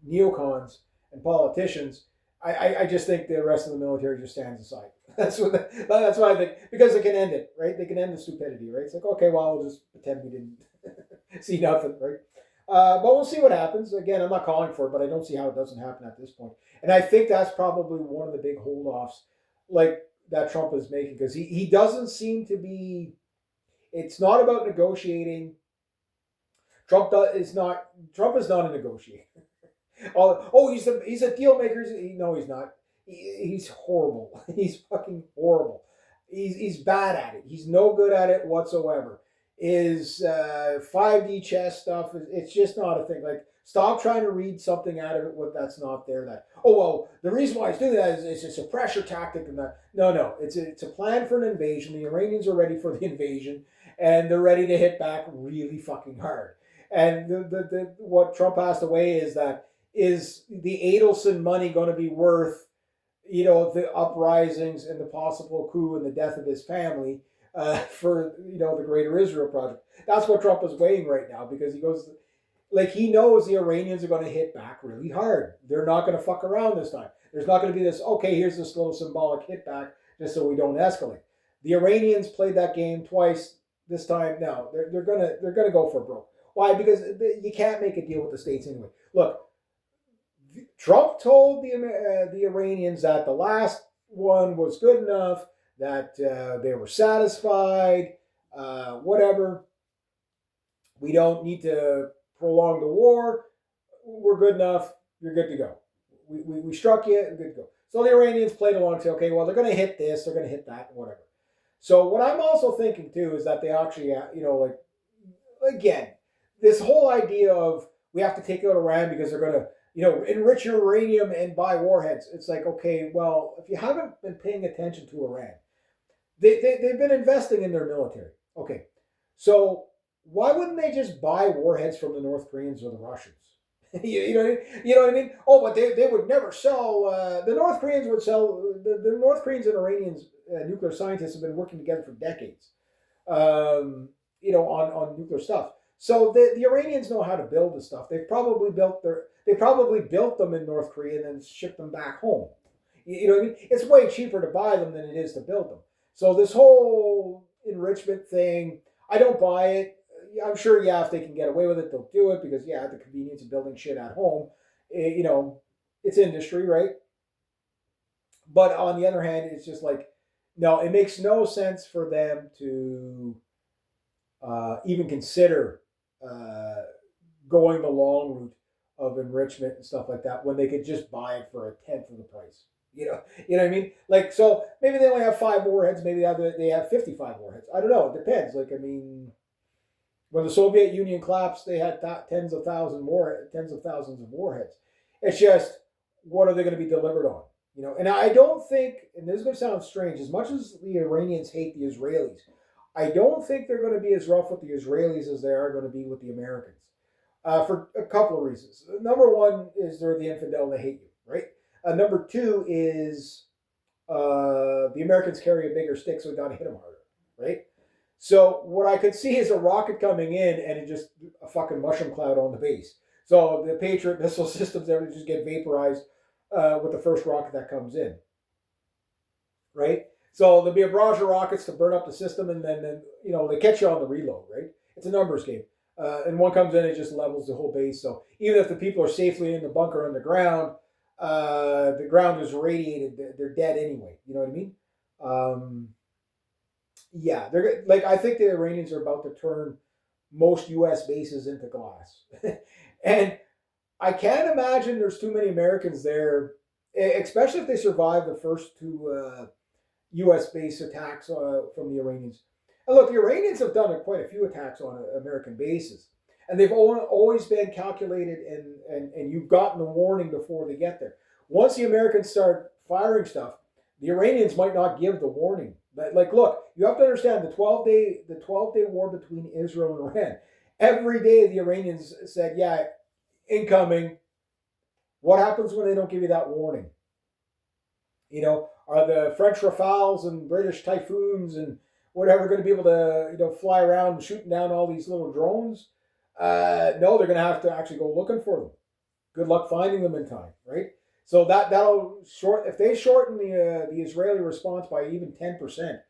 neocons and politicians, I just think the rest of the military just stands aside. That's what I think, because they can end it, right? They can end the stupidity, right? It's like, okay, well, we'll just pretend we didn't see nothing, right? But we'll see what happens. Again, I'm not calling for it, but I don't see how it doesn't happen at this point. And I think that's probably one of the big holdoffs, like that Trump is making, because he doesn't seem to be. It's not about negotiating. Trump is not a negotiator. He's a deal maker. No, he's not. He's horrible. He's fucking horrible. He's bad at it. He's no good at it whatsoever. Is 5D chess stuff? It's just not a thing. Like, stop trying to read something out of it that's not there. That the reason why he's doing that is it's a pressure tactic and that. No, it's a plan for an invasion. The Iranians are ready for the invasion, and they're ready to hit back really fucking hard. And the what Trump has to weigh is that. Is the Adelson money going to be worth, the uprisings and the possible coup and the death of his family for, the Greater Israel Project? That's what Trump is weighing right now, because he knows the Iranians are going to hit back really hard. They're not going to fuck around this time. There's not going to be this, okay, here's this little symbolic hit back just so we don't escalate. The Iranians played that game twice. This time, no, they're gonna go for broke. Why? Because you can't make a deal with the states anyway. Look. Trump told the Iranians that the last one was good enough, that they were satisfied, whatever. We don't need to prolong the war. We're good enough. You're good to go. We struck you. We're good to go. So the Iranians played along and said, okay, well, they're going to hit this, they're going to hit that, whatever. So what I'm also thinking, too, is that they actually, again, this whole idea of we have to take out Iran because they're going to, enrich uranium and buy warheads. It's like, okay, well, if you haven't been paying attention to Iran, they've been investing in their military. Okay, so why wouldn't they just buy warheads from the North Koreans or the Russians? you know what I mean? Oh, but they would never sell. The North Koreans would sell. The North Koreans and Iranians, nuclear scientists, have been working together for decades. On nuclear stuff. So the Iranians know how to build the stuff. They probably built them in North Korea and then shipped them back home. You know what I mean? It's way cheaper to buy them than it is to build them. So this whole enrichment thing, I don't buy it. I'm sure, yeah, if they can get away with it, they'll do it because, yeah, the convenience of building shit at home, you know, it's industry, right? But on the other hand, it's just like, no, it makes no sense for them to even consider uh, going the long route of enrichment and stuff like that when they could just buy it for a tenth of the price. You know what I mean? Like, so maybe they only have 5 warheads. Maybe they have 55 warheads. I don't know. It depends. Like, I mean, when the Soviet Union collapsed, they had tens of thousands of warheads. It's just, what are they going to be delivered on? And I don't think, and this is going to sound strange, as much as the Iranians hate the Israelis, I don't think they're going to be as rough with the Israelis as they are going to be with the Americans, for a couple of reasons. Number one is they're the infidel and they hate you, right? Number two is the Americans carry a bigger stick, so we got to hit them harder, right? So what I could see is a rocket coming in and it just a fucking mushroom cloud on the base. So the Patriot missile systems there just get vaporized with the first rocket that comes in, right? So there'll be a barrage of rockets to burn up the system, and then they catch you on the reload, right? It's a numbers game, and one comes in, it just levels the whole base. So even if the people are safely in the bunker underground, the ground is irradiated; they're dead anyway. You know what I mean? Yeah, they're like, I think the Iranians are about to turn most U.S. bases into glass, and I can't imagine there's too many Americans there, especially if they survive the first two U.S. base attacks from the Iranians. And look, the Iranians have done quite a few attacks on American bases, and they've always been calculated, and you've gotten the warning before they get there. Once the Americans start firing stuff, the Iranians might not give the warning. But like, look, you have to understand the 12-day war between Israel and Iran. Every day the Iranians said, "Yeah, incoming." What happens when they don't give you that warning? Are the French Rafales and British Typhoons and whatever going to be able to fly around shooting down all these little drones? No, they're going to have to actually go looking for them. Good luck finding them in time, right? So that'll if they shorten the Israeli response by even 10%.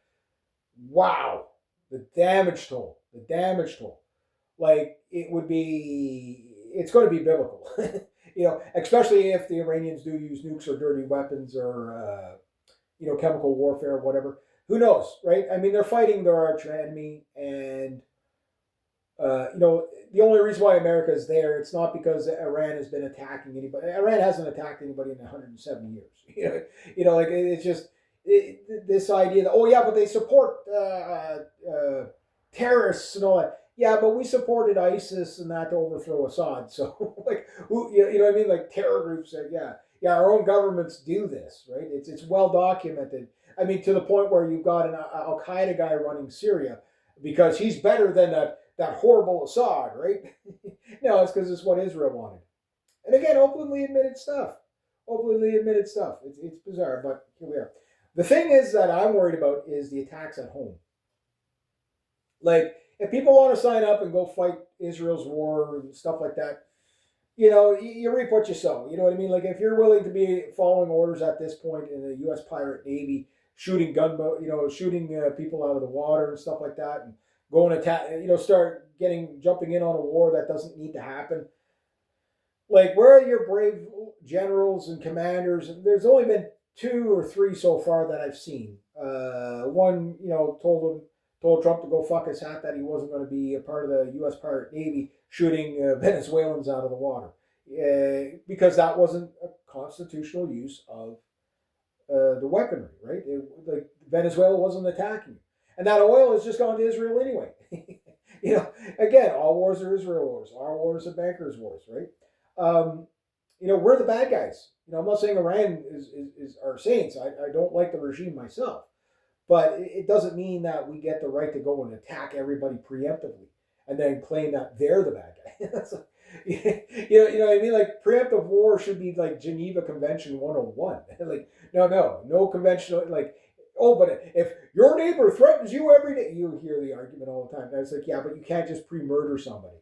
Wow, the damage toll, like it's going to be biblical. Especially if the Iranians do use nukes or dirty weapons or chemical warfare or whatever. Who knows, right? I mean, they're fighting their arch enemy, and the only reason why America is there, it's not because Iran has been attacking anybody. Iran hasn't attacked anybody in 170 years. Like it's just this idea that, oh yeah, but they support terrorists and all that. Yeah, but we supported ISIS and that to overthrow Assad. So like, you know what I mean? Like terror groups said, yeah, our own governments do this, right? It's well documented. I mean, to the point where you've got an Al Qaeda guy running Syria because he's better than that horrible Assad, right? No, it's because it's what Israel wanted. And again, openly admitted stuff. It's bizarre, but here we are. The thing is that I'm worried about is the attacks at home. Like, if people want to sign up and go fight Israel's war and stuff like that, you reap what you sow. You know what I mean? Like, if you're willing to be following orders at this point in the U.S. pirate Navy, shooting people out of the water and stuff like that, and going attack, start jumping in on a war that doesn't need to happen. Like, where are your brave generals and commanders? There's only been 2 or 3 so far that I've seen. One, told Trump to go fuck his hat, that he wasn't going to be a part of the U.S. pirate Navy shooting Venezuelans out of the water, because that wasn't a constitutional use of the weaponry, right? Like, Venezuela wasn't attacking, and that oil has just gone to Israel anyway. Again, all wars are Israel wars. Our wars are bankers' wars, right? We're the bad guys. I'm not saying Iran is our saints. I don't like the regime myself. But it doesn't mean that we get the right to go and attack everybody preemptively and then claim that they're the bad guy. You know what I mean? Like, preemptive war should be like Geneva Convention 101. Like, no conventional, like, oh, but if your neighbor threatens you every day, you hear the argument all the time. And it's like, yeah, but you can't just pre-murder somebody,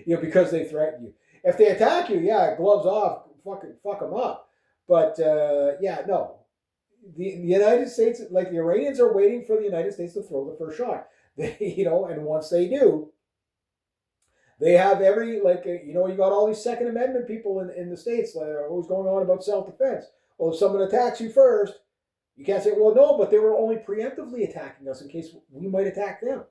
because they threaten you. If they attack you, yeah, gloves off, fuck them up. But no. The United States, like, the Iranians are waiting for the United States to throw the first shot. And once they do, they have every, you got all these Second Amendment people in the States that are always going on about self-defense. Well, if someone attacks you first, you can't say, well, no, but they were only preemptively attacking us in case we might attack them.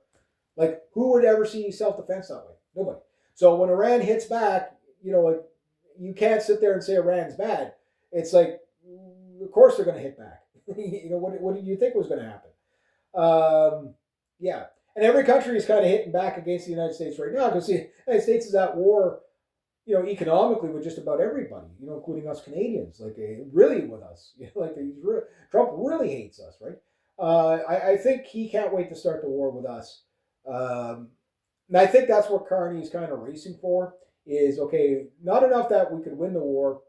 Like, who would ever see self-defense that way? Nobody. So when Iran hits back, you can't sit there and say Iran's bad. It's like, of course they're going to hit back. What did you think was going to happen? Yeah. And every country is kind of hitting back against the United States right now because the United States is at war, economically with just about everybody, including us Canadians, really with us. Trump really hates us, right? I think he can't wait to start the war with us. And I think that's what Carney's kind of racing for is, okay, not enough that we could win the war,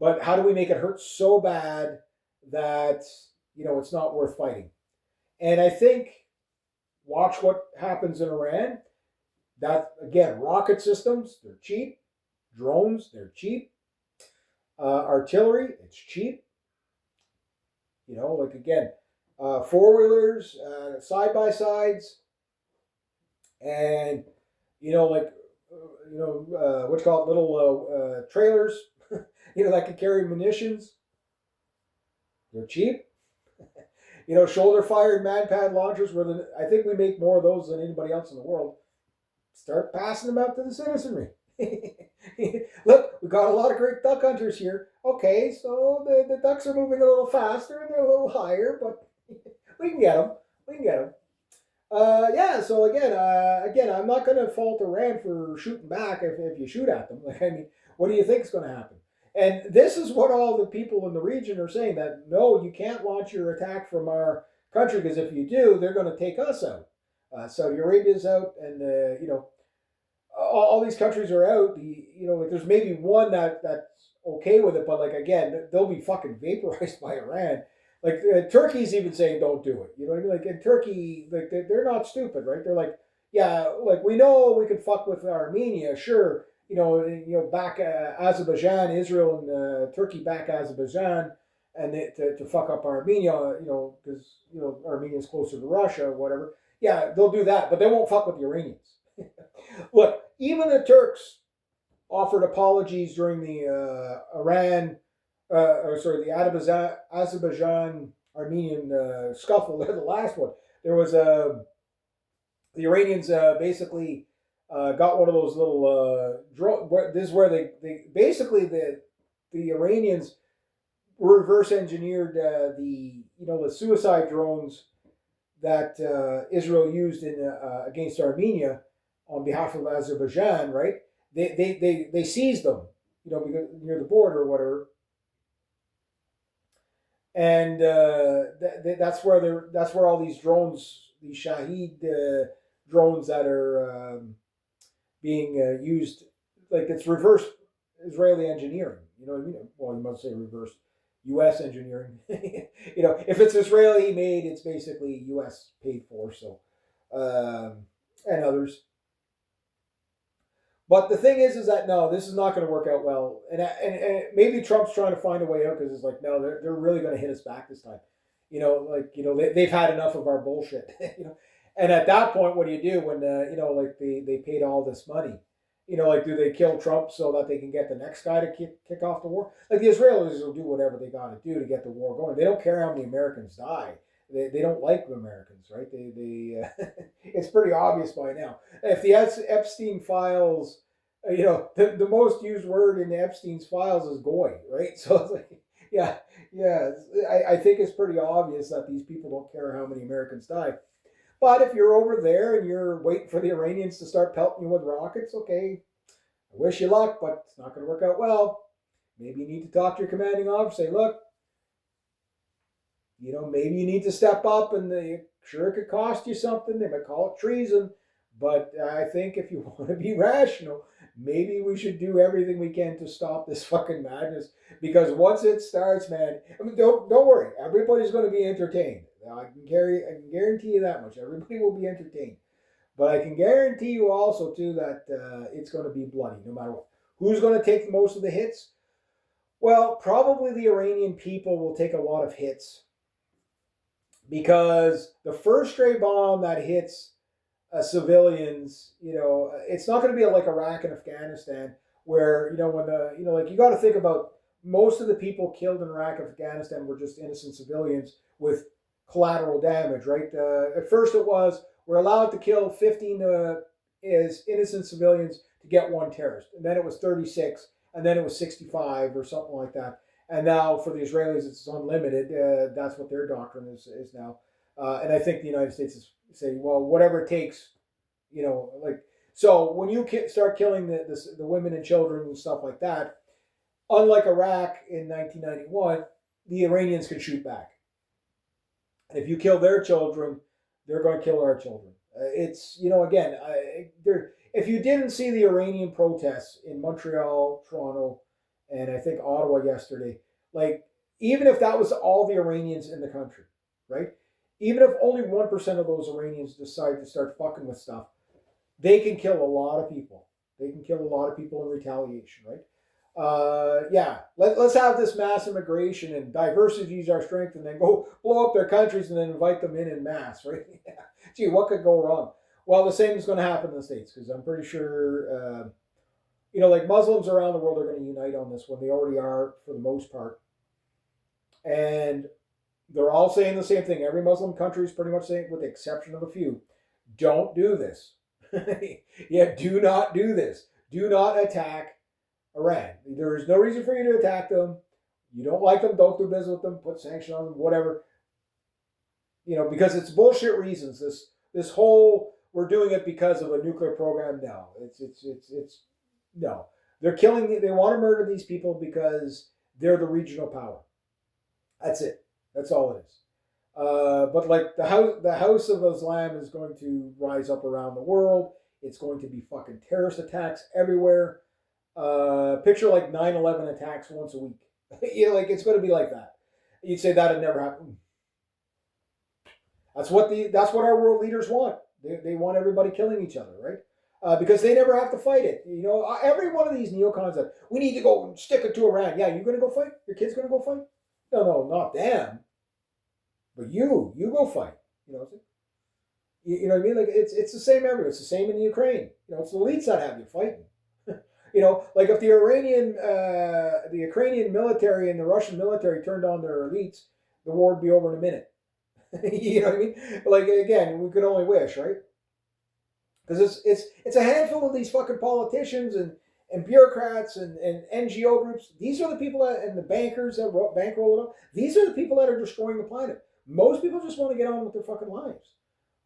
but how do we make it hurt so bad that, it's not worth fighting? And I think, watch what happens in Iran. That, again, rocket systems, they're cheap. Drones, they're cheap. Artillery, it's cheap. Again, four-wheelers, side-by-sides, and, what you call it, little trailers, that can carry munitions. They're cheap. Shoulder-fired man-pad launchers, I think we make more of those than anybody else in the world. Start passing them out to the citizenry. Look, we got a lot of great duck hunters here. Okay, so the ducks are moving a little faster and they're a little higher, but we can get them. Yeah. So again, I'm not going to fault Iran for shooting back if you shoot at them. What do you think is going to happen? And this is what all the people in the region are saying, that no, you can't launch your attack from our country because if you do, they're going to take us out. Saudi Arabia's out, and all these countries are out. There's maybe one that's okay with it, but again, they'll be fucking vaporized by Iran. Turkey's even saying don't do it. You know what I mean? In Turkey, they're not stupid, right? They're like, yeah, we know we can fuck with Armenia, sure. Back Azerbaijan, Israel, and Turkey back Azerbaijan, and to fuck up Armenia, because Armenia's closer to Russia or whatever. Yeah, they'll do that, but they won't fuck with the Iranians. Look, even the Turks offered apologies during the the Azerbaijan Armenian scuffle, the last one. There was the Iranians basically got one of those little this is where they basically the Iranians reverse engineered the suicide drones that Israel used against Armenia on behalf of Azerbaijan, right? They seized them, because near the border or whatever, and that's where all these drones, these Shahed drones that are being used, it's reverse Israeli engineering. You know what I mean? Well, you must say reverse U.S. engineering. If it's Israeli made, it's basically U.S. paid for. So, and others. But the thing is that no, this is not going to work out well, and maybe Trump's trying to find a way out because it's like, no, they're really going to hit us back this time. They've had enough of our bullshit. And at that point, what do you do when they paid all this money? Do they kill Trump so that they can get the next guy to kick off the war? The Israelis will do whatever they got to do to get the war going. They don't care how many Americans die. They don't like Americans, right? They it's pretty obvious by now. If the Epstein files, the most used word in the Epstein's files is goy, right? So it's like, yeah. I think it's pretty obvious that these people don't care how many Americans die. But if you're over there and you're waiting for the Iranians to start pelting you with rockets, okay, I wish you luck, but it's not going to work out well. Maybe you need to talk to your commanding officer, say, look, maybe you need to step up, and sure it could cost you something. They might call it treason, but I think if you want to be rational, maybe we should do everything we can to stop this fucking madness. Because once it starts, man, don't worry, everybody's going to be entertained. I can guarantee you that much. Everybody will be entertained, but I can guarantee you also too that it's going to be bloody, no matter what. Who's going to take most of the hits? Well, probably the Iranian people will take a lot of hits, because the first stray bomb that hits civilians, it's not going to be like Iraq and Afghanistan, where when like you got to think about most of the people killed in Iraq and Afghanistan were just innocent civilians with collateral damage, right? At first, it was we're allowed to kill 15 is innocent civilians to get one terrorist, and then it was 36, and then it was 65 or something like that. And now for the Israelis, it's unlimited. That's what their doctrine is now. And I think the United States is saying, well, whatever it takes, like so. When you start killing the women and children and stuff like that, unlike Iraq in 1991, the Iranians can shoot back. And if you kill their children, they're going to kill our children. It's again, if you didn't see the Iranian protests in Montreal, Toronto, and I think Ottawa yesterday, like even if that was all the Iranians in the country, right? Even if only 1% of those Iranians decide to start fucking with stuff, they can kill a lot of people. They can kill a lot of people in retaliation, right? Let's have this mass immigration and diversity is our strength, and then go blow up their countries and then invite them in mass, right? Gee, what could go wrong? Well, the same is going to happen in the States, because I'm pretty sure, like Muslims around the world are going to unite on this one. They already are for the most part. And they're all saying the same thing. Every Muslim country is pretty much saying, with the exception of a few, don't do this. Yeah, do not do this. Do not attack Iran. There is no reason for you to attack them. You don't like them, don't do business with them, put sanctions on them, whatever. Because it's bullshit reasons. This whole we're doing it because of a nuclear program. No, it's no. They're killing. They want to murder these people because they're the regional power. That's it. That's all it is. But like the House of Islam is going to rise up around the world. It's going to be fucking terrorist attacks everywhere. Picture like 9/11 attacks once a week. Like it's going to be like that. You'd say that had never happened. That's what our world leaders want. They want everybody killing each other, right? Because they never have to fight it. Every one of these neocons that we need to go and stick it to Iran. Yeah, you're going to go fight? Your kid's going to go fight? No, not them. But you go fight. You know what I mean? Like it's the same everywhere. It's the same in the Ukraine. It's the elites that have you fighting. Like if the Ukrainian military and the Russian military turned on their elites, the war would be over in a minute. You know what I mean? Like again, we could only wish, right? Because it's a handful of these fucking politicians and bureaucrats and NGO groups. These are the people and the bankers that bankroll it up. These are the people that are destroying the planet. Most people just want to get on with their fucking lives.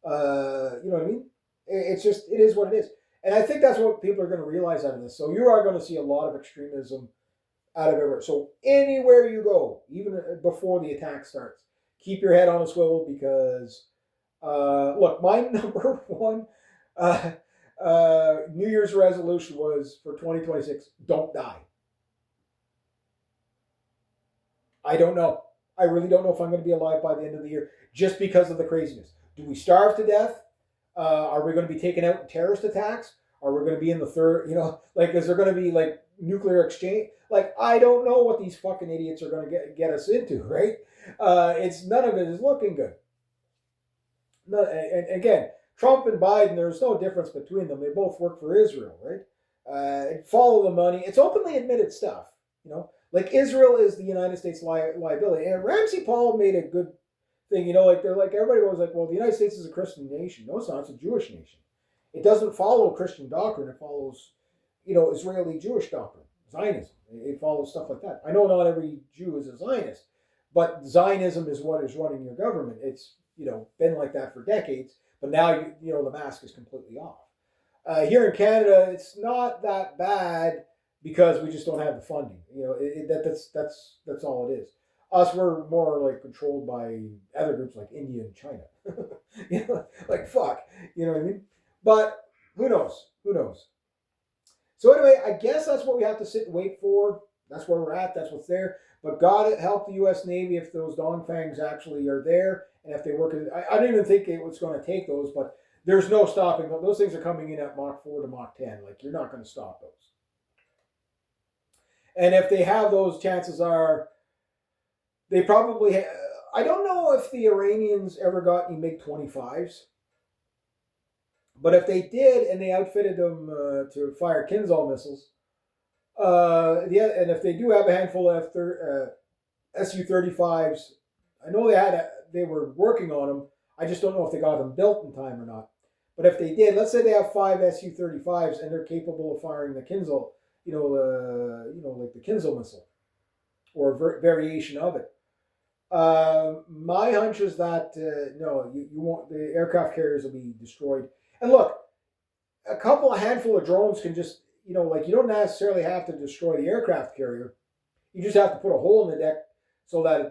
You know what I mean? It is what it is. And I think that's what people are going to realize out of this. So you are going to see a lot of extremism out of everywhere. So anywhere you go, even before the attack starts, keep your head on a swivel because, look, my number one New Year's resolution was for 2026, don't die. I don't know. I really don't know if I'm going to be alive by the end of the year just because of the craziness. Do we starve to death? Are we going to be taken out in terrorist attacks? Are we going to be in the third, is there going to be like nuclear exchange? Like, I don't know what these fucking idiots are going to get us into, right? None of it is looking good. And again, Trump and Biden, there's no difference between them. They both work for Israel, right? Follow the money. It's openly admitted stuff, Like Israel is the United States liability. And Ramsey Paul made a good thing, they're like everybody was like, well, the United States is a Christian nation. No, it's not. It's a Jewish nation. It doesn't follow Christian doctrine. It follows, Israeli Jewish doctrine, Zionism. It follows stuff like that. I know not every Jew is a Zionist, but Zionism is what is running your government. It's been like that for decades, but now the mask is completely off. Here in Canada, it's not that bad because we just don't have the funding. That's all it is. Us, we're more like controlled by other groups like India and China. Like fuck, you know what I mean? But who knows? Who knows? So anyway, I guess that's what we have to sit and wait for. That's where we're at. That's what's there. But God help the U.S. Navy if those Dongfangs actually are there and if they work. I don't even think it was going to take those, but there's no stopping them. Those things are coming in at Mach 4 to Mach 10. Like you're not going to stop those. And if they have those, chances are they probably I don't know if the Iranians ever got any MiG-25s, but if they did and they outfitted them to fire Kinzhal missiles, yeah, and if they do have a handful of Su-35s, I know they were working on them. I just don't know if they got them built in time or not. But if they did, let's say they have 5 Su-35s and they're capable of firing the Kinzhal, like the Kinzhal missile or a variation of it. My hunch is that no, you won't. The aircraft carriers will be destroyed. And look, a handful of drones can just, like you don't necessarily have to destroy the aircraft carrier. You just have to put a hole in the deck so that it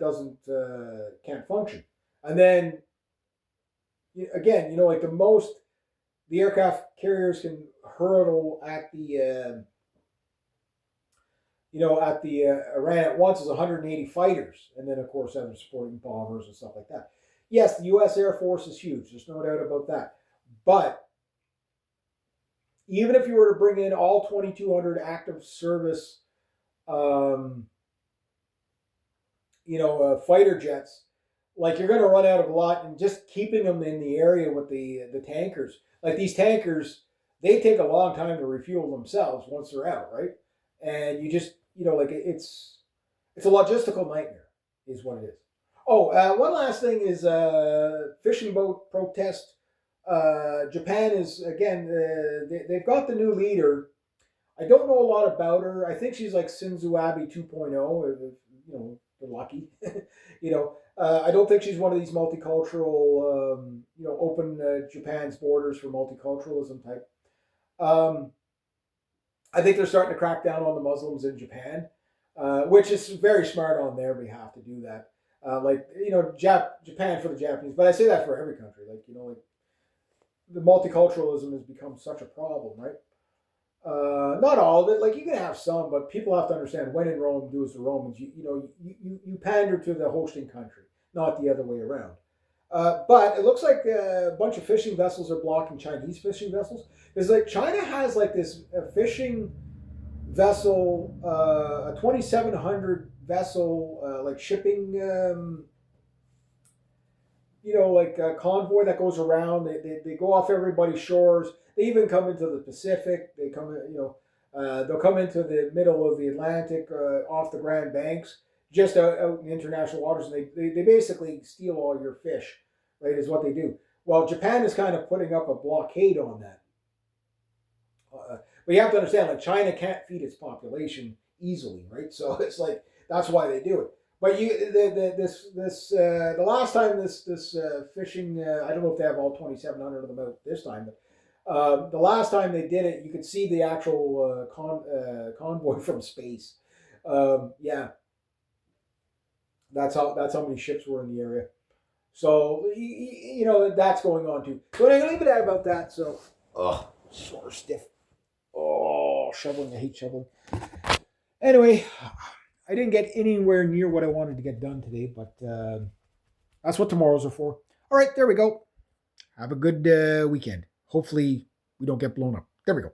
can't function. And then again, like the aircraft carriers can hurtle at the Iran at once is 180 fighters, and then of course having supporting bombers and stuff like that. Yes, the U.S. Air Force is huge. There's no doubt about that. But even if you were to bring in all 2,200 active service, fighter jets, like you're going to run out of a lot, and just keeping them in the area with the tankers. Like these tankers, they take a long time to refuel themselves once they're out, right? And you just, it's a logistical nightmare, is what it is. Oh, one last thing is fishing boat protest. Japan is again. They've got the new leader. I don't know a lot about her. I think she's like Shinzo Abe 2.0. They're lucky. I don't think she's one of these multicultural, open Japan's borders for multiculturalism type. I think they're starting to crack down on the Muslims in Japan, which is very smart on their behalf to do that. Japan for the Japanese, but I say that for every country. The multiculturalism has become such a problem, right? Not all of it. Like you can have some, but people have to understand when in Rome, do as the Romans. You pander to the hosting country, not the other way around. But it looks like a bunch of fishing vessels are blocking Chinese fishing vessels. It's like China has like this fishing vessel, a 2,700 vessel, like shipping, convoy that goes around. They go off everybody's shores. They even come into the Pacific. They come, they'll come into the middle of the Atlantic, off the Grand Banks, just out in international waters, and they basically steal all your fish, right, is what they do. Well, Japan is kind of putting up a blockade on that. But you have to understand, like China can't feed its population easily, right? So it's like that's why they do it. But the last time this fishing, I don't know if they have all 2,700 of them out this time, but the last time they did it, you could see the actual convoy from space. Yeah, that's how many ships were in the area. So that's going on too. So I'm gonna leave it at about that. So, sore stiff. Oh, shoveling! I hate shoveling. Anyway, I didn't get anywhere near what I wanted to get done today, but that's what tomorrows are for. All right, there we go. Have a good weekend. Hopefully, we don't get blown up. There we go.